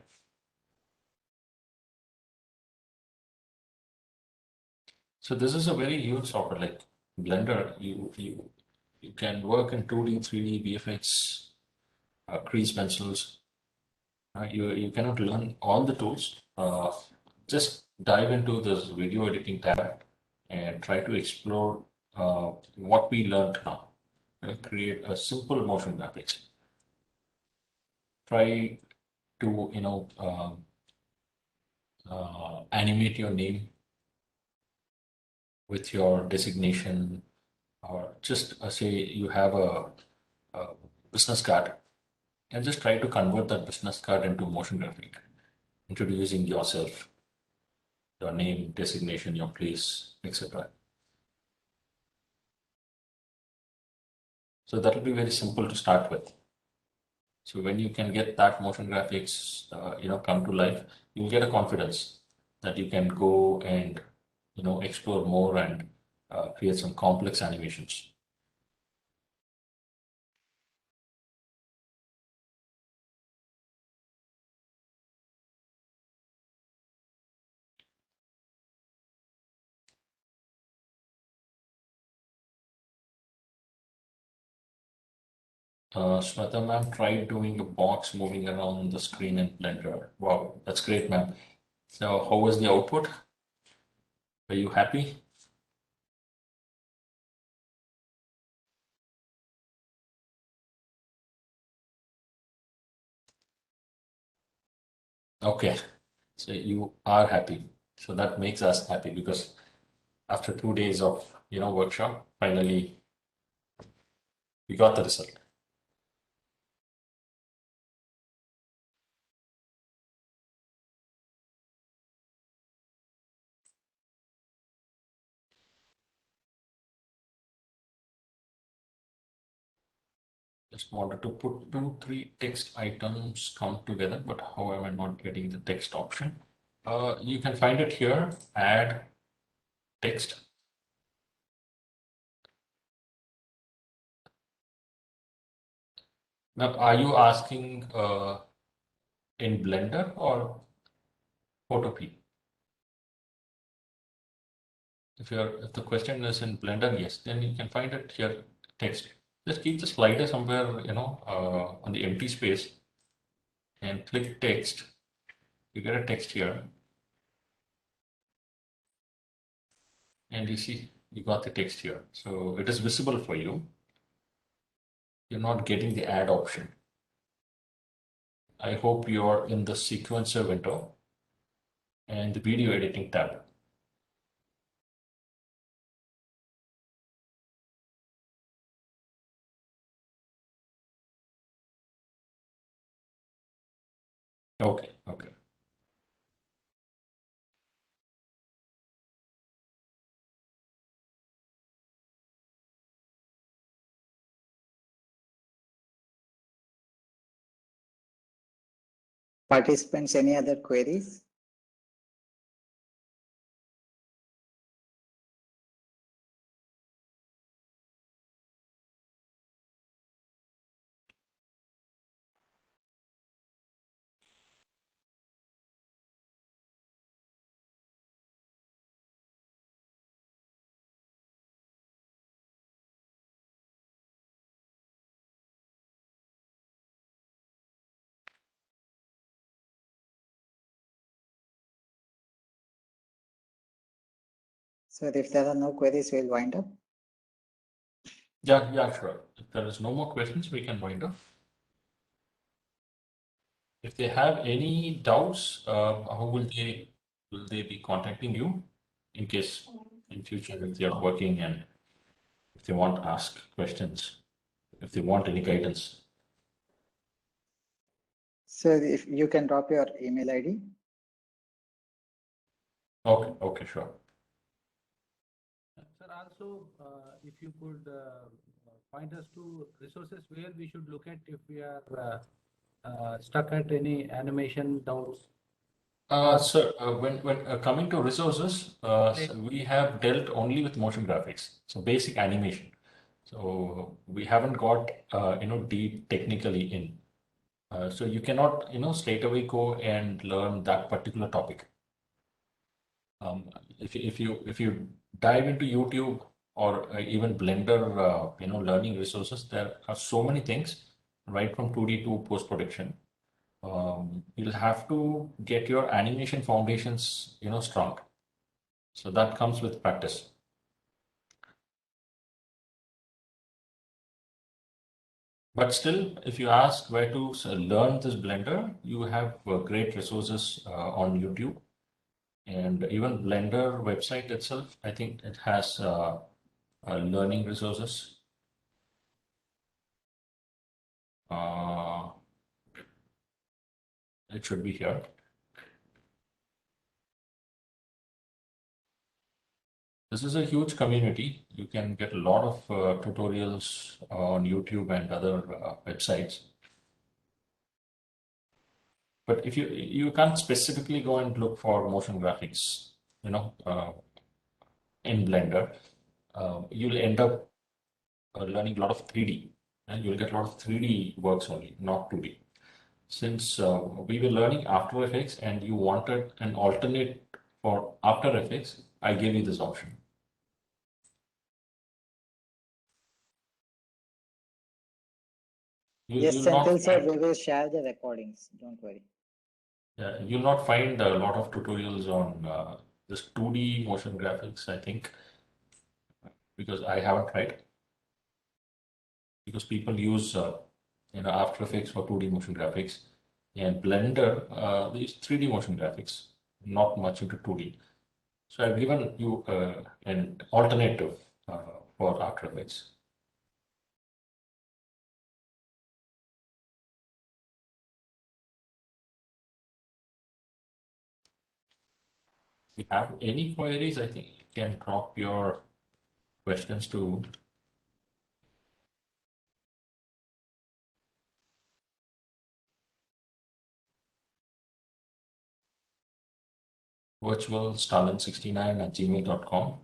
So this is a very huge software like Blender. You can work in 2D, 3D, VFX, crease pencils. You cannot learn all the tools. Just dive into this video editing tab and try to explore what we learned now. Create a simple motion graphics. Try to animate your name with your designation, or just say you have a business card, and just try to convert that business card into motion graphic, introducing yourself, your name, designation, your place, etc. So that will be very simple to start with. So when you can get that motion graphics, come to life, you'll get a confidence that you can go and, explore more and create some complex animations. Sweta ma'am tried doing a box moving around the screen in Blender. Wow, that's great, ma'am. So how was the output? Are you happy? Okay, so you are happy. So that makes us happy because after 2 days of workshop, finally we got the result. Just wanted to put 2, 3 text items come together, but how am I not getting the text option? You can find it here, add text. Now, are you asking in Blender or Photopea? if the question is in Blender, yes, then you can find it here, text. Just keep the slider somewhere, on the empty space and click text. You get a text here. And you see, you got the text here. So it is visible for you. You're not getting the add option. I hope you're in the sequencer window and the video editing tab. Okay, okay. Participants, any other queries? So if there are no queries, we'll wind up. Yeah, sure. If there is no more questions, we can wind up. If they have any doubts, how will they be contacting you in case in future if they are working and if they want to ask questions, if they want any guidance? So if you can drop your email ID. Okay, sure. Sir, also, if you could point us to resources where we should look at if we are stuck at any animation doubts. Sir, when coming to resources, so we have dealt only with motion graphics, so basic animation. So we haven't got deep technically in. So you cannot straight away go and learn that particular topic. If you dive into YouTube or even Blender, learning resources, there are so many things, right from 2D to post-production. You'll have to get your animation foundations, strong. So that comes with practice. But still, if you ask where to learn this Blender, you have great resources on YouTube. And even Blender website itself, I think it has learning resources. It should be here. This is a huge community. You can get a lot of tutorials on YouTube and other websites. But if you can't specifically go and look for motion graphics, in Blender, you'll end up learning a lot of 3D, and you'll get a lot of 3D works only, not 2D. Since we were learning After Effects and you wanted an alternate for After Effects, I gave you this option. Yes, Senthil sir, we will share the recordings. Don't worry. You'll not find a lot of tutorials on this 2D motion graphics, I think, because I haven't tried. Because people use After Effects for 2D motion graphics, and Blender these 3D motion graphics, not much into 2D. So I've given you an alternative for After Effects. If you have any queries, I think you can drop your questions to virtualstalin69@gmail.com.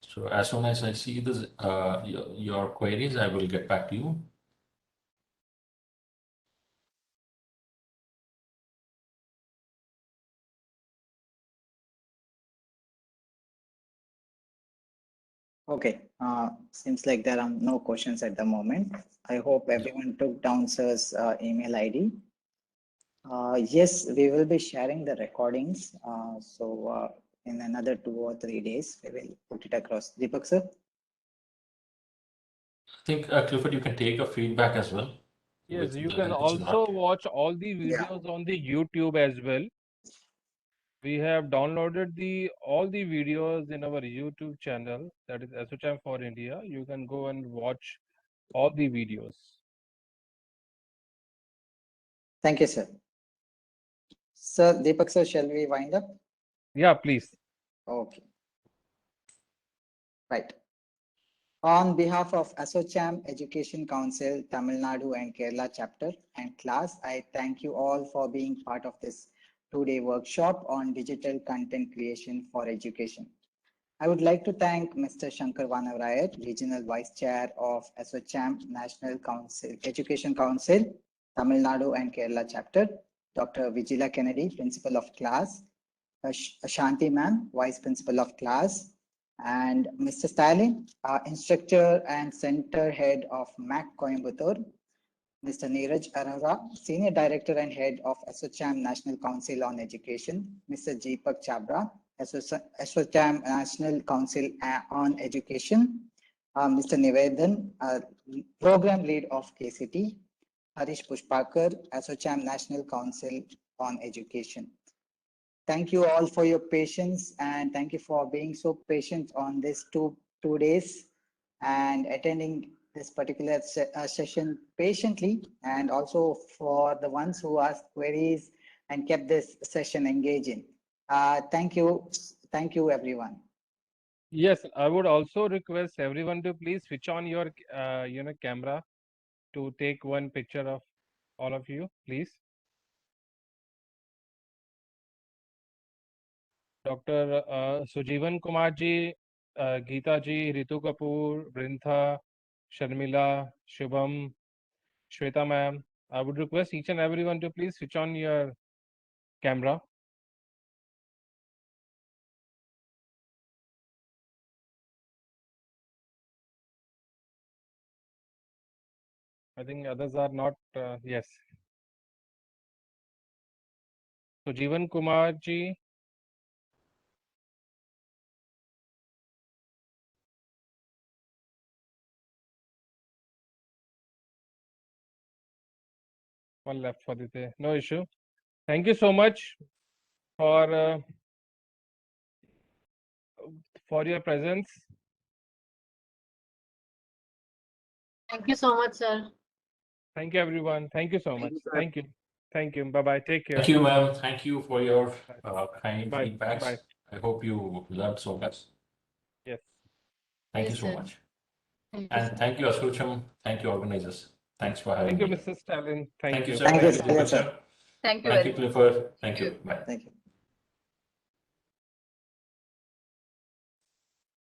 So as soon as I see this, your queries, I will get back to you. Okay, seems like there are no questions at the moment. I hope everyone took down sir's email ID. Yes, we will be sharing the recordings. So in another 2 or 3 days, we will put it across. Deepak sir? I think Clifford, you can take a feedback as well. Yes, you the can help it's also not. watch all the videos on the YouTube as well. We have downloaded all the videos in our YouTube channel, that is ASSOCHAM for India. You can go and watch all the videos. Thank you, sir. Sir, Deepak sir, shall we wind up? Yeah, please. Okay. Right. On behalf of ASSOCHAM Education Council, Tamil Nadu and Kerala chapter and class, I thank you all for being part of this 2-day workshop on digital content creation for education. I would like to thank Mr. Shankar Vanavrayat, Regional Vice Chair of ASSOCHAM National Council, Education Council, Tamil Nadu and Kerala chapter, Dr. Vigila Kennedy, Principal of Class, Shanti Ma'am, Vice Principal of Class, and Mr. Stalin, Instructor and Center Head of MAC Coimbatore, Mr. Neeraj Arora, Senior Director and Head of ASSOCHAM National Council on Education, Mr. Jeepak Chabra, ASSOCHAM National Council on Education, Mr. Nivedan, Program Lead of KCT, Harish Pushpakar, ASSOCHAM National Council on Education. Thank you all for your patience, and thank you for being so patient on this two days and attending this particular session patiently, and also for the ones who asked queries and kept this session engaging. Thank you everyone. Yes, I would also request everyone to please switch on your camera to take one picture of all of you, please. Dr. Sujeevan Kumar ji, Geeta ji, Ritu Kapoor, Brintha, Sharmila, Shubham, Shweta ma'am. I would request each and everyone to please switch on your camera. I think others are not, yes. Sujeevan Kumar ji. One left for the day. No issue. Thank you so much for your presence. Thank you so much, sir. Thank you, everyone. Thank you so much. Thank you. Thank you. Bye-bye. Take care. Thank you, ma'am. Thank you for your kind Bye. feedbacks. Bye. I hope you learned so much. Yes. Thank Yes, you so sir. much. Thank you, And sir. thank you, ASSOCHAM. Thank you, organizers. Thanks for having Thank you, me. Mr. Stalin. Thank you. Thank you, sir. Thank you, Thank you, sir. sir. Thank you Thank very you, much. Clifford. Thank Thank you. you. Bye. Thank you.